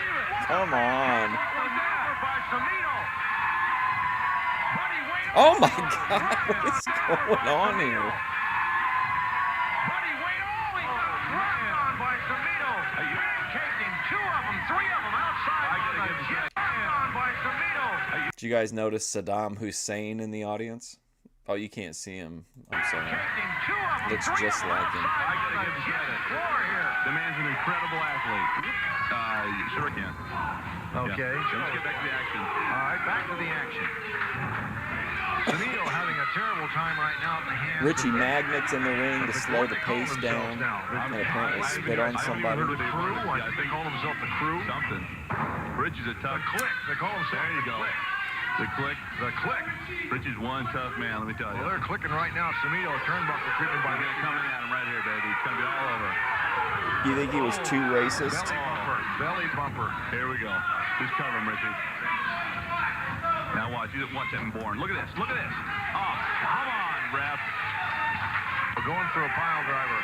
Come on. Oh my God. What is going on here? Did you guys notice Saddam Hussein in the audience? Oh, you can't see him. I'm sorry. Looks just like him. The man's an incredible athlete. Sure can. Okay. Yeah. Let's get back to the action. All right, back to the action. Samito having a terrible time right now at the hands. Richie Magnet's in the ring to slow the pace down and apparently spit on somebody. I think call himself the crew. Something. Richie's a tough. The click. They call himself. There you go. The click. The click. Richie's one tough man, let me tell you. Well, they're clicking right now. Samito, turnbuckle treatment by They're coming at him right here, baby. It's going to be all over. You think he was too racist? Belly bumper. Belly bumper. Here we go. Just cover him, Richie. Now watch. You watch that born. Look at this. Look at this. Oh, come on, ref. We're going for a pile driver.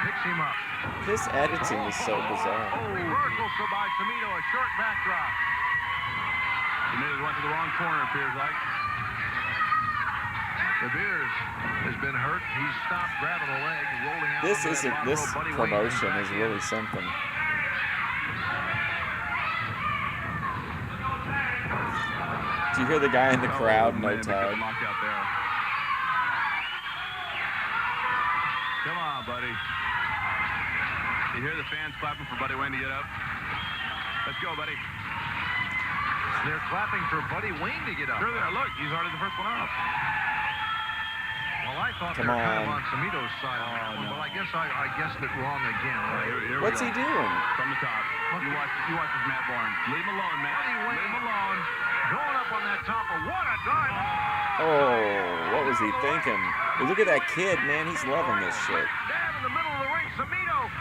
Picks him up. This editing is so bizarre. Reversal by Samito. A short backdrop. Samito went to the wrong corner, it appears like. De Beers has been hurt. He's stopped grabbing a leg, rolling out. This promotion is really something. Do you hear the guy in the crowd? No tag. Come on, buddy. You hear the fans clapping for Buddy Wayne to get up? Let's go, buddy. They're clapping for Buddy Wayne to get up. Sure they are. Look, he's already the first one up. Well, I thought they were kind of on Samito's side on that one, but I guess I guessed it wrong again. Right? What's he doing? From the top. You watch this, Matt Bourne. Leave him alone, Matt. Buddy Wayne. Leave him alone. Going up on that topper. What a dive. Oh, what was he thinking? Well, look at that kid, man. He's loving this shit. Down in the middle of the ring, Samito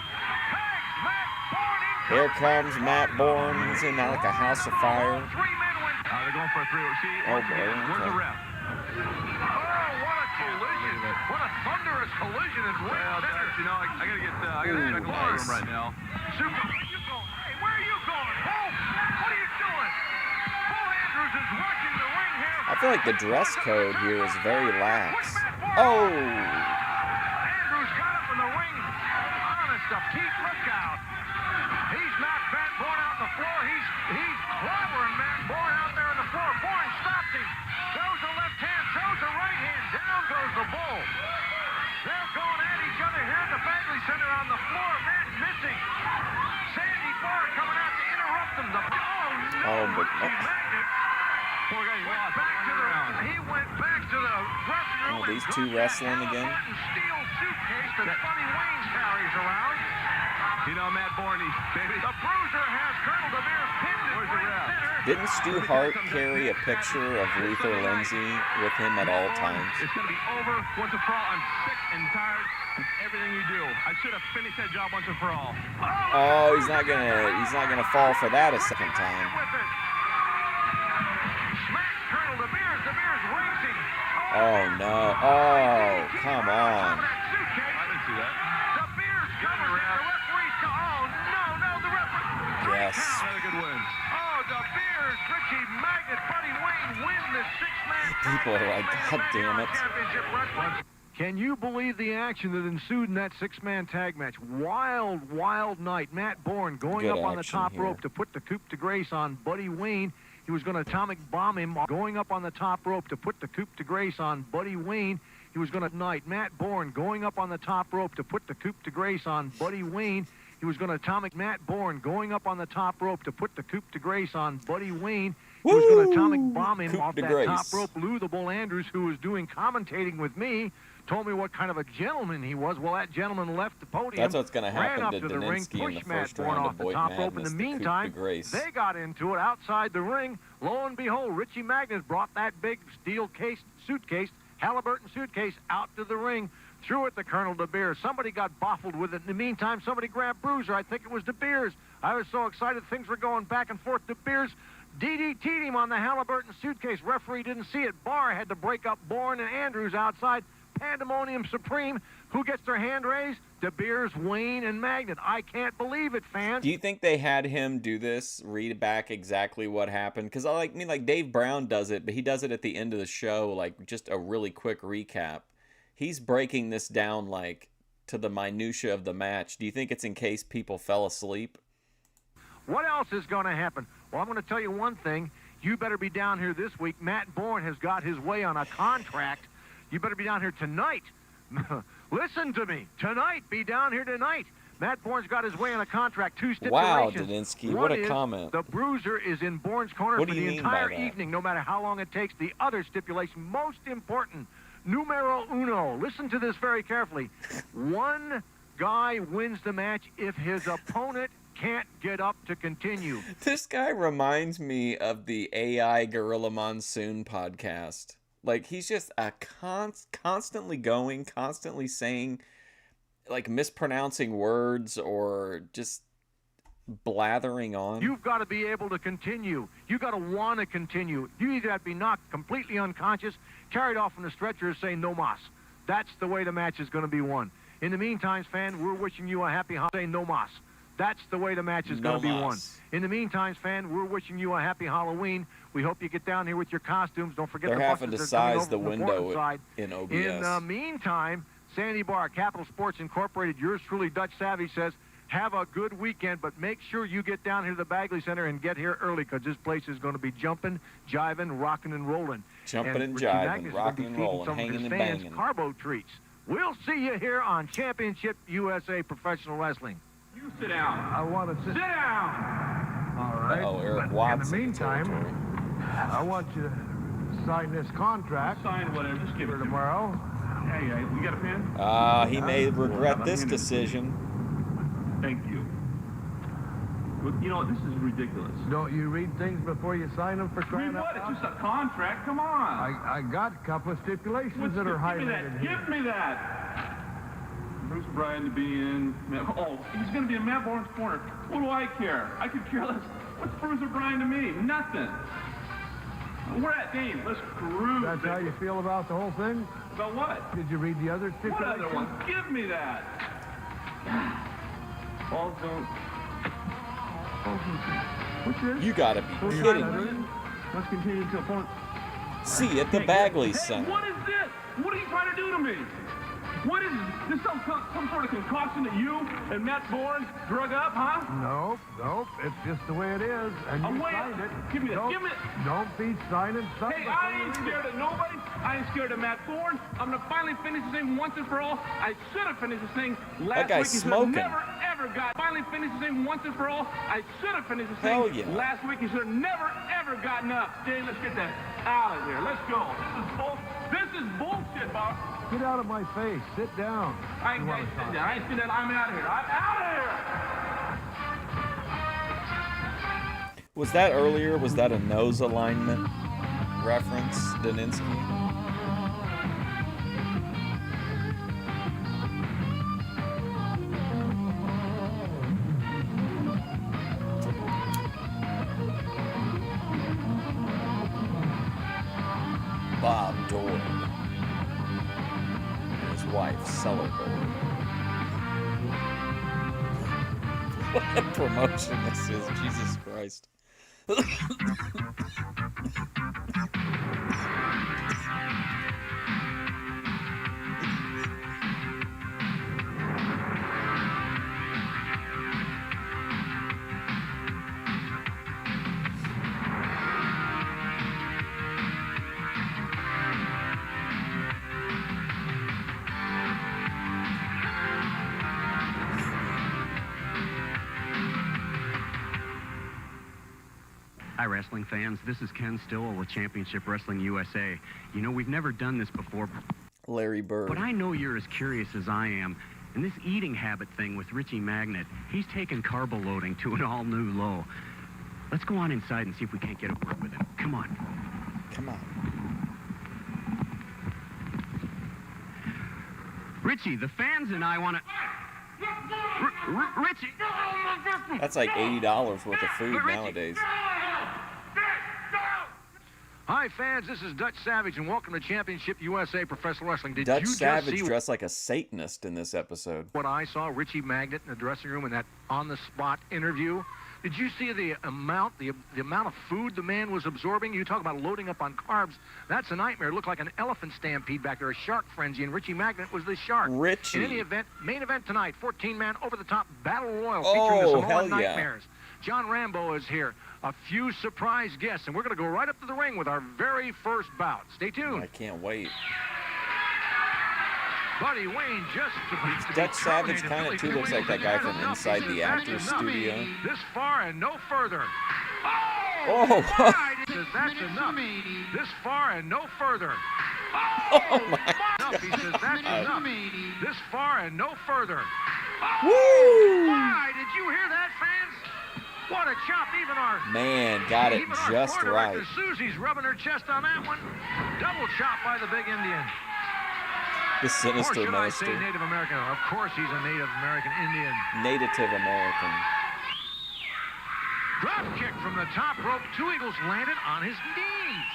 tags Matt Bourne in. Here comes Matt Bourne. He's in like a house of fire. They're going for a 3-0. See, oh, boy. Where's the ref? What a collision. What a thunderous collision in ring center. You know, I gotta get check the room right now. Super, where are you going? Hey, where are you going? Bull, what are you doing? Bull Andrews is rushing the ring here. I feel like the dress code here is very lax. Oh! Andrews got up in the ring. Honest to Pete, look out. He's knocked Matt Bourne out on the floor. He's clobbering Matt Bourne out there on the floor. Bourne stops him. Throws a left hand, throws a right hand. Down goes the Bull. They're going at each other here at the Bagley Center on the floor. Matt missing. Sandy Barr coming out to interrupt them. Richie Magnet. Poor guy, he went back to the dressing room. Oh, these two wrestling again. Steel suitcase that Buddy Wayne carries around. You know, Matt Bourne, baby. The Bruiser has Colonel De Beers pinned in ring center. Didn't Stu Hart carry a picture of Luther Lindsay with him at all times? It's going to be over once and for all. I'm sick and tired of everything you do. I should have finished that job once and for all. Oh, he's not gonna fall for that a second time. Smack Colonel De Beers. De Beers racing. Oh no! Oh, come on! I didn't see that. De Beers covers it. The referee's no, the referee. Yes. Another good win. Oh, De Beers, Richie Magnet, Buddy Wayne win the six-man. People are like, God damn it. Can you believe the action that ensued in that six-man tag match? Wild, wild night. Matt Bourne going up on the top rope to put the coup de grace on Buddy Wayne. He was going to atomic bomb him. Going up on the top rope to put the coup de grace on Buddy Wayne. He was going to knight Matt Bourne going up on the top rope to put the coup de grace on Buddy Wayne. He was going to atomic Matt Bourne going up on the top rope to put the coup de grace on Buddy Wayne. He was going to atomic bomb him off that top rope. Lou the Bull Andrews, who was doing commentating with me, told me what kind of a gentleman he was. Well, that gentleman left the podium. That's what's going to ran happen up to the ring, Daninsky in the pushed Matt first Bourne round off of the Boyd top rope. Madness, In the the coup de meantime, grace. they got into it outside the ring. Lo and behold, Richie Magnet brought that big steel suitcase, Halliburton suitcase, out to the ring. Threw it to Colonel De Beers. Somebody got baffled with it. In the meantime, somebody grabbed Bruiser. I think it was De Beers. I was so excited. Things were going back and forth. De Beers DDT'd him on the Halliburton suitcase. Referee didn't see it. Barr had to break up Bourne and Andrews outside. pandemonium supreme. Who gets their hand raised? De Beers, Wayne, and Magnet. I can't believe it, fans. Do you think they had him do this, read back exactly what happened? Because I mean, like Dave Brown does it, but he does it at the end of the show, like just a really quick recap. He's breaking this down like to the minutia of the match. Do you think it's in case people fell asleep? What else is going to happen? Well, I'm going to tell you one thing. You better be down here this week. Matt Bourne has got his way on a contract. You better be down here tonight. Listen to me. Tonight. Be down here tonight. Matt Bourne's got his way on a contract. 2 stipulations. Wow, Daninsky. What a One is comment. The Bruiser is in Bourne's corner What for do you the mean by entire that? evening, no matter how long it takes. The other stipulation, most important, numero uno. Listen to this very carefully. One guy wins the match if his opponent can't get up to continue. This guy reminds me of the AI Gorilla Monsoon podcast. Like, he's just a constantly going, constantly saying, like, mispronouncing words or just blathering on. You've got to be able to continue. You've got to want to continue. You either have to be knocked completely unconscious, carried off on the stretcher, and say no mas. That's the way the match is going to be won. In the meantime, fan, we're wishing you a happy holiday. No mas. That's the way the match is going to be won. In the meantime, fan, we're wishing you a happy Halloween. We hope you get down here with your costumes. Don't forget They're the having to buses are coming size over the from window Portland side. in OBS. In the meantime, Sandy Bar, Capital Sports Incorporated, yours truly, Dutch Savvy, says, have a good weekend, but make sure you get down here to the Bagley Center and get here early because this place is going to be jumping, jiving, rocking, and rolling. Jumping and Richie jiving, Magnet is gonna rocking be and feeding rolling, some of hanging his and fans banging. Carbo treats. We'll see you here on Championship USA Professional Wrestling. You sit down. I want to Sit down. All right. Uh-oh, Eric But Watts in the in the meantime, territory. I want you to sign this contract Sign whatever. Just give it for to me. tomorrow. Hey, you got a pen? He may regret this decision. Thank you. But, you know, this is ridiculous. Don't you read things before you sign them for crying Read what? out It's loud? just a contract. Come on. I got a couple of stipulations that are Give me highlighted that. here. Give me that. Bruce Bryan to be in. Oh, he's going to be in Matt Bourne's corner. What do I care? I could care less. What's Bruce Bryan to me? Nothing. We're at Dane. Let's cruise. That's how you feel about the whole thing? About what? Did you read the other What stipulations? other one? Give me that. Balls don't. What's this? You gotta be kidding me. Let's continue to opponent. See you at the Bagley Center. What is this? What are you trying to do to me? What is this? Some sort of concoction that you and Matt Bourne drug up, huh? Nope. It's just the way it is. And you signed it. Give me that. Don't, Give me don't be signing something. Hey, I ain't scared of nobody. I ain't scared of Matt Bourne. I'm gonna finally finish this thing once and for all. I should have finished this thing last guy's week. He should smoking. have never ever got. Finally finished this thing once and for all. I should have finished this Hell thing yeah. last week. He should have never ever gotten up. Jay, let's get that out of here. Let's go. This is bullshit, Bob. Get out of my face. Sit down. I ain't sitting down. I ain't sitting down. I'm out of here. I'm out of here. Was that earlier? Was that a nose alignment reference, Daninsky? Bob Dorn. His wife, Cellar Dorn. What a promotion this is, Jesus Christ. Hi, wrestling fans. This is Ken Stillwell with Championship Wrestling USA. You know, we've never done this before. Larry Bird. But I know you're as curious as I am. And this eating habit thing with Richie Magnet, he's taken carbo loading to an all-new low. Let's go on inside and see if we can't get a word with him. Come on. Come on. Richie, the fans and I want to... Richie! That's like $80 worth of food nowadays. Hi, Hi, fans. This is Dutch Savage, and welcome to Championship USA Professional Wrestling. Did Dutch you just Savage see dressed like a Satanist in this episode. what I saw? Richie Magnet in the dressing room in that on-the-spot interview. Did you see the amount of food the man was absorbing? You talk about loading up on carbs. That's a nightmare. It looked like an elephant stampede back there, a shark frenzy, and Richie Magnet was the shark. Richie. In any event, main event tonight, 14-man over-the-top battle royal Oh, featuring the hell Samoan yeah. Nightmares. John Rambo is here. A few surprise guests, and we're going to go right up to the ring with our very first bout. Stay tuned. I can't wait. Buddy Wayne just to be Dutch Savage terminated. kind of too looks like that guy from inside the actor's studio. This far and no further. Oh, He says that's enough. This far and no further. Oh my Enough. He says that's enough. This far and no further. Woo! Why? Did you hear that, fans? What a chop! Even our got it even our just floor right. director Susie's rubbing her chest on that one. Double chop by the big Indian. The sinister Or should I say minister. Native American? Of course he's a Native American Indian. Native American. Drop kick from the top rope. Two Eagles landed on his knees.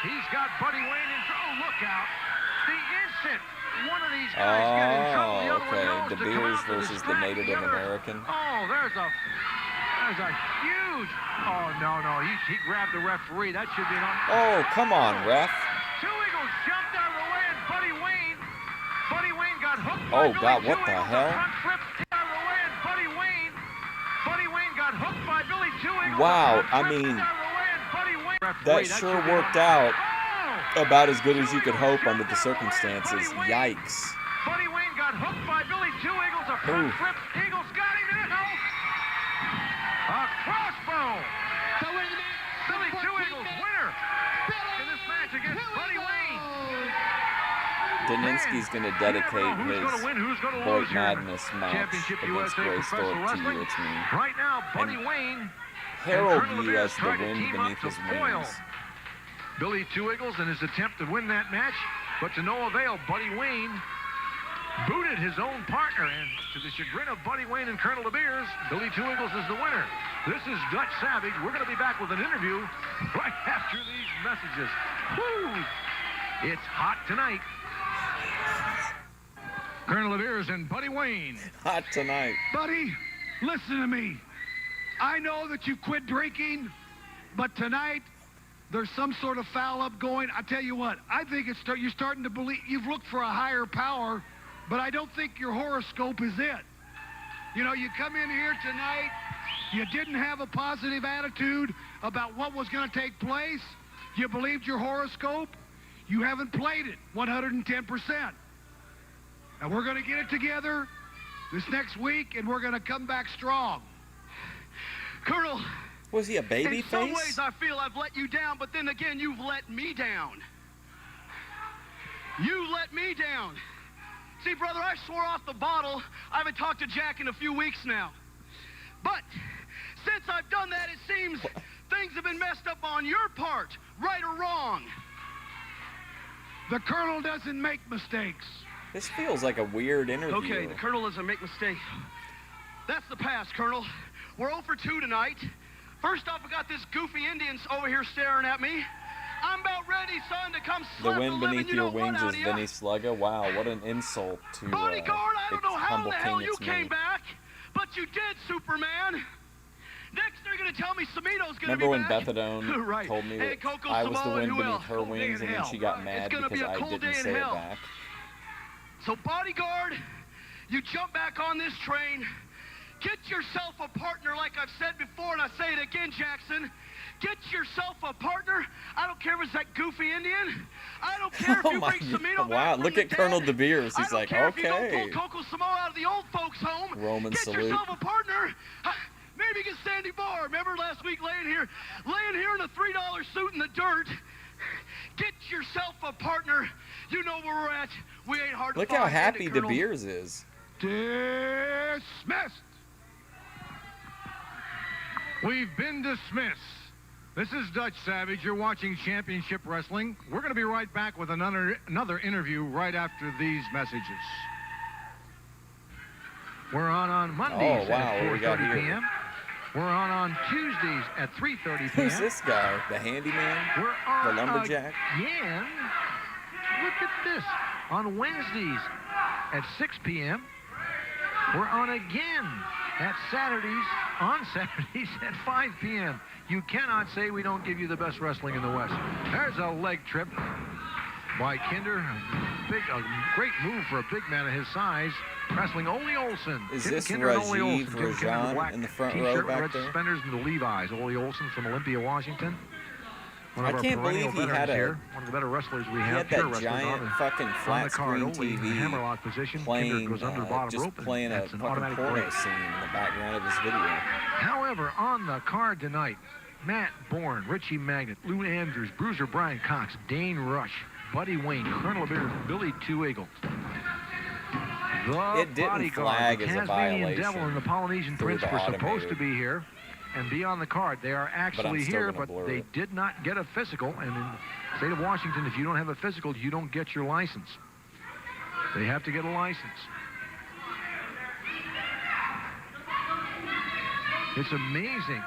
He's got Buddy Wayne in trouble. Oh, look out. The instant one of these guys get in trouble, the other one okay. knows De to come Beers out to versus the distract Native the other. American. Oh, there's a huge. Oh, no. He grabbed the referee. That should be an Oh, come on, ref. Two Eagles jumped out of the way, and Buddy Wayne got hooked by Oh, Billy God, Two what the Eagles. hell? A front flip out of the way, and Buddy Wayne got hooked by Billy Two Eagles. Wow, A front I flip mean, out of the way, and Buddy Wayne. That Referee, sure should be worked an- out about as good as you could hope under the circumstances. Yikes. Buddy Wayne got hooked by Billy Two Eagles. A front Ooh. flip. Eagles got him now. A crossbow. Billy Two Eagles winner in this match against Buddy Wayne. Daninsky's going to dedicate Who's his gonna win? Who's gonna Boyd lose here? Madness match Championship against USA Ray Professional Stork to Wrestling. you. It's me. Right now, Buddy And Wayne Harold and Colonel View Bears as the try to wind team beneath up to his foil wings. Billy Two Eagles in his attempt to win that match, but to no avail. Buddy Wayne booted his own partner, and to the chagrin of Buddy Wayne and Colonel Beers, Billy Two Eagles is the winner. This is Dutch Savage. We're going to be back with an interview right after these messages. Woo! It's hot tonight. Colonel Beers and Buddy Wayne. Hot tonight. Buddy, listen to me. I know that you quit drinking, but tonight there's some sort of foul up going. I tell you what, I think you're starting to believe you've looked for a higher power, but I don't think your horoscope is it. You know, you come in here tonight, you didn't have a positive attitude about what was going to take place. You believed your horoscope. You haven't played it 110%. And we're going to get it together this next week, and we're going to come back strong. Colonel, Was he a baby in some face? ways I feel I've let you down, but then again, you've let me down. You let me down. See, brother, I swore off the bottle. I haven't talked to Jack in a few weeks now. But since I've done that, it seems things have been messed up on your part, right or wrong. The Colonel doesn't make mistakes. This feels like a weird interview. Okay, the Colonel doesn't make mistakes. That's the past, Colonel. We're 0 for 2 tonight. First off, we got this goofy Indian over here staring at me. I'm about ready, son, to come The slap wind the living beneath you your know what wings out is of ya. Vinny Slugga. Wow, what an insult to Bodyguard, I don't know how in humble the hell king you it's came me. back, but you did, Superman. Next, they're going to tell me Samito's going to Remember be when back. Beth Adone right. told me Hey, that Coco I was the Samoa, wind who beneath else? her Cold day wings, in and then hell. she got mad It's gonna because be a I cold didn't day in say it hell. back? So, Bodyguard, you jump back on this train. Get yourself a partner, like I've said before, and I say it again, Jackson. Get yourself a partner. I don't care if it's that goofy Indian. I don't care if Oh you my bring Samito God. Wow, back look from at the Colonel dead. De Beers. I He's don't like, care if you okay. don't pull Coco Samoa out of the old folks' home. Roman Get salute. yourself a partner. Maybe get Sandy Barr. Remember last week laying here in a $3 suit in the dirt. Get yourself a partner. You know where we're at. We ain't hard Look to find. how happy End it, De Colonel. Beers is. Dismissed. We've been dismissed. This is Dutch Savage. You're watching Championship Wrestling. We're going to be right back with another interview right after these messages. We're on Mondays Oh, wow, at what we got 4:30 here? p.m. We're on Tuesdays at 3:30 p.m. Who's this guy? The handyman? We're on The lumberjack? again. Look at this. On Wednesdays at 6 p.m. We're on again on Saturdays at 5 p.m. You cannot say we don't give you the best wrestling in the West. There's a leg trip by Kinder. A great move for a big man of his size. Wrestling Ole Olsen. Is Tim this Kinder and Ole Rajiv Olsen. Tim Kinder in Rajan black in the front row t-shirt, back red there? suspenders, and the Levi's. Ole Olsen from Olympia, Washington. One of I our can't perennial believe he veterans had here. One of the better wrestlers we He have. had pure that wrestlers giant on the, fucking on flat the card. screen Ole in TV hammerlock position. playing Kinder goes under the bottom just rope. And playing a that's an fucking automatic porno break. scene in the background of his video. However, on the card tonight, Matt Bourne, Richie Magnet, Lou Andrews, Bruiser Brian Cox, Dane Rush, Buddy Wayne, Colonel Beard, Billy Two Eagles. The It didn't Bodyguard, flag the as a Tasmanian violation Devil, and the Polynesian through Prince the were supposed automated. to be here and be on the card. They are actually still here, gonna but blur they it. did not get a physical. And in the state of Washington, if you don't have a physical, you don't get your license. They have to get a license. It's amazing.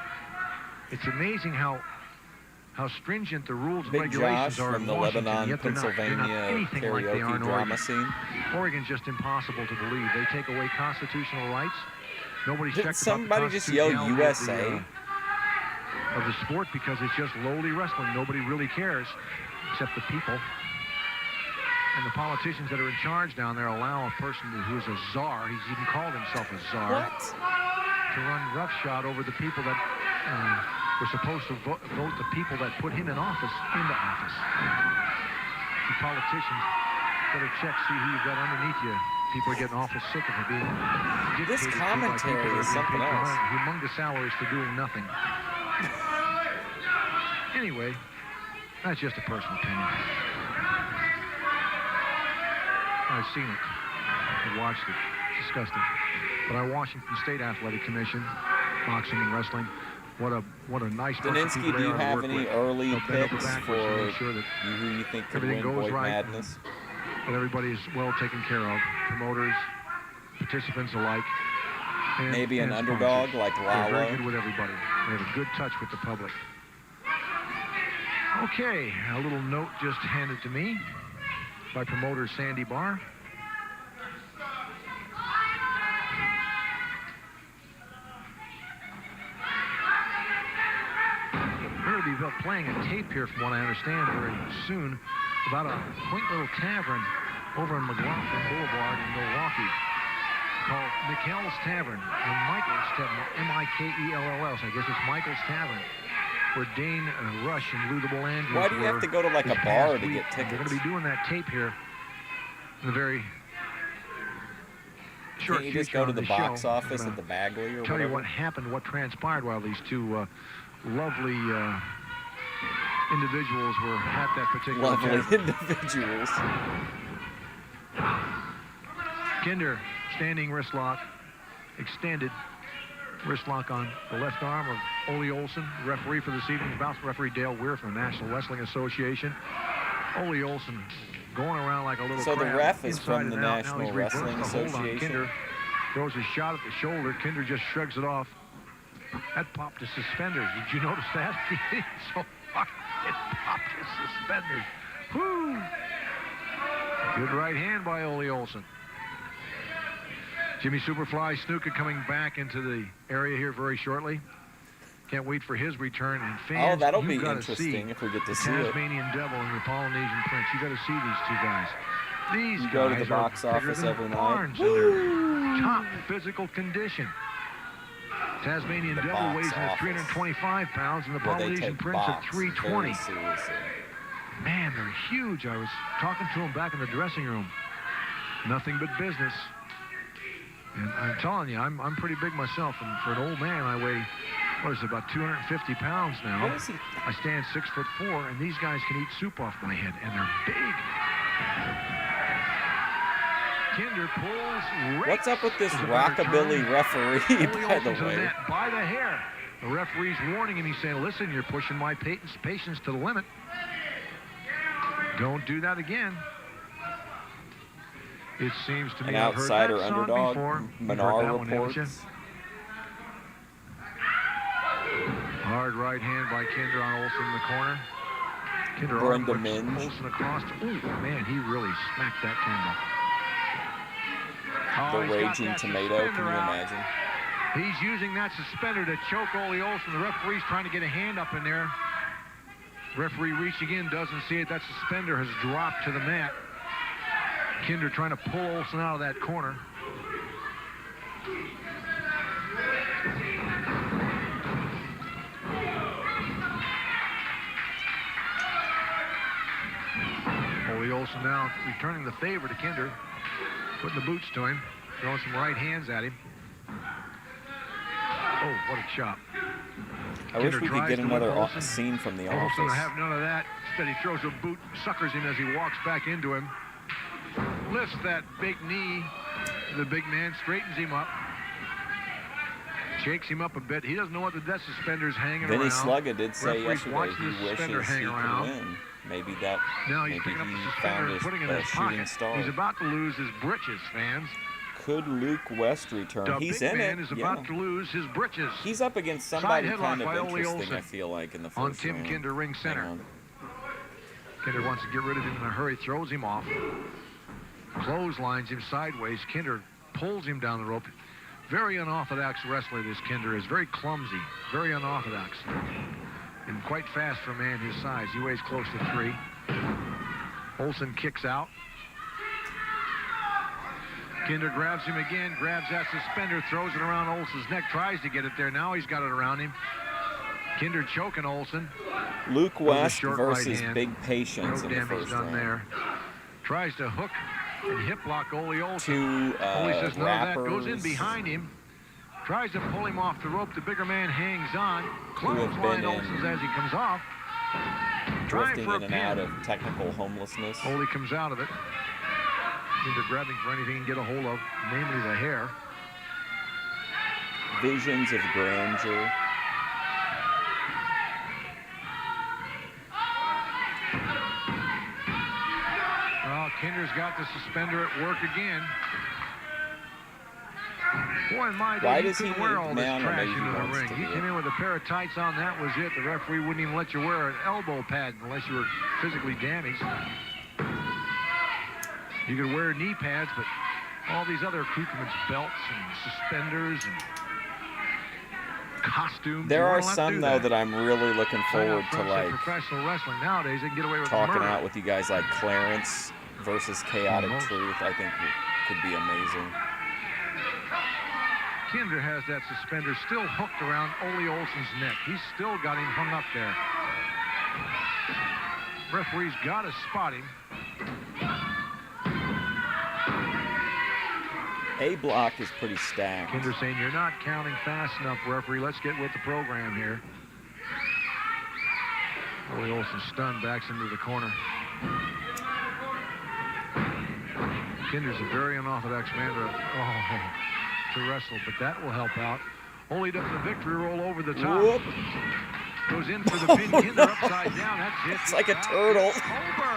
It's amazing how stringent the rules and Big regulations Josh are from in the Washington, Lebanon, yet they're not Pennsylvania anything like they are karaoke in drama Oregon. scene. Oregon's just impossible to believe. They take away constitutional rights. Nobody's Did checked somebody about the just yell constitutionality USA? of the sport because it's just lowly wrestling. Nobody really cares except the people. And the politicians that are in charge down there allow a person who is a czar, he's even called himself a czar, to run roughshod over the people that were supposed to vote the people that put him in office into office. You politicians better check, see who you've got underneath you. People are getting awful sick of it being This dictated to by commentary people that is are being something paid else. humongous salaries for doing nothing. Anyway, that's just a personal opinion. I've seen it. I watched it. It's disgusting. But our Washington State Athletic Commission, boxing and wrestling, what a nice bunch of Daninsky, people do they you are to have work any with. early They'll bend over picks backwards for to make sure that who you think could everything win goes Void right. Madness? that everybody is well taken care of, promoters, participants alike. And, Maybe an and underdog sponsors. like They're very Lalo. good with everybody. They have a good touch with the public. Okay, a little note just handed to me by promoter Sandy Barr. We're going to be playing a tape here, from what I understand, very soon, about a quaint little tavern over on McLaughlin Boulevard in Milwaukee called Mikell's Tavern, and Michael's Tavern, M-I-K-E-L-L-S. I guess it's Michael's Tavern, where Dane Rush and Lou the Bull Andrews Why do you have to go to like a this bar past to week. get tickets? They're going to be doing that tape here in the very short Can't you just future go to on the this box show. office I'm at gonna the Bagley or tell whatever? you what happened, what transpired while these two lovely individuals were at that particular Lovely tavern. individuals. Kinder, standing wrist lock, extended wrist lock on the left arm of Ole Olsen, referee for this evening's bout, referee Dale Weir from the National Wrestling Association. Ole Olsen going around like a little So the crab, ref is inside from the and out. Now National he's reversed Wrestling the hold on Association. Kinder, throws a shot at the shoulder. Kinder just shrugs it off. That popped his suspenders. Did you notice that? He hit it so hard, it popped his suspenders. Whoo! Good right hand by Ole Olsen. Jimmy Superfly Snuka coming back into the area here very shortly. Can't wait for his return. And fans, Oh, that'll you've be gotta interesting see if we get to the see it. Tasmanian Devil and the Polynesian Prince. You got to see these two guys. These You go to guys the box are bigger office than every night. barns in their top physical condition. Tasmanian The Devil box weighs in at office. 325 pounds and the Well, they Polynesian take Prince at box 320. very seriously. Man, they're huge. I was talking to them back in the dressing room. Nothing but business. And I'm telling you, I'm pretty big myself. And for an old man, I weigh, what is it, about 250 pounds now. What is he? I stand 6'4", and these guys can eat soup off my head, and they're big. Kinder pulls. What's up with this There's a better rockabilly turn. referee, Ole by Olsen the to way? net by the hair. The referee's warning him. He's saying, listen, you're pushing my patience to the limit. Don't do that again. It seems to me An I've heard outsider that song underdog, before. You've Menard heard that one, haven't you? reports. Hard right hand by Kinder on Olsen in the corner. Kinder Brenda puts Minge. Olsen across. Ooh, man, he really smacked that Kinder. The He's got Raging that Tomato, can you suspender out. imagine? He's using that suspender to choke Ole Olsen. The referee's trying to get a hand up in there. Referee reaching in, doesn't see it. That suspender has dropped to the mat. Kinder trying to pull Olsen out of that corner. Ole Olsen now returning the favor to Kinder. Putting the boots to him. Throwing some right hands at him. Oh, what a chop. I wish we could get another scene from The Olsen will Office. have none of that. Instead, he throws a boot, suckers him as he walks back into him. Lifts that big knee. The big man straightens him up. Shakes him up a bit. He doesn't know what the death suspender's hanging Vinny around. Slugga did say Referee's yesterday watching he the wishes suspender he hang could around. win. Maybe that. Now he's maybe picking up the he suspender found and his putting it in his shooting pocket. star. He's about to lose his britches, fans. Could Luke West return? The He's big in man it. is about yeah. to lose his britches. He's up against somebody Side headlock kind of by Ole interesting, Olsen. I feel like, in the first On Tim round. Kinder, ring Hang center. on. Kinder wants to get rid of him in a hurry, throws him off. Clotheslines him sideways. Kinder pulls him down the rope. Very unorthodox wrestler, this Kinder is. Very clumsy. Very unorthodox. And quite fast for a man his size. He weighs close to 3. Olsen kicks out. Kinder grabs him again, grabs that suspender, throws it around Olsen's neck, tries to get it there. Now he's got it around him. Kinder choking Olsen. Luke West short right versus hand. Big Patience No in the damage first done round. there. Tries to hook and hip lock Ole Olsen. Two Ole says no, that goes in rappers behind him. Tries to pull him off the rope. The bigger man hangs on. who have Clothesline been Olsen's as he comes off. drifting for a in and pin. out of technical homelessness. Ole comes out of it. Kinder grabbing for anything he can get a hold of, namely the hair. Visions of grandeur. Well, Kinder's got the suspender at work again. Boy, in my day, Why you does he couldn't wear all this man, or trash maybe he into the wants ring. to You do came it? in with a pair of tights on, that was it. The referee wouldn't even let you wear an elbow pad unless you were physically damaged. You could wear knee pads, but all these other accoutrements, belts and suspenders and costumes. There you are weren't allowed to some do though that. that I'm really looking Sign forward up to, for like professional wrestling nowadays, they can get away with talking murder. out with you guys, like Clarence versus Chaotic Almost. Truth. I think could be amazing. Kinder has that suspender still hooked around Ole Olsen's neck. He's still got him hung up there. Referee's got to spot him. A block is pretty stacked. Kinder saying, you're not counting fast enough, referee. Let's get with the program here. Ole Olsen stunned, backs into the corner. Kinder's a very unorthodox man to wrestle, but that will help out. Ole does the victory roll over the top. Whoop. Goes in for the pin. Kinder upside down. That's it. It's like a turtle. Over.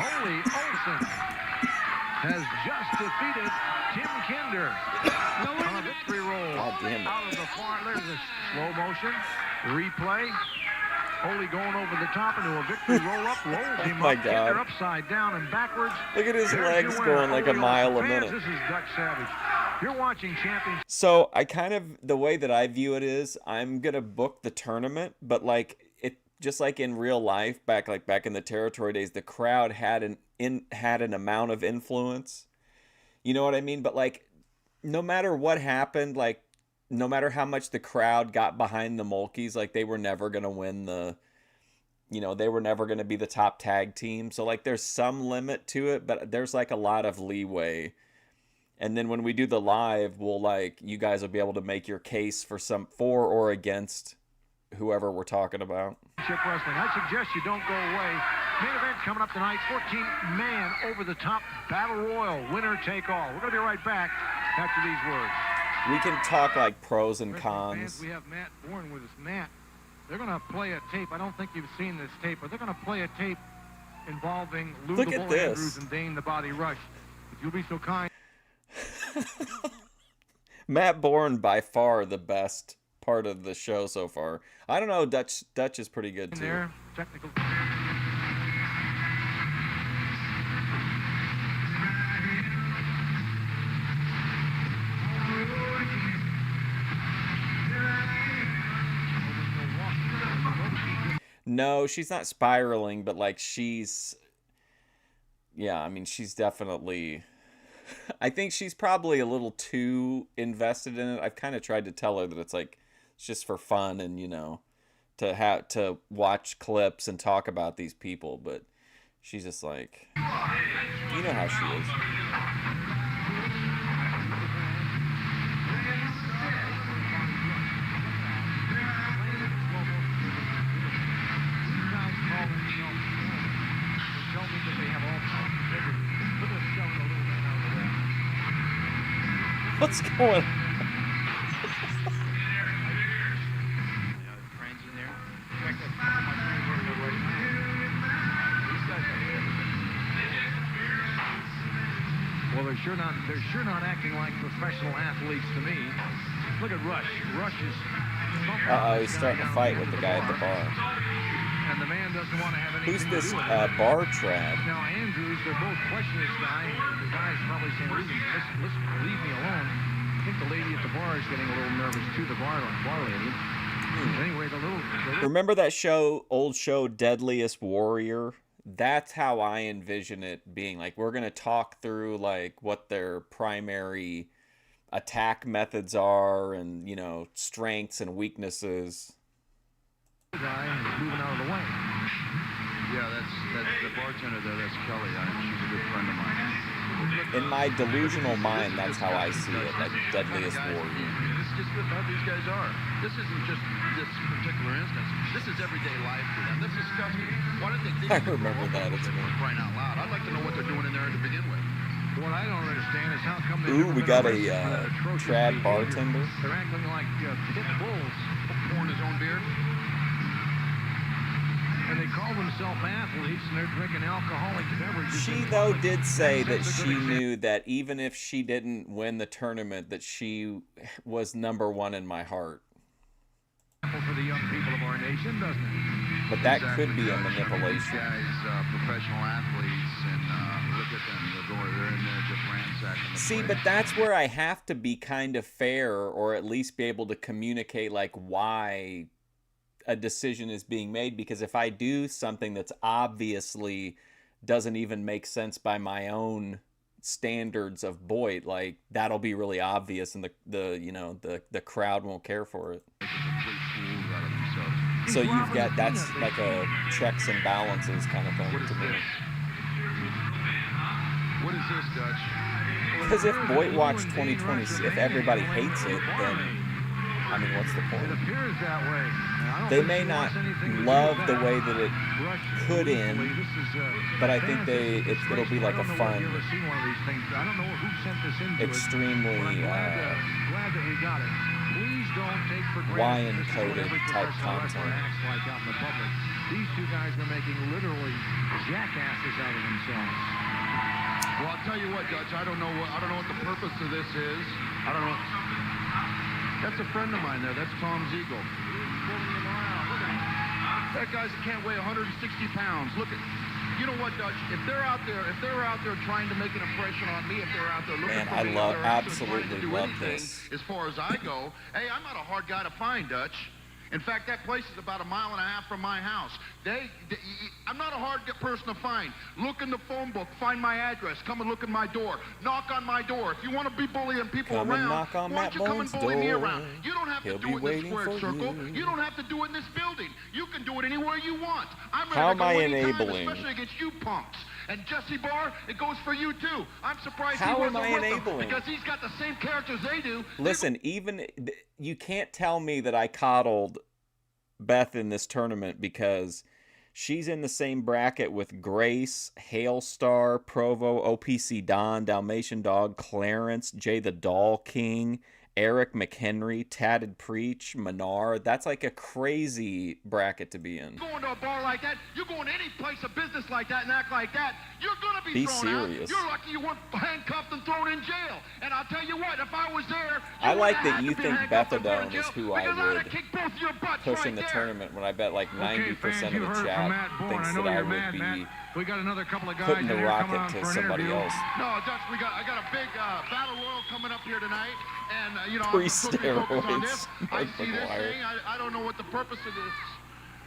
Ole Olsen has just defeated Tim Kinder on a victory roll. God damn it. Out of the far, there's a slow motion replay. Ole going over the top into a victory roll up, rolls him my up. God. Kinder upside down and backwards. Look at his There's legs your winner, going like a Ole mile a Olsen. Fans, minute. This is Dutch Savage. You're watching Championship. So I kind of, the way that I view it is, I'm gonna book the tournament, but like it, just like in real life, back in the territory days, the crowd had an amount of influence. You know what I mean? But like, no matter what happened, like no matter how much the crowd got behind the Mulkeys, like they were never gonna win the. You know, they were never going to be the top tag team. So, like, there's some limit to it, but there's, like, a lot of leeway. And then when we do the live, we'll, like, you guys will be able to make your case for or against whoever we're talking about. Wrestling. I suggest you don't go away. Main event coming up tonight, 14-man over-the-top battle royal, winner take all. We're going to be right back after these words. We can talk, like, pros and Fans, cons. we have Matt Bourne with us. Matt, they're going to play a tape. I don't think you've seen this tape, but they're going to play a tape involving Lou Look the at Bull this. Andrews and Dane the Body Rush. If you'll be so kind. Matt Bourne, by far the best part of the show so far. I don't know. Dutch is pretty good too. There, technical. No, she's not spiraling, but like she's, yeah, I mean, she's definitely, I think she's probably a little too invested in it. I've kind of tried to tell her that it's like, it's just for fun and, you know, to watch clips and talk about these people, but she's just like, you know how she is. What's going on? Well, they're sure not acting like professional athletes to me. Look at Rush. Rush is. He's starting to fight with the guy at the bar. And the man doesn't want to have anything Who's to this do with it. bar trad? Now, Andrews, they're both questioning this guy. The guy's probably saying, listen, leave me alone. I think the lady at the bar is getting a little nervous, too, the bar lady. Anyway, the little... Remember that old show, Deadliest Warrior? That's how I envision it being. Like, we're going to talk through, like, what their primary attack methods are and, you know, strengths and weaknesses. Guy is moving out of the way. Yeah, that's the bartender there. That's Kelly. She's a good friend of mine. In my delusional mind, that's how I see it, like Deadliest Warrior. This is just how these guys are. This isn't just this particular instance. This is everyday life for them. That's disgusting. Why don't they think I remember that. It's crying out loud? I'd like to know what they're doing in there to begin with. What I don't understand is how come they Ooh, we got a trad bartender. They're acting like pit bulls. Pouring his own beer. And they call themselves athletes, and they're drinking alcoholic beverages. She, though, did say that she knew that even if she didn't win the tournament, that she was #1 in my heart. For the young people of our nation, doesn't it? But that could be a manipulation. Guys, professional athletes, and look at them. They're in there just ransacking the See, place. but that's where I have to be kind of fair, or at least be able to communicate, like, why a decision is being made, because if I do something that's obviously doesn't even make sense by my own standards of Boyd, like, that'll be really obvious, and the crowd won't care for it. So you've got, that's like a checks and balances kind of thing to me. What is this, Dutch? Because if Boyd Watch 2020, if everybody hates it, then I mean, what's the point? It appears that way. They may not love the way that it could end, but I think it'll be like a fun, extremely glad that we got it. Please don't take for granted lion-coded type content. Like out in the public. These two guys are making literally jackasses out of themselves. Well, I'll tell you what, Dutch. I don't know what the purpose of this is. I don't know. That's a friend of mine there. That's Tom Ziegel. That guy's can't weigh 160 pounds. Look at, you know what, Dutch? If they're out there trying to make an impression on me, if they're out there looking for me, absolutely love this. As far as I go, hey, I'm not a hard guy to find, Dutch. In fact, that place is about 1.5 miles from my house. I'm not a hard person to find. Look in the phone book, find my address, come and look at my door, knock on my door. If you want to be bullying people around, why don't you come and bully me around? You don't have to do it in this squared circle. You don't have to do it in this building. You can do it anywhere you want. I'm ready to go anytime, especially against you punks. And Jesse Barr, it goes for you too. I'm surprised he wasn't with them because he's got the same characters they do. Listen, even you can't tell me that I coddled Beth in this tournament, because she's in the same bracket with Grace, Hailstar, Provo, OPC Don, Dalmatian Dog, Clarence, Jay the Doll King, Eric McHenry, Tatted Preach, Menard. That's like a crazy bracket to be in. Going to a bar like that, you're going to any place of business like that and act like that, you're going to Be thrown serious. out. You're lucky you weren't handcuffed and thrown in jail. And I'll tell you what, if I was there, I like that you think Bethadone is who I would push in the tournament when I bet like 90% of the chat thinks that I would be we got another couple of guys putting the in here coming rocket on to for an somebody interview. else. No, Dutch, I got a big battle royal coming up here tonight, and I'm supposed to be Pre-steroids, focused on this. I Mike see this McGuire. thing. I don't know what the purpose of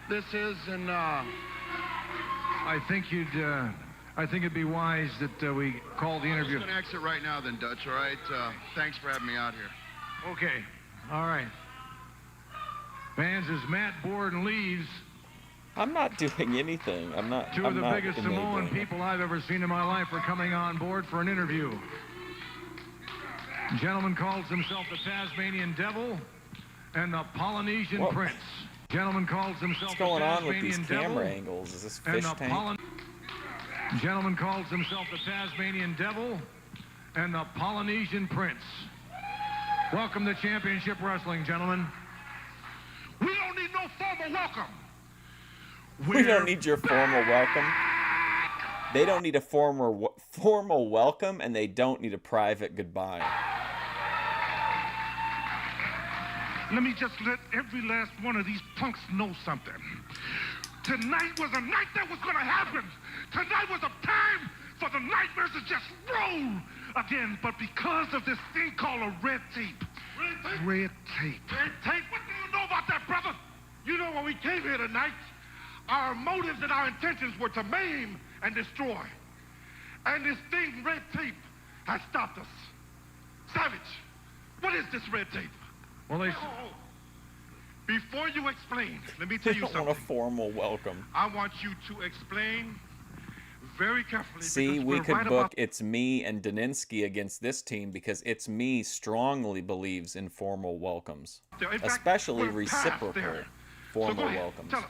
this is, and I think it'd be wise that we call the I'm interview. just gonna exit right now, then, Dutch. All right. Thanks for having me out here. Okay. All right. Fans, as Matt Borden leaves, I'm not doing anything. I'm not. two I'm of the not biggest enabling Samoan it. people I've ever seen in my life are coming on board for an interview. Gentleman calls himself the Tasmanian Devil and the Polynesian Whoa. Prince. Gentleman calls himself What's going the on with Tasmanian these Devil camera angles? Is this and fish the tank? Gentleman calls himself the Tasmanian Devil and the Polynesian Prince. Welcome to Championship Wrestling, gentlemen. We don't need no formal welcome. We don't need your formal welcome. They don't need a formal welcome, and they don't need a private goodbye. Let me just let every last one of these punks know something. Tonight was a night that was going to happen. Tonight was a time for the Nightmares to just roll again. But because of this thing called a red tape. Red tape. Red tape? What do you know about that, brother? You know, when we came here tonight, our motives and our intentions were to maim and destroy. And this thing, red tape, has stopped us. Savage, what is this red tape? Well, they... Before you explain, let me tell They you don't something. want a formal welcome. I want you to explain very carefully. See, because we we're could right book about- It's Me and Daninsky against this team because It's Me strongly believes in formal welcomes, In fact, especially we're past reciprocal there. formal So go ahead, welcomes. tell us.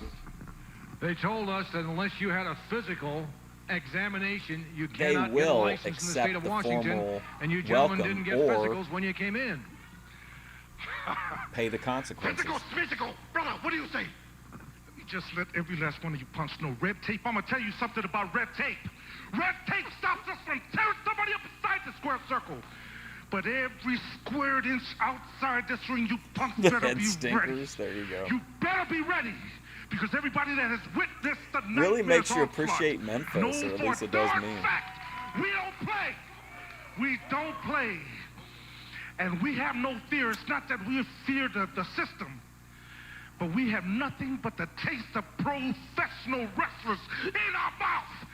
They told us that unless you had a physical examination, you They cannot get a will license in the state accept of the Washington, formal and you gentlemen welcome, didn't get or physicals when you came in. pay the consequences. Physical. Brother, what do you say? Let me just let every last one of you punks know. Red tape, I'm going to tell you something about red tape. Red tape stops us from tearing somebody up inside the square circle. But every squared inch outside this ring, you punks The better head be ready. stinkers. There you go. You better be ready. Because everybody that has witnessed the Really Nightmares makes you on front appreciate Memphis, knows or at for least a it does darn me. fact, we don't play. We don't play. And we have no fear. It's not that we fear the system, but we have nothing but the taste of professional wrestlers in our mouth.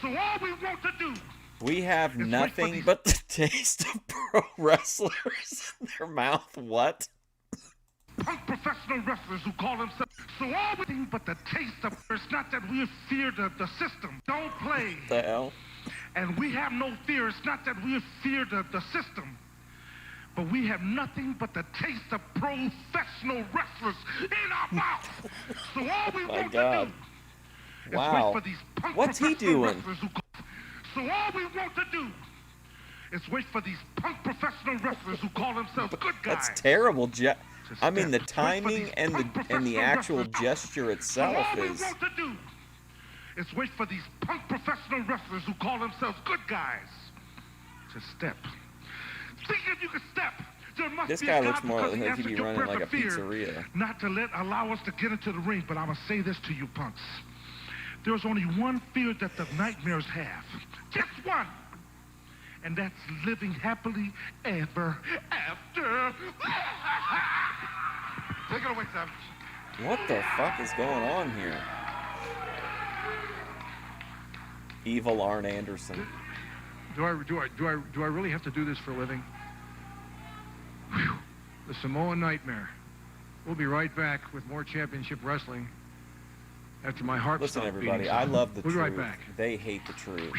So all we want to do We have nothing but the taste of pro wrestlers in their mouth. What? punk professional wrestlers who call themselves. So all we think but the taste of it's not that we fear the system. Don't play. The hell? And we have no fear. It's not that we fear the system. But we have nothing but the taste of professional wrestlers in our mouth. So all we want God. to do is Wow. wait for these punk What's he professional doing? wrestlers who So all we want to do is wait for these punk professional wrestlers who call themselves good guys. That's terrible. I mean, the timing and the actual gesture itself all we is. want to do is wait for these punk professional wrestlers who call themselves good guys to step. Thinking you can step. There must This be guy a looks God more because he like he'd answered be your running prayer like a for fear pizzeria. Not to allow us to get into the ring, but I'm going to say this to you punks. There's only one fear that the Nightmares have. Just one. And that's living happily ever after. Take it away, Savage. What the fuck is going on here? Evil Arn Anderson. Do I really have to do this for a living? Whew. The Samoan Nightmare. We'll be right back with more championship wrestling after my heart Listen, stops everybody, beating. I love the We'll be truth. right back. They hate the truth.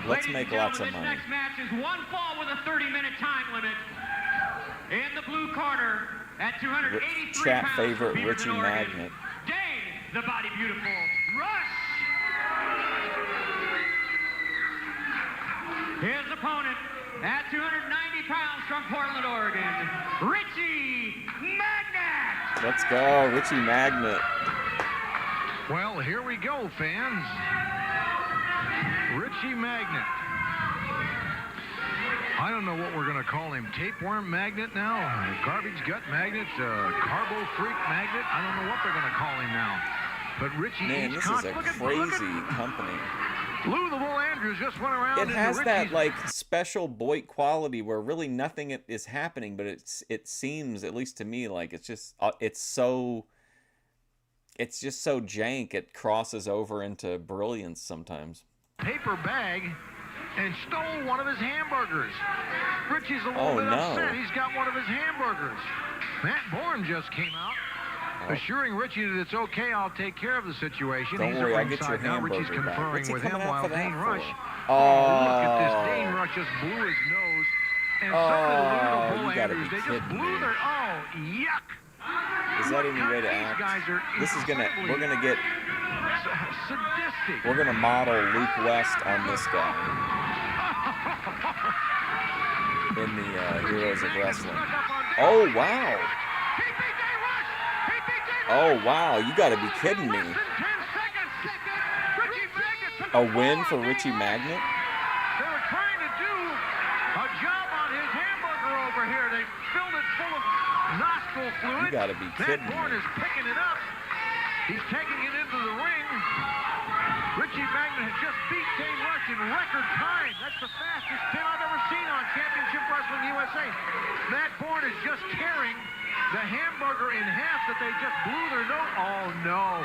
Let's Ladies make and lots of gentlemen, money. This next match is one fall with a 30-minute time limit. In the blue corner, at 283 Chat pounds, favorite from Richie Beaverton, Oregon, Magnet. Dane, the Body Beautiful, Rush. His opponent, at 290 pounds from Portland, Oregon, Richie Magnet. Let's go, Richie Magnet. Well, here we go, fans. Richie Magnet. I don't know what we're going to call him. Tapeworm Magnet now? Garbage Gut Magnet? Carbo Freak Magnet? I don't know what they're going to call him now. But Richie... Man, this is a crazy company. Lou the Bull Andrews just went around. It has that like special Boyd quality where really nothing is happening, but it seems, at least to me, like it's just so jank. It crosses over into brilliance sometimes. Paper bag and stole one of his hamburgers. Richie's a little bit upset. He's got one of his hamburgers. Matt Bourne just came out. Assuring Richie that it's okay, I'll take care of the situation. Don't worry, I'll get your hamburger Richie's conferring back. with him while Dane Rush. Oh, look at this. Dane Rush just blew his nose. And so did the Bull Andrews. They just blew their... Oh, yuck. Is that any way to act? This is we're gonna get... Sadistic. We're gonna model Luke West on this guy. In the Heroes of Wrestling. Oh, wow. Oh, wow. You got to be kidding me. A win for Richie Magnet? They were trying to do a job on his hamburger over here. They filled it full of nostril fluid. You got to be kidding me. Matt Bourne is picking it up. He's taking it into the ring. Richie Magnet has just beat Dane Rush in record time. That's the fastest pin I've ever seen on Championship Wrestling USA. Matt Bourne is just tearing the hamburger in half that they just blew their nose. Oh, no.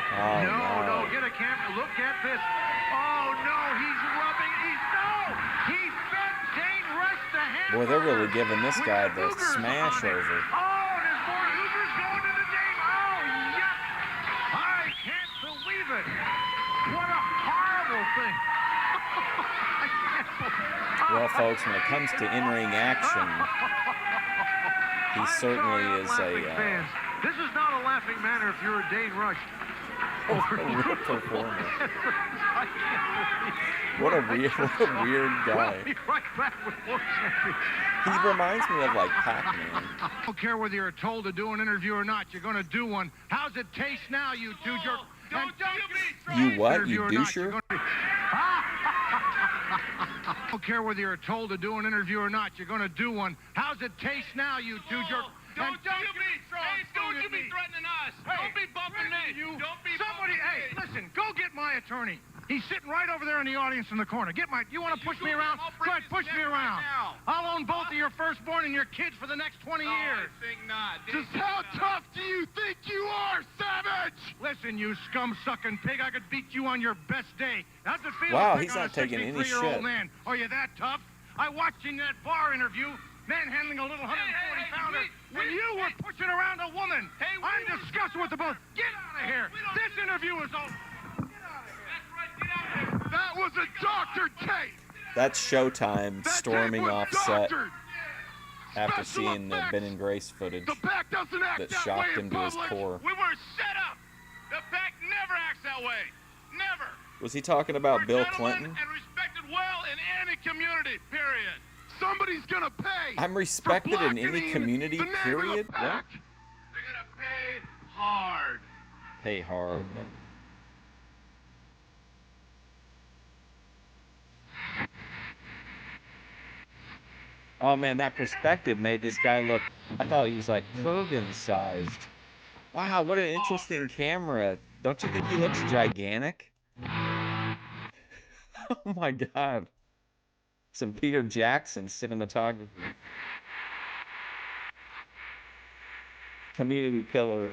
No. Get a camera. Look at this. Oh, no. He's rubbing. He fed Dane Rush the hamburger. Boy, they're really giving this guy the smash over. Oh, and there's more Ubers going into Dane. Oh, yuck. I can't believe it. What a horrible thing. Well, folks, when it comes to in-ring action, he certainly is a... This is not a laughing matter if you're a Dane Rush. A real performer. What a weird guy. We'll be right back with more champions. He reminds me of, like, Pac-Man. I don't care whether you're told to do an interview or not. You're going to do one. How's it taste now, you two jerk? You what? You doucher? I don't care whether you're told to do an interview or not. You're going to do one. How's it taste now, you two jerk? Don't you be threatening us. Don't be bumping me. Hey, listen, go get my attorney. He's sitting right over there in the audience in the corner. You want to push me around? Go ahead, push me around. I'll own both of your firstborn and your kids for the next 20 years. I think not. Just how tough do you think you are, savage? Listen, you scum-sucking pig, I could beat you on your best day. How's it feel Wow, to he's pick on not a taking any 63-year-old shit. man? Are you that tough? I watched you in that bar interview, manhandling a little 140-pounder, when you were pushing around a woman. I'm disgusted with the both. Get out of here. This interview is over. That was a doctored tape. That's Showtime storming off set after Special seeing the effects. Ben and Grace footage The back doesn't act that that shocked way in him to his public. core. We were set up. The back never acts that way. Never. Was he talking about Bill Gentlemen Clinton? and respected well in any community, period. Somebody's gonna pay. I'm respected in any blackening community, the name of the period? What? pack. They're gonna pay hard. Pay hard. Oh man, that perspective made this guy look, I thought he was like Hogan-sized. Wow, what an interesting camera. Don't you think he looks gigantic? Oh my god. Some Peter Jackson cinematography. Community pillar.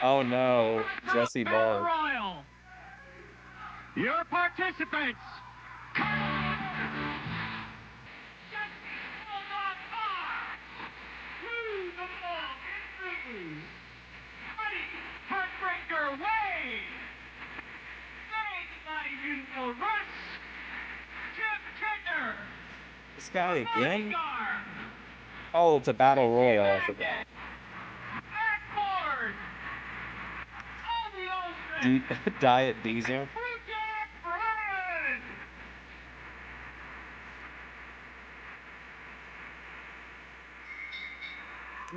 Oh no, Jesse Battle Bard. Royal. Your participants. Heartbreaker Wade. Russ. Jeff Kittner. This guy again? Bodyguard. Oh, it's a battle royal. I forgot. Diet Diesel.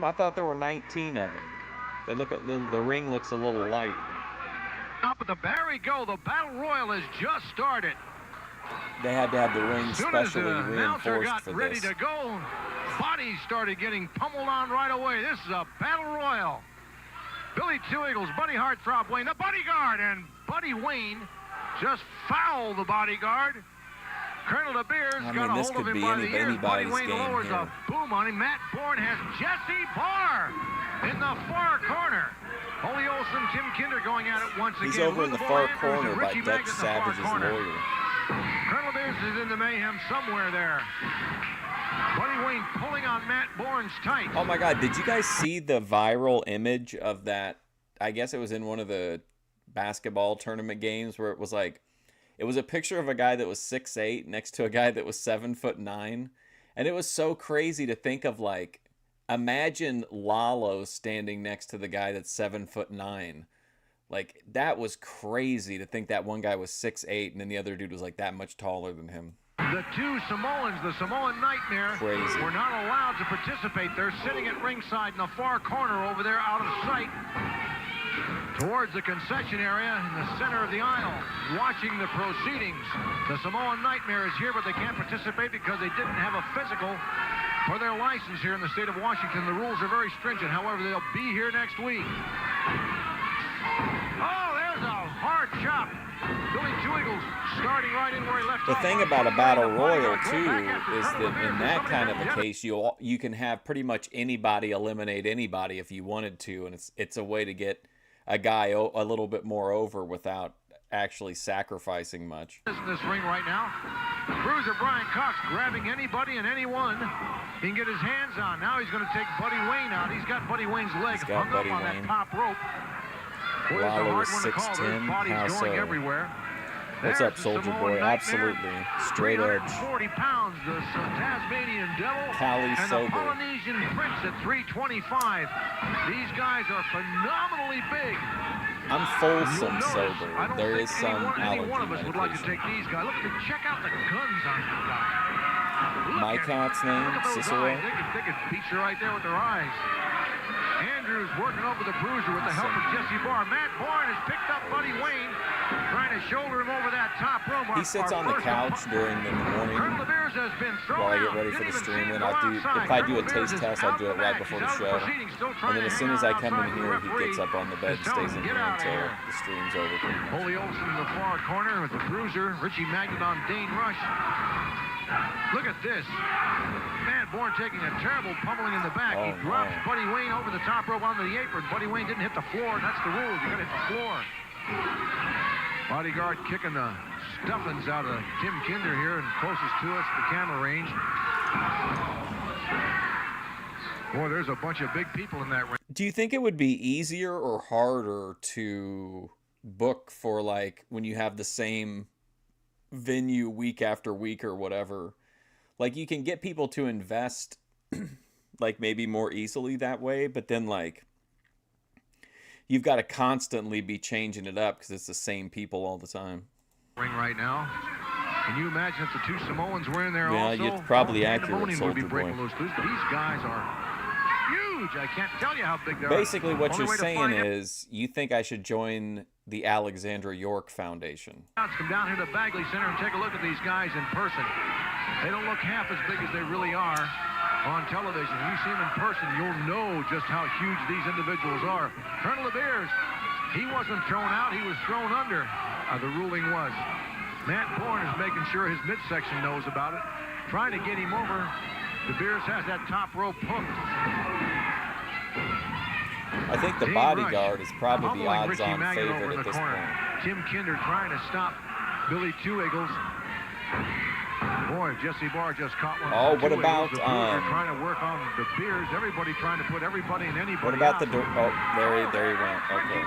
I thought there were 19 of them. They look at the ring looks a little light. Up at the Barry go. The Battle Royal has just started. They had to have the ring As soon as specially the announcer reinforced got for ready this. to go, bodies started getting pummeled on right away. This is a Battle Royal. Billy Two Eagles, Buddy Heartthrob Wayne, the Bodyguard, and Buddy Wayne just fouled the Bodyguard. Colonel De Beers got a hold of him by the ears. Buddy Wayne lowers a boom on him. Matt Bourne has Jesse Barr in the far corner. Ole Olsen, Tim Kinder going at it once again. He's over in the far corner by Richie Dutch Magnet in the far Savage's corner. lawyer. Colonel Beers is in the mayhem somewhere there. Buddy Wayne pulling on Matt Bourne's tight. Oh my God, did you guys see the viral image of that? I guess it was in one of the basketball tournament games where it was like, it was a picture of a guy that was 6'8" next to a guy that was 7'9". And it was so crazy to think of, like, imagine Lalo standing next to the guy that's 7'9". Like, that was crazy to think that one guy was 6'8" and then the other dude was like that much taller than him. The two Samoans, the Samoan Nightmare, Crazy. were not allowed to participate. They're sitting at ringside in the far corner over there out of sight towards the concession area in the center of the aisle, watching the proceedings. The Samoan Nightmare is here, but they can't participate because they didn't have a physical for their license here in the state of Washington. The rules are very stringent. However, they'll be here next week. Oh, there's a hard chop. Billy Two Eagles starting right in where he left The off. thing about a battle royal too is that in that kind of a case, you can have pretty much anybody eliminate anybody if you wanted to, and it's a way to get a guy a little bit more over without actually sacrificing much. In this ring right now, Bruiser Brian Cox grabbing anybody and anyone he can get his hands on. Now he's going to take Buddy Wayne out. He's got Buddy Wayne's leg hung up on that top rope. Boy, that's a Lalo hard is one to call. There's 6'10". bodies How going so? everywhere. What's There's up, the Soldier Samoan Boy? Nightmare, Absolutely. Straight edge. 340 pounds, the Tasmanian Devil, Cali and sober. the Polynesian Prince at 325. These guys are phenomenally big. I'm fulsome sober. I don't There think is some any allergy one of us would like to medication. take these guys. Look, check out the guns on these guys. My cat's name, Look at those Cicero. eyes. They could beat you right there with their eyes. Andrews working over the Bruiser with the help of Jesse Barr. Matt Bourne has picked up Buddy Wayne, trying to shoulder him over that top rope. He sits on the couch during the morning Colonel De Beers has been thrown while I get out. ready for Didn't the even stream. see him And go I'll do, outside. if I do a Colonel De Beers taste is test, out I'll do the it right match. before He's the out of show. proceedings, still And trying then to as hang soon as out I come in outside the here, he referee. gets up on the bed, Just tell him stays to in get here out of until here. the stream's over. Ole Olsen in the far corner with the Bruiser. Richie Magnet on Dane Rush. Look at this. Matt Bourne taking a terrible pummeling in the back. He drops Buddy Wayne over the top rope onto the apron. Buddy Wayne didn't hit the floor, and that's the rule. You got to hit the floor. Bodyguard kicking the stuffings out of Tim Kinder here, and closest to us, the camera range. Boy, there's a bunch of big people in that ring. Do you think it would be easier or harder to book for, like, when you have the same venue week after week or whatever? Like, you can get people to invest like maybe more easily that way, but then like you've got to constantly be changing it up because it's the same people all the time. Ring right now. Can you imagine if the two Samoans were in there Yeah, also? you're probably All accurate, pandemonium would be Soldier breaking Boy. loose. These guys are huge. I can't tell you how big they are. Basically, what Only you're way to saying find out- is you think I should join the Alexandra York Foundation. Let's come down here to Bagley Center and take a look at these guys in person. They don't look half as big as they really are on television. When you see them in person, you'll know just how huge these individuals are. Colonel De Beers, he wasn't thrown out, he was thrown under. The ruling was. Matt Bourne is making sure his midsection knows about it, trying to get him over. De Beers has that top rope hooked. I think the Dane Bodyguard Rush is probably the pummeling Richie odds-on Magnet over favorite in at the this corner. point. Tim Kinder trying to stop Billy Two Eagles. Boy, Jesse Barr just caught one. Oh, of what Two about, Eagles. The Bruiser trying to work on the Beers. Everybody trying to put everybody and anybody What about out. the... Oh, there he went. Okay.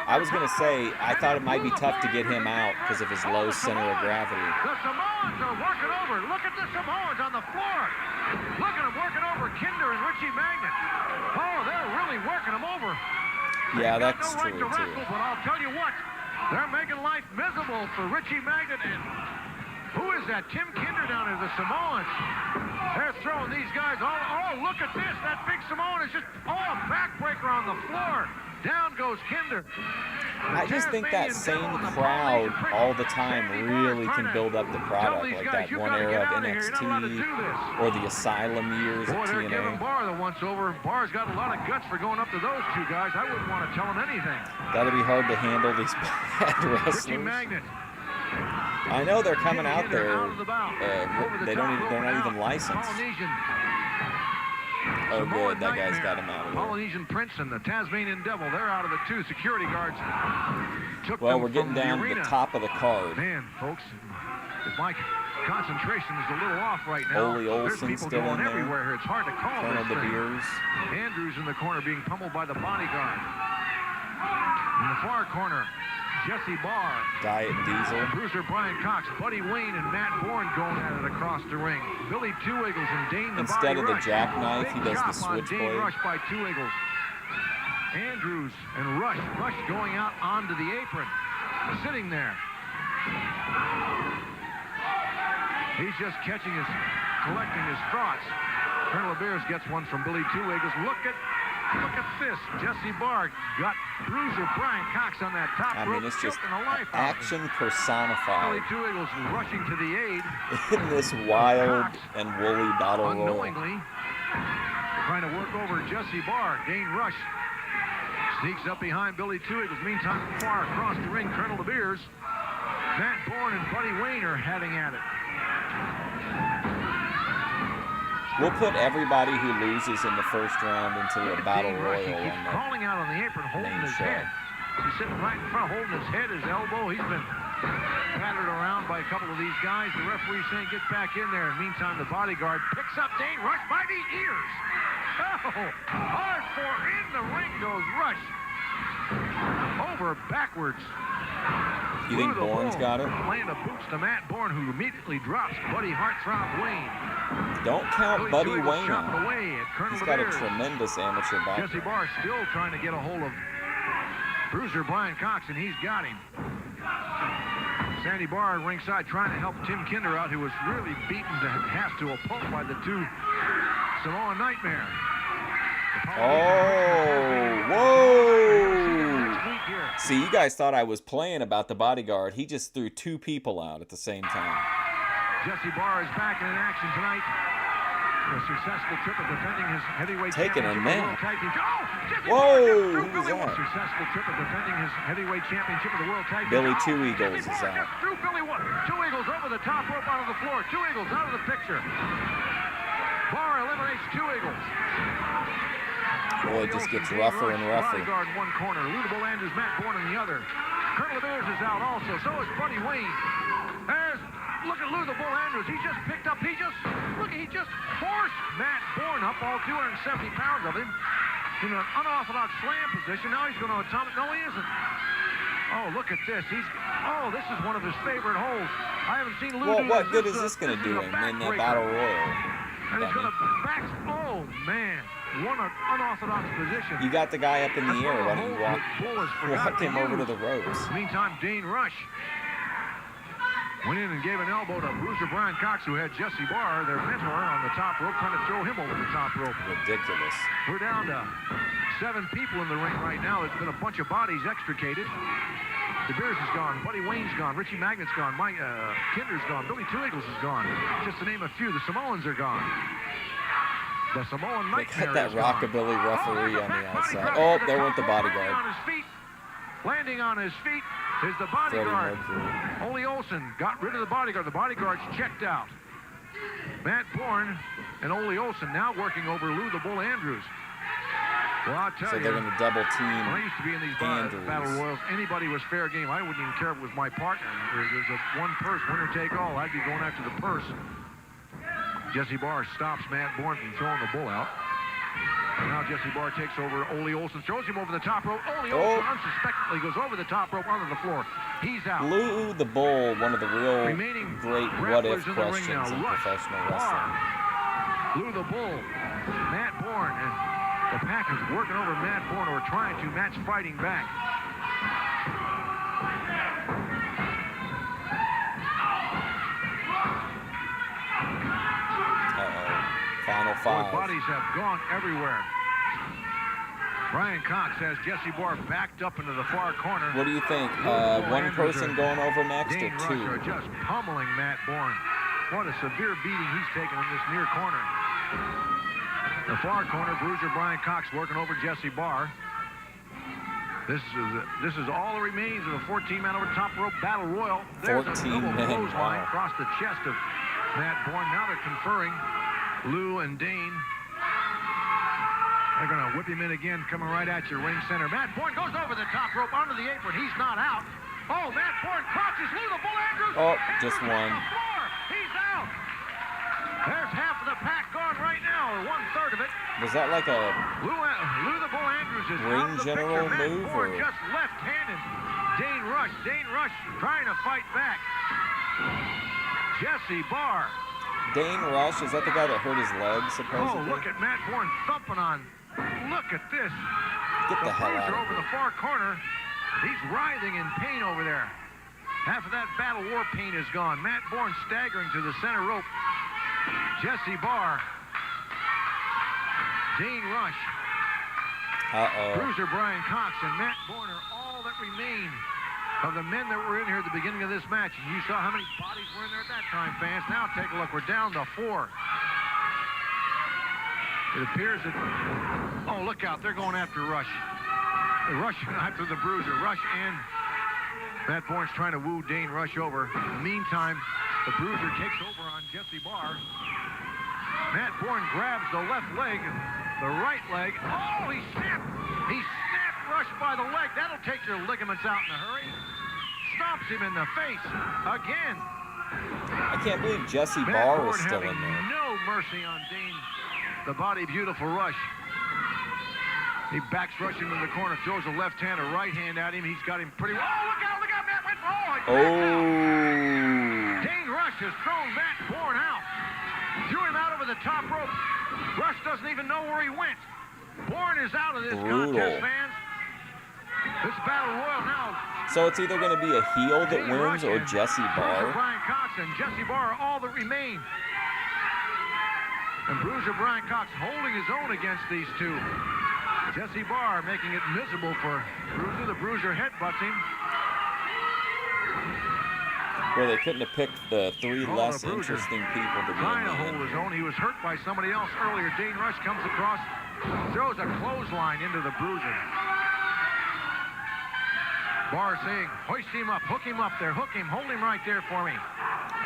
I was going to say, I thought it might be tough to get him out because of his low center of gravity. The Samoans are working over. Look at the Samoans on the floor. Look at them working over Kinder and Richie Magnet. Oh, they're really working them over. Yeah, They've got that's no right true, to too. wrestle, but I'll tell you what, They're making life miserable for Richie Magnet. And who is that? Tim Kinder down there, the Samoans. They're throwing these guys all. Oh, look at this. That big Samoan is just, a backbreaker on the floor. Down goes Kinder. I just think that same crowd all the time really can build up the product, like that one era of NXT or the Asylum years of Boy, they're giving TNA. Barr the once-over. Barr's got a lot of guts for going up to those two guys. I wouldn't want to tell him anything. Gotta be hard to handle these bad Richie wrestlers. Magnet. I know they're coming out there. They're not even licensed. Polynesian. Oh, good. That guy's got him out of there. Polynesian Prince and the Tasmanian Devil. They're out of it, too. Security guards took Well, them we're getting from down the to arena. the top of the card. Man, folks, if my concentration is a little off right now. Ole There's Olsen people still going in there. everywhere here. It's hard to call Colonel this De thing. Beers. Andrews in the corner being pummeled by the Bodyguard. In the far corner, Jesse Barr. Diet Diesel. Bruiser Brian Cox, Buddy Wayne, and Matt Bourne going at it across the ring. Billy Two Eagles and Dane the Instead Body of the Rush. jackknife, Big he does the chop on Dane switchblade. Rush by Two Eagles. Andrews and Rush. Rush going out onto the apron. Sitting there. He's just collecting his thoughts. Colonel Beers gets one from Billy Two Eagles. Look at this. Jesse Barr got Bruiser Brian Cox on that top I rope, mean, it's just choking the life out of him. action personified Billy Two Eagles rushing to the aid. in this wild Cox, and woolly battle royal. unknowingly trying to work over Jesse Barr. Dane Rush sneaks up behind Billy Two Eagles. Meantime, far across the ring, Colonel De Beers, Matt Bourne, and Buddy Wayne are having at it. We'll put everybody who loses in the first round into a battle Dane Rush, royal he keeps on the crawling out on the apron, holding main his show. head. He's sitting right in front, holding his head, his elbow. He's been battered around by a couple of these guys. The referee's saying, get back in there. And meantime, the Bodyguard picks up Dane Rush by the ears. Oh, hardcore in the ring goes Rush. Over backwards. You think Through the Bourne's wall. got it? Land of boots to Matt Bourne, who immediately drops Buddy Heartthrob Wayne. Don't count Billy Buddy Two Eagles Wayne chopping out. away at Colonel He's got a De Beers. tremendous amateur Jesse background. Barr still trying to get a hold of Bruiser Brian Cox, and he's got him. Sandy Barr at ringside trying to help Tim Kinder out, who was really beaten to half to a pulp by the two Samoan Nightmares. Oh, whoa! See, you guys thought I was playing about the Bodyguard. He just threw two people out at the same time. Jesse Barr is back in action tonight. A successful trip of defending his heavyweight Taking a championship. nap. Tag team. Oh, Jesse Whoa, Barr just who threw was Billy that? Successful trip of defending his heavyweight championship of the World Tag Team. Billy Two Oh, Eagles Jesse is Barr out. just threw Billy one. Two Eagles over the top rope onto the floor. Two Eagles out of the picture. Barr eliminates Two Eagles. Boy, it just gets rougher and rougher. Bodyguard in one corner. Ludable Andrews, Matt Bourne in the other. Colonel De Beers is out also. So is Buddy Wayne. Look at Lou the Bull Andrews. He just picked up. He just forced Matt Bourne up, all 270 pounds of him, in an unorthodox slam position. Now he's going to atomic. No, he isn't. Oh, look at this. This is one of his favorite holds. I haven't seen Lou do What this. good is this going to do him in the battle royal? And he's going to back. Oh, man. One unorthodox position. You got the guy up in the air. Why don't you walk him over to use. the ropes? Meantime, Dane Rush went in and gave an elbow to Bruiser Brian Cox, who had Jesse Barr, their mentor, on the top rope, trying to throw him over the top rope. Ridiculous. We're down to 7 people in the ring right now. There's been a bunch of bodies extricated. De Beers is gone. Buddy Wayne's gone. Richie Magnet's gone. Mike Kinder's gone. Billy Two Eagles is gone. Just to name a few. The Samoans are gone. The Samoan They Nightmares got that is gone. rockabilly referee on the outside. Crowd Oh, to there top went the rope, Bodyguard. Landing on his feet is the Freddie Bodyguard. Mercury. Ole Olsen got rid of the Bodyguard. The Bodyguard's checked out. Matt Bourne and Ole Olsen now working over Lou the Bull Andrews. Well, I'll tell So you. they're going to double team When I used to be in these Andrews. battle royals, anybody was fair game. I wouldn't even care if it was my partner. There's a one purse, winner take all. I'd be going after the purse. Jesse Barr stops Matt Bourne from throwing the bull out. And now Jesse Barr takes over Ole Olsen, throws him over the top rope. Ole Olsen unsuspectedly goes over the top rope onto the floor. He's out. Lou the Bull, one of the real Remaining great grapplers what-if in the ring questions now. in Rush, professional Barr, wrestling. Lou the Bull, Matt Bourne, and the Packers working over Matt Bourne, or trying to. Matt's fighting back. Boy, 5. bodies have gone everywhere. Brian Cox has Jesse Barr backed up into the far corner. What do you think? One person going over next or Dane Rush two? are just pummeling Matt Bourne. What a severe beating he's taken in this near corner. The far corner, Bruiser Brian Cox working over Jesse Barr. This is all that remains of a 14-man over top rope battle royal. There's a double clothesline across the chest of Matt Bourne. Now they're conferring. Lou and Dane. They're going to whip him in again, coming right at you, ring center. Matt Bourne goes over the top rope onto the apron. He's not out. Oh, Matt Bourne crosses Lou the Bull Andrews. Oh, just one. He's out. There's half of the pack gone right now, or 1/3 of it. Was that like a Lou the Bull Andrews is ring out of the general picture. move? Matt Bourne Or? just left-handed. Dane Rush trying to fight back. Jesse Barr. Dane Rush, is that the guy that hurt his leg, supposedly? Oh, look at Matt Bourne thumping on. Look at this. Get the hell out Bruiser of over the far corner. He's writhing in pain over there. Half of that battle war pain is gone. Matt Bourne staggering to the center rope. Jesse Barr. Dane Rush. Bruiser Brian Cox and Matt Bourne are all that remain of the men that were in here at the beginning of this match. And you saw how many bodies were in there at that time, fans. Now take a look. We're down to 4. It appears that... Oh, look out. They're going after Rush. They're rushing after the Bruiser. Rush and Matt Bourne's trying to woo Dane Rush over. In the meantime, the Bruiser takes over on Jesse Barr. Matt Bourne grabs the left leg, the right leg. Oh, he snapped. He snapped Rush by the leg. That'll take your ligaments out in a hurry. Stomps him in the face again. I can't believe Jesse Matt Barr Bourne is still having in there. no mercy on Dane, the body beautiful Rush. He backs Rush into the corner, throws a left hand, a right hand at him. He's got him pretty well. Oh, look out, Matt went for Dane Rush has thrown Matt Bourne out. Threw him out over the top rope. Rush doesn't even know where he went. Bourne is out of this contest, fans. This battle royal now. So it's either going to be a heel that wins or Jesse Barr. Brian Cox and Jesse Barr are all that remain. And Bruiser Brian Cox holding his own against these two. Jesse Barr making it miserable for Bruiser. The Bruiser headbutts him. Well, they couldn't have picked the 3 less interesting people to be Trying to in hold his own. He was hurt by somebody else earlier. Dane Rush comes across, throws a clothesline into the Bruiser. Barr saying, hoist him up, hook him up there, hook him, hold him right there for me.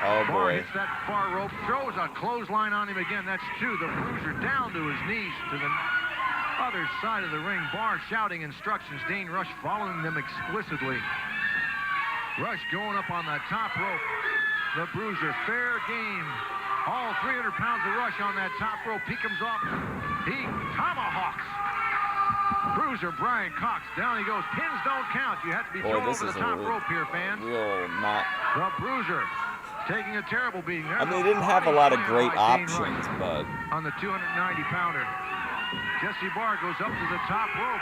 Oh, Barr boy. hits that far rope, throws a clothesline on him again. That's 2. The Bruiser down to his knees to the other side of the ring. Barr shouting instructions. Dane Rush following them explicitly. Rush going up on the top rope. The Bruiser, fair game. All 300 pounds of Rush on that top rope. He comes off. He tomahawks. Bruiser Brian Cox. Down he goes. Pins don't count. You have to be thrown over the top rope here, fans. The Bruiser taking a terrible beating. I mean, they didn't have a lot of great options, but... On the 290-pounder. Jesse Barr goes up to the top rope.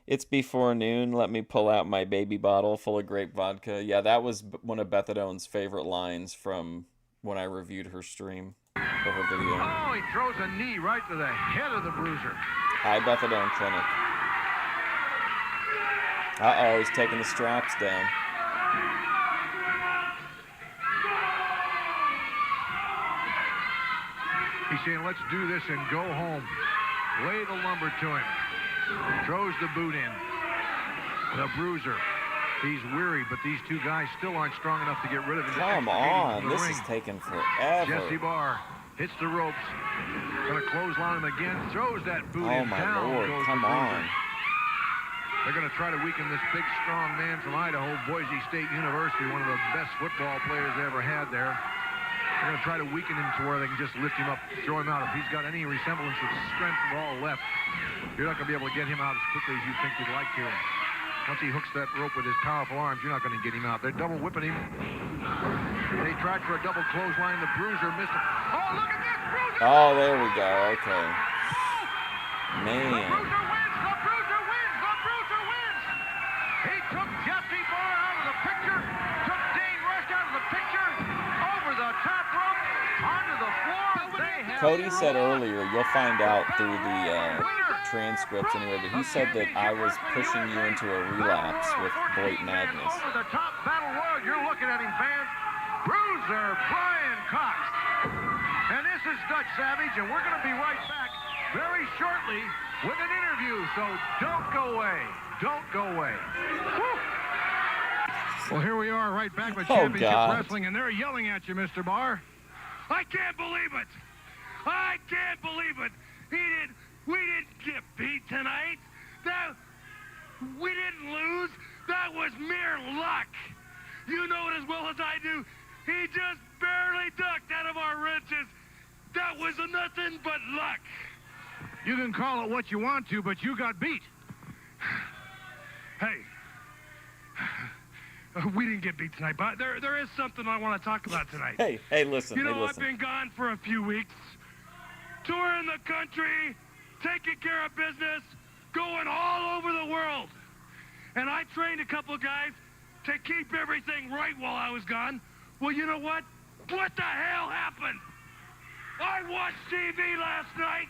It's before noon. Let me pull out my baby bottle full of grape vodka. Yeah, that was one of Beth Adone's favorite lines from when I reviewed her stream of her video. Oh, he throws a knee right to the head of the Bruiser. Hi, Beth Adone Clinic. Uh-oh, he's taking the straps down. He's saying, let's do this and go home. Lay the lumber to him. Throws the boot in. The Bruiser. He's weary, but these two guys still aren't strong enough to get rid of him. Come on, this is taking forever. Jesse Barr hits the ropes. Gonna clothesline him again. Throws that boot Oh in. my Down Lord, goes come the Bruiser. on. They're gonna try to weaken this big, strong man from Idaho, Boise State University, one of the best football players they ever had there. They're going to try to weaken him to where they can just lift him up, throw him out. If he's got any resemblance of strength at all left, you're not going to be able to get him out as quickly as you think you'd like to. Once he hooks that rope with his powerful arms, you're not going to get him out. They're double whipping him. They tried for a double clothesline. The Bruiser missed him. Oh, look at this! Bruiser! Oh, there we go. Okay. Man. The Bruiser wins! The Bruiser wins! The Bruiser wins! He took Jesse Barr out of the picture, took Dane Rush out of the picture, over the top rope, onto the floor. They have Cody said earlier, you'll find out through the transcripts anyway, but he said that I was pushing you into a relapse with Boyd Magnus. Over the top battle royal, you're looking at him, fans. Bruiser Brian Cox. And this is Dutch Savage, and we're going to be right back very shortly with an interview, so don't go away. Don't go away. Woo! Well, here we are right back with Oh, Championship God. Wrestling, and they're yelling at you, Mr. Barr. I can't believe it. I can't believe it. We didn't get beat tonight. We didn't lose. That was mere luck. You know it as well as I do. He just barely ducked out of our wrenches. That was nothing but luck. You can call it what you want to, but you got beat. Hey, we didn't get beat tonight, but there is something I want to talk about tonight. Hey, listen, You know, hey, I've listen. been gone for a few weeks, touring the country, taking care of business, going all over the world. And I trained a couple of guys to keep everything right while I was gone. Well, you know what? What the hell happened? I watched TV last night,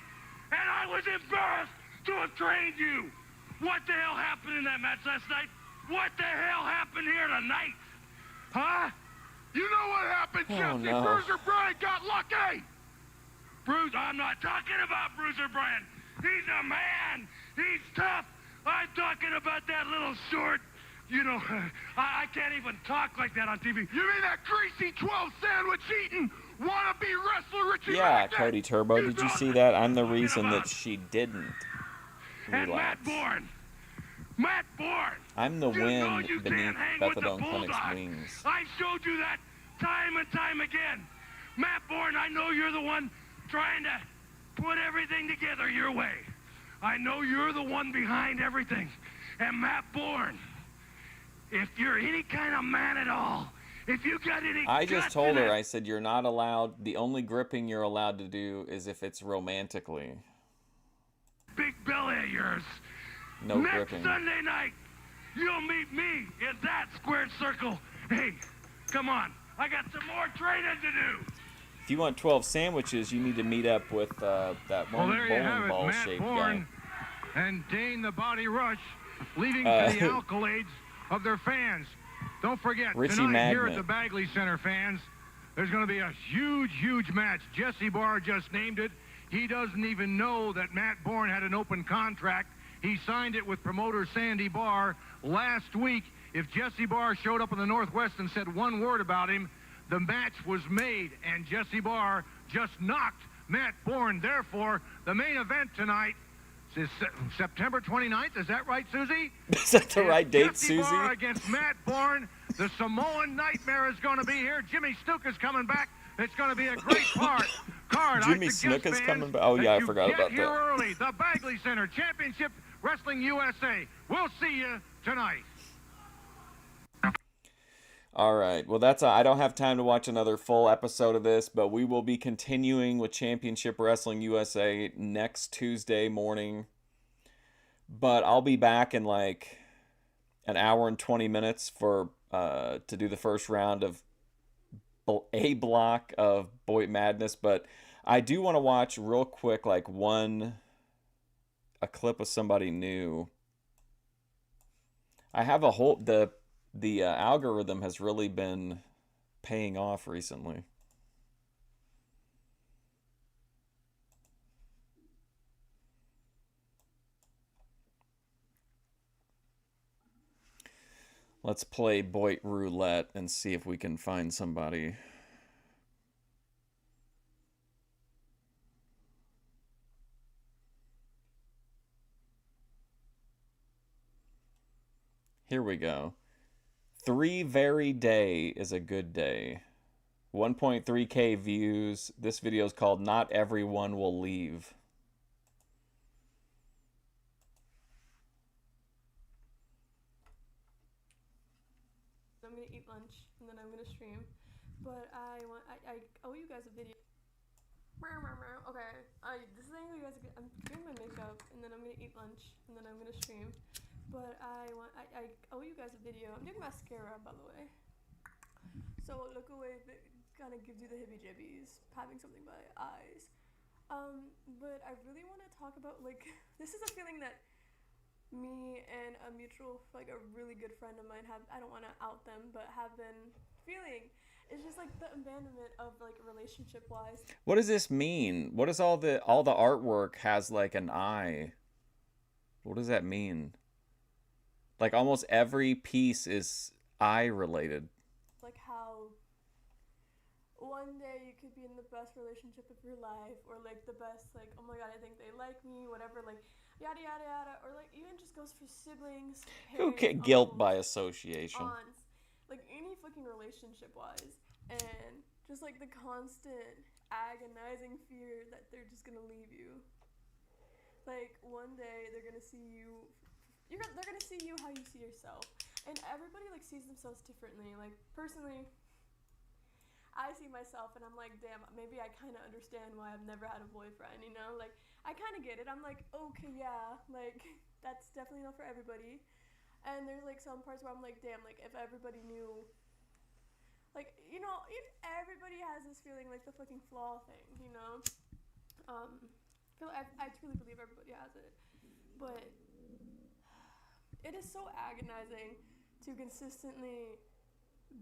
and I was embarrassed to have trained you. What the hell happened in that match last night? What the hell happened here tonight? Huh? You know what happened, Oh, Jesse? no. Bruiser Bryan got lucky. Bruce, I'm not talking about Bruiser Bryan. He's a man. He's tough. I'm talking about that little short, you know, I can't even talk like that on TV. You mean that greasy 12 sandwich eating wannabe wrestler Richie Yeah, Magnet? Cody Turbo, did you see that? I'm the reason that she didn't And Matt relapse. Bourne. Matt Bourne. I'm the You know wind you beneath can't hang with the Bethadone Clinic's Bulldog. wings. I showed you that time and time again. Matt Bourne, I know you're the one trying to put everything together your way. I know you're the one behind everything. And Matt Bourne, if you're any kind of man at all, if you got any I just guts told in her, it, I said, you're not allowed, the only gripping you're allowed to do is if it's romantically. big belly of yours. No Next gripping. Sunday night, you'll meet me in that squared circle. Hey, come on. I got some more training to do. If you want 12 sandwiches, you need to meet up with that Well, one there you have bowling it, ball Matt shaped guy. Bourne and Dane the Body Rush, leading to the accolades of their fans. Don't forget, Richie tonight here at Magnet. the Bagley Center, fans, there's going to be a huge, huge match. Jesse Barr just named it. He doesn't even know that Matt Bourne had an open contract. He signed it with promoter Sandy Barr last week. If Jesse Barr showed up in the Northwest and said one word about him, the match was made, and Jesse Barr just knocked Matt Bourne. Therefore, the main event tonight is September 29th. Is that right, Susie? Is that the right date, Jesse Susie? Barr against Matt Bourne. The Samoan Nightmare is going to be here. Jimmy Snuka's coming back. It's going to be a great card. Jimmy I suggest, Snuka's fans, coming back. Oh, that yeah, I you forgot get about here that. early. The Bagley Center, Championship Wrestling USA. We'll see you tonight. All right. Well, I don't have time to watch another full episode of this, but we will be continuing with Championship Wrestling USA next Tuesday morning. But I'll be back in like an hour and 20 minutes for to do the first round of A block of Boyd Madness. But I do want to watch real quick like a clip of somebody new. I have a whole the algorithm has really been paying off recently. Let's play Boyd Roulette and see if we can find somebody. Here we go. 3 very day is a good day. 1.3K views. This video is called Not Everyone Will Leave. I'm gonna eat lunch and then I'm gonna stream, but I owe you guys a video. Okay, this is you guys. I'm doing my makeup and then I'm gonna eat lunch and then I'm gonna stream, but I owe you guys a video. I'm doing mascara, by the way. So look away if it kind of gives you the hibby jibbies, having something by eyes. But I really want to talk about, like, this is a feeling that me and a mutual, like, a really good friend of mine have, I don't want to out them, but have been feeling. It's just, like, the abandonment of, like, relationship-wise. What does this mean? What is all the artwork has, like, an eye? What does that mean? Like, almost every piece is eye-related. Like, how one day you could be in the best relationship of your life, or, like, the best, like, oh my god, I think they like me, whatever, like, yada yada yada, or, like, even just goes for siblings, Who parents, can guilt uncles, by association? aunts, like, any fucking relationship-wise, and just, like, the constant agonizing fear that they're just gonna leave you. Like, one day they're gonna see you, they're gonna see you how you see yourself, and everybody, like, sees themselves differently. Like, personally, I see myself and I'm like, damn, maybe I kind of understand why I've never had a boyfriend, you know? Like, I kind of get it. I'm like, okay, yeah, like, that's definitely not for everybody. And there's, like, some parts where I'm like, damn, like, if everybody knew, like, you know, everybody has this feeling, like, the fucking flaw thing, you know? I truly believe everybody has it. But it is so agonizing to consistently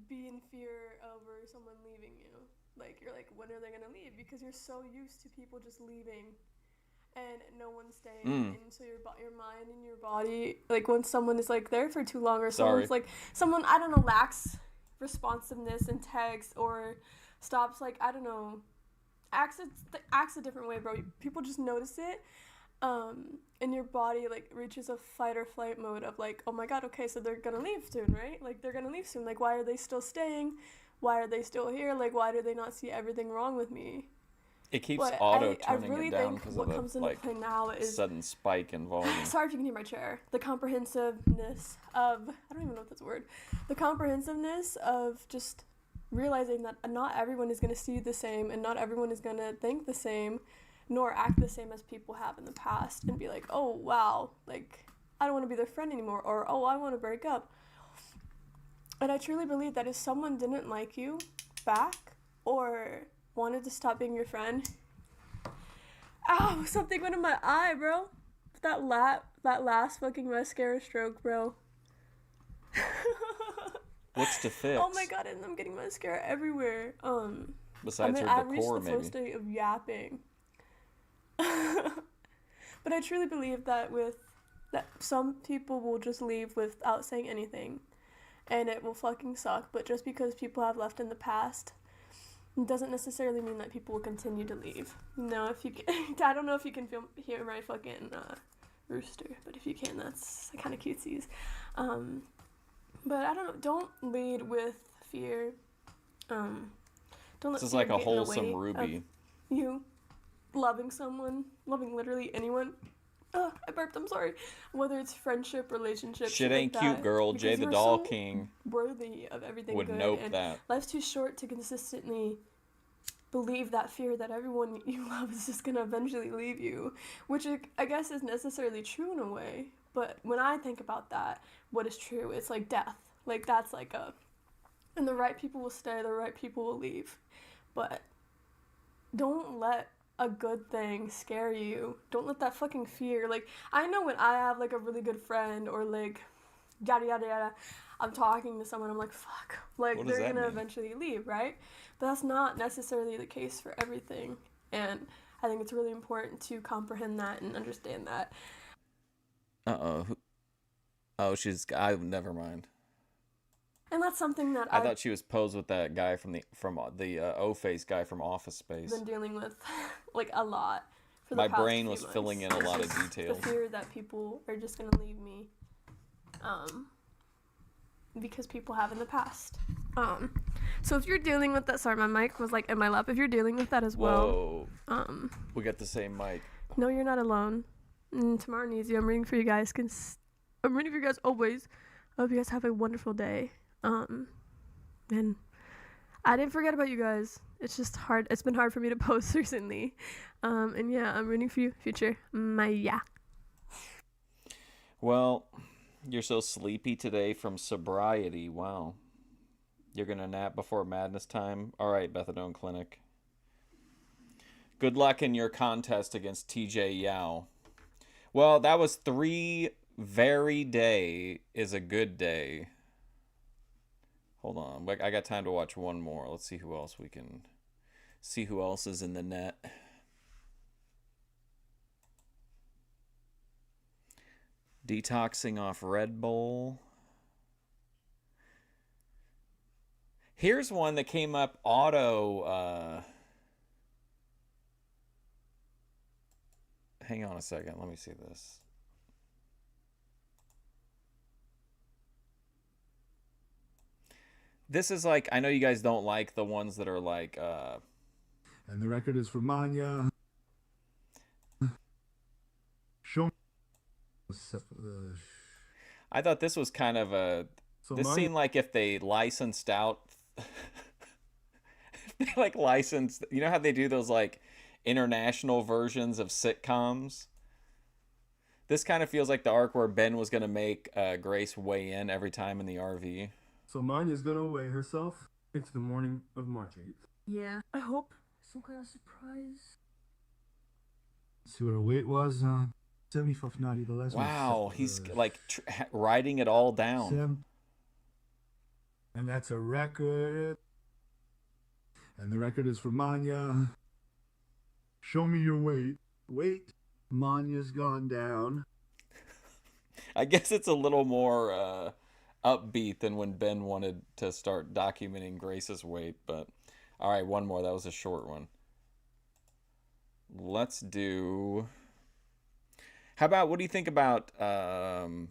be in fear over someone leaving you. Like, you're like, when are they gonna leave? Because you're so used to people just leaving and no one staying. And so your mind and your body, like, when someone is, like, there for too long, or someone's like, someone, I don't know, lacks responsiveness in text, or stops, like, I don't know, acts a different way, bro. People just notice it. And your body, like, reaches a fight or flight mode of, like, oh my god, okay, so they're gonna leave soon, right? Like, they're gonna leave soon. Like, why are they still staying? Why are they still here? Like, why do they not see everything wrong with me? It keeps But auto-tuning really it down because of comes the, into like, play now is, sudden spike in volume. sorry if you can hear my chair. The comprehensiveness of, I don't even know if that's a word. The comprehensiveness of just realizing that not everyone is going to see the same, and not everyone is going to think the same, nor act the same as people have in the past, and be like, oh, wow, like, I don't want to be their friend anymore, or, oh, I want to break up. And I truly believe that if someone didn't like you back, or wanted to stop being your friend, ow, something went in my eye, bro. That last fucking mascara stroke, bro. What's to fix? Oh my god, and I'm getting mascara everywhere. Besides your I reached decor, the flow maybe. state of yapping. But I truly believe that some people will just leave without saying anything, and it will fucking suck. But just because people have left in the past doesn't necessarily mean that people will continue to leave. You know, if you can, I don't know if you can hear my fucking rooster, but if you can, that's kind of cutesies. But I don't know. Don't lead with fear. Don't let This is fear like a get in the wholesome way Ruby. of you loving someone, loving literally anyone. I burped, I'm sorry. Whether it's friendship, relationship, Shit like ain't that, cute, girl. because Jay the you're Doll so King worthy of everything would good, nope and that. life's too short to consistently believe that fear that everyone you love is just gonna eventually leave you, which I guess is necessarily true in a way. But when I think about that, what is true? It's like death. Like, that's like and the right people will stay, the right people will leave. But don't let a good thing scare you. Don't let that fucking fear, like, I know when I have, like, a really good friend, or, like, yada yada yada, I'm talking to someone, I'm like, fuck, like, What does they're that gonna mean? eventually leave, right? But that's not necessarily the case for everything, and I think it's really important to comprehend that and understand that. Oh, never mind. And that's something that I thought she was posed with that guy from the O-Face guy from Office Space. been dealing with, like, a lot for the My past brain few was months. filling in a It's lot of just details. The fear that people are just gonna leave me, because people have in the past. So if you're dealing with that, sorry, my mic was, like, in my lap. If you're dealing with that as well, Whoa. We got the same mic. no, you're not alone. Tomorrow needs you. I'm rooting for you guys. I'm rooting for you guys always. I hope you guys have a wonderful day. And I didn't forget about you guys. It's just hard. It's been hard for me to post recently. And yeah, I'm rooting for you, future Maya. Well, you're so sleepy today from sobriety. Wow. You're gonna nap before madness time? Alright, Methadone Clinic. Good luck in your contest against TJ Yao. Well, that was 3 very day is a good day. Hold on. I got time to watch one more. Let's see who else we can see who else is in the net. Detoxing off Red Bull. Here's one that came up auto. Hang on a second. Let me see this. This is like, I know you guys don't like the ones that are like, And the record is for Manya. Show. I thought this was kind of a, this seemed like if they licensed out, if they like licensed, you know how they do those like international versions of sitcoms? This kind of feels like the arc where Ben was going to make Grace weigh in every time in the RV. So Manya's gonna weigh herself. It's the morning of March 8th. Yeah, I hope. Some kind of surprise. See what her weight was? 75 naughty. The last Wow, he's like writing it all down. And that's a record. And the record is for Manya. Show me your weight. Wait, Manya's gone down. I guess it's a little more upbeat than when Ben wanted to start documenting Grace's weight, but all right, one more. That was a short one. Let's do, how about, what do you think about some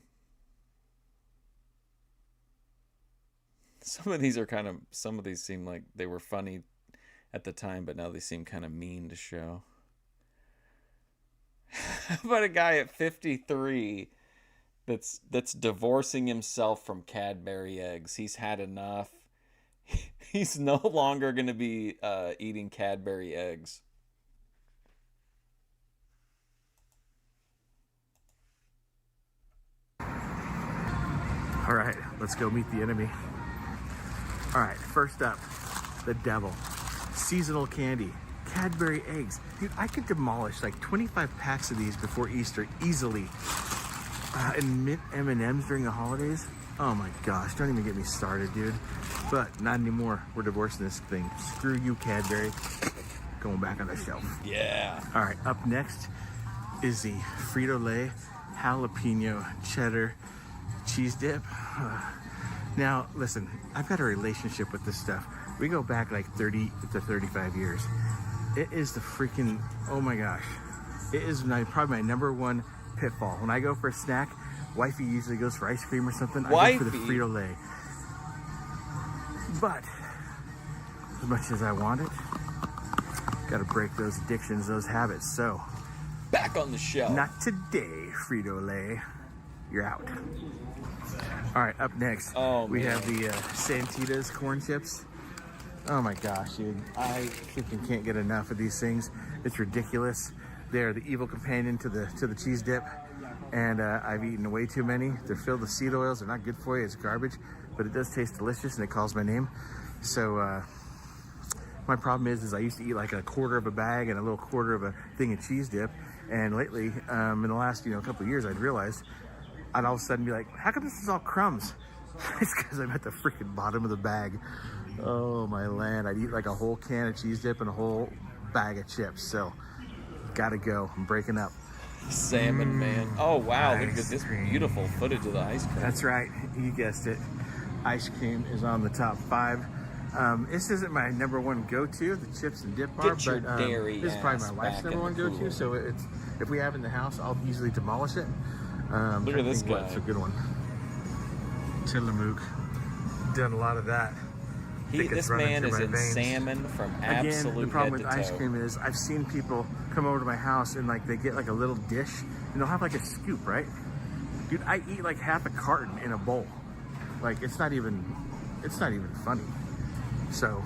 of these are kind of, some of these seem like they were funny at the time, but now they seem kind of mean to show. How about a guy at 53 that's divorcing himself from Cadbury eggs? He's had enough. He's no longer going to be eating Cadbury eggs. All right, let's go meet the enemy. All right, first up, the devil. Seasonal candy, Cadbury eggs. Dude, I could demolish like 25 packs of these before Easter easily. And mint M&Ms during the holidays. Oh my gosh, don't even get me started, dude. But not anymore. We're divorcing this thing. Screw you, Cadbury. Going back on the shelf. Yeah. All right, up next is the Frito-Lay jalapeno cheddar cheese dip. Now, listen, I've got a relationship with this stuff. We go back like 30 to 35 years. It is the freaking, oh my gosh. It is probably my #1 pitfall. When I go for a snack, wifey usually goes for ice cream or something. I go for the Frito-Lay. But, as much as I want it, gotta break those addictions, those habits, so. Back on the shelf. Not today, Frito-Lay. You're out. All right, up next, we have the Santitas corn chips. Oh my gosh, dude. I freaking can't get enough of these things. It's ridiculous. They're the evil companion to the cheese dip. And I've eaten way too many. They're filled with seed oils. They're not good for you. It's garbage. But it does taste delicious, and it calls my name. So my problem is I used to eat like a quarter of a bag and a little quarter of a thing of cheese dip. And lately, in the last couple of years, I'd realized I'd all of a sudden be like, how come this is all crumbs? It's because I'm at the freaking bottom of the bag. Oh my land. I'd eat like a whole can of cheese dip and a whole bag of chips. So, gotta go. I'm breaking up. Salmon man. Oh wow, look at this beautiful footage of the ice cream. That's right. You guessed it. Ice cream is on the top 5. This isn't my #1 go-to, the chips and dip bar, Get your but dairy this is probably ass my wife's back in #1 the go-to. cooler. So it's, if we have it in the house, I'll easily demolish it. Look at this guy. It's a good one. Tillamook. Done a lot of that. This man is in salmon from absolute Again, the problem head with to ice toe. cream is I've seen people come over to my house and like they get like a little dish and they'll have like a scoop, right? Dude, I eat like half a carton in a bowl. Like it's not even funny. So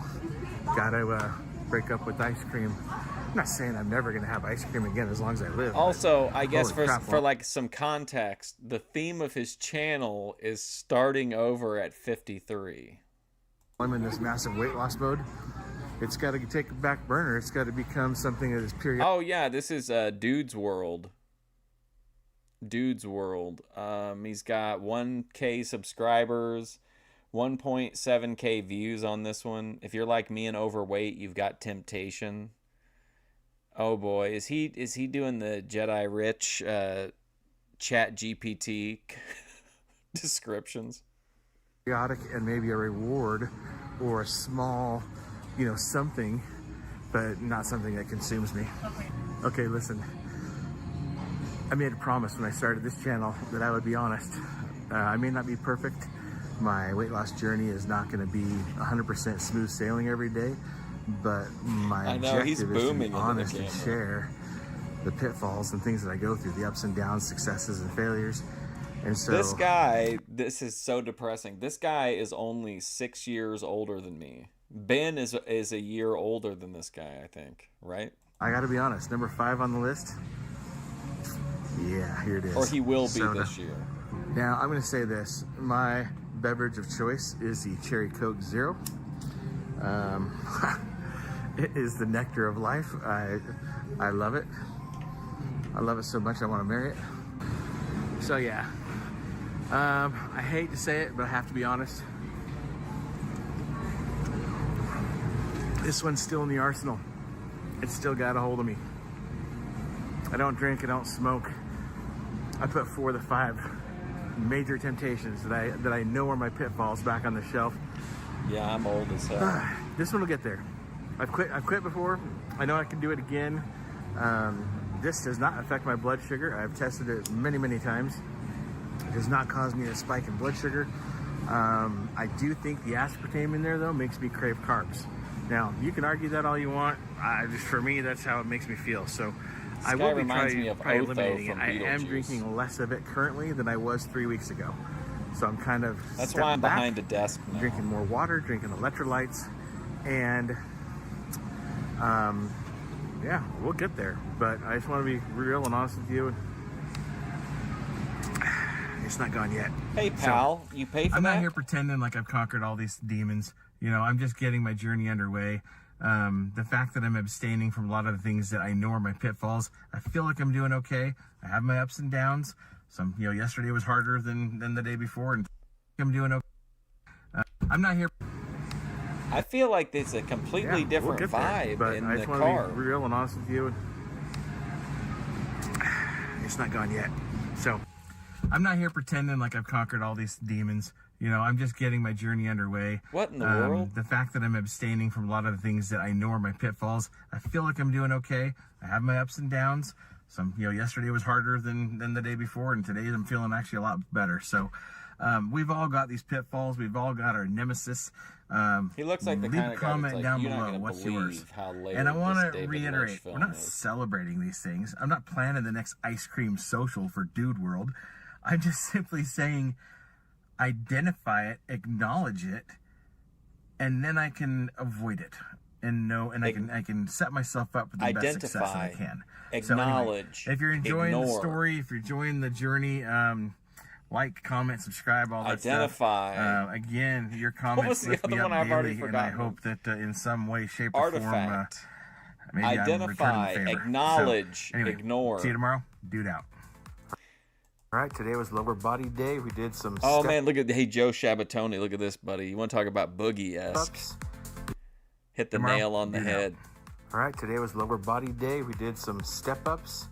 gotta break up with ice cream. I'm not saying I'm never gonna have ice cream again as long as I live. Also, I guess holy crap, for like some context, the theme of his channel is starting over at 53. I'm in this massive weight loss mode. it's got to take a back burner. It's got to become something that is periodic. Oh yeah, this is Dude's World. Dude's World. He's got 1K subscribers, 1.7K views on this one. If you're like me and overweight, you've got temptation. Oh boy, is he doing the Jedi Rich Chat GPT descriptions? Periodic and maybe a reward or a small, something, but not something that consumes me. Okay, listen. I made a promise when I started this channel that I would be honest. I may not be perfect. My weight loss journey is not going to be 100% smooth sailing every day, but my objective is to be honest and share the pitfalls and things that I go through, the ups and downs, successes and failures. And so this guy, this is so depressing. This guy is only 6 years older than me. Ben is a year older than this guy, I think, right? I got to be honest, number 5 on the list. Yeah, here it is. Or he will be Soda. this year. Now, I'm going to say this. My beverage of choice is the Cherry Coke Zero. It is the nectar of life. I love it. I love it so much I want to marry it. So yeah, I hate to say it, but I have to be honest. This one's still in the arsenal. It's still got a hold of me. I don't drink, I don't smoke. I put 4 of the 5 major temptations that I know are my pitfalls back on the shelf. Yeah, I'm old as hell. This one will get there. I've quit before. I know I can do it again. This does not affect my blood sugar. I've tested it many times. It does not cause me a spike in blood sugar. I do think the aspartame in there though makes me crave carbs. Now you can argue that all you want. Just for me, that's how it makes me feel. So I will be probably eliminating it. I am drinking less of it currently than I was 3 weeks ago. So I'm kind of that's why I'm behind a desk now. Drinking more water, drinking electrolytes, and yeah, we'll get there. But I just want to be real and honest with you. It's not gone yet. Hey pal, you pay for I'm that? not here pretending like I've conquered all these demons. I'm just getting my journey underway. The fact that I'm abstaining from a lot of the things that I know are my pitfalls, I feel like I'm doing okay. I have my ups and downs. Some, yesterday was harder than the day before, and I'm doing okay. I'm not here. I feel like there's a completely different vibe but in I the just want car. to be real and honest with you. It's not gone yet. So I'm not here pretending like I've conquered all these demons. I'm just getting my journey underway. What in the world? The fact that I'm abstaining from a lot of the things that I know are my pitfalls, I feel like I'm doing okay. I have my ups and downs. Some, yesterday was harder than the day before, and today I'm feeling actually a lot better. So we've all got these pitfalls. We've all got our nemesis. He looks like the leave kind a of guy comment that's like, down you're not below. gonna What's believe yours? how late And I this want to David reiterate, Lynch we're film not is. celebrating these things. I'm not planning the next ice cream social for Dude World. I'm just simply saying, identify it, acknowledge it, and then I can avoid it and I can set myself up for the best success that I can. Acknowledge. So anyway, if you're enjoying the ignore. story, if you're enjoying the journey, like, comment, subscribe, all that Identify. stuff. Again, your What comments was the lift me other up one I've already daily, and I forgotten? hope that in some way, shape, or Artifact. form, maybe I'm Identify. returning the favor. Acknowledge. So, anyway, Ignore. See you tomorrow. Dude out. All right, today was lower body day. We did some Oh man, look at Joe Shabatoni. Look at this, buddy. You want to talk about boogie-esque? Hit the nail on the head. All right, today was lower body day. We did some step-ups.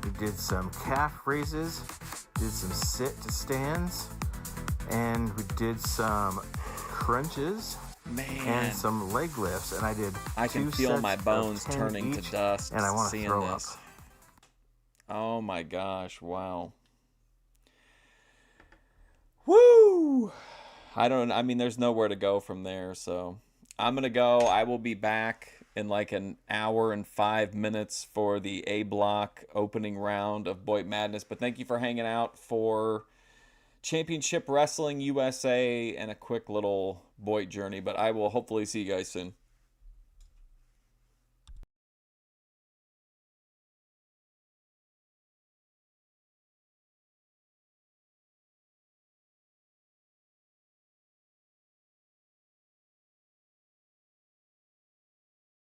We did some calf raises. Did some sit to stands. And we did some crunches. Man. And some leg lifts. And I did I can 2 feel sets my of bones 10 turning each, to dust. and I want to seeing throw this. up. Oh my gosh! Wow. Woo! I mean, there's nowhere to go from there. So I'm gonna go. I will be back in like an hour and 5 minutes for the A block opening round of Boyd Madness. But thank you for hanging out for Championship Wrestling USA and a quick little Boyd journey. But I will hopefully see you guys soon.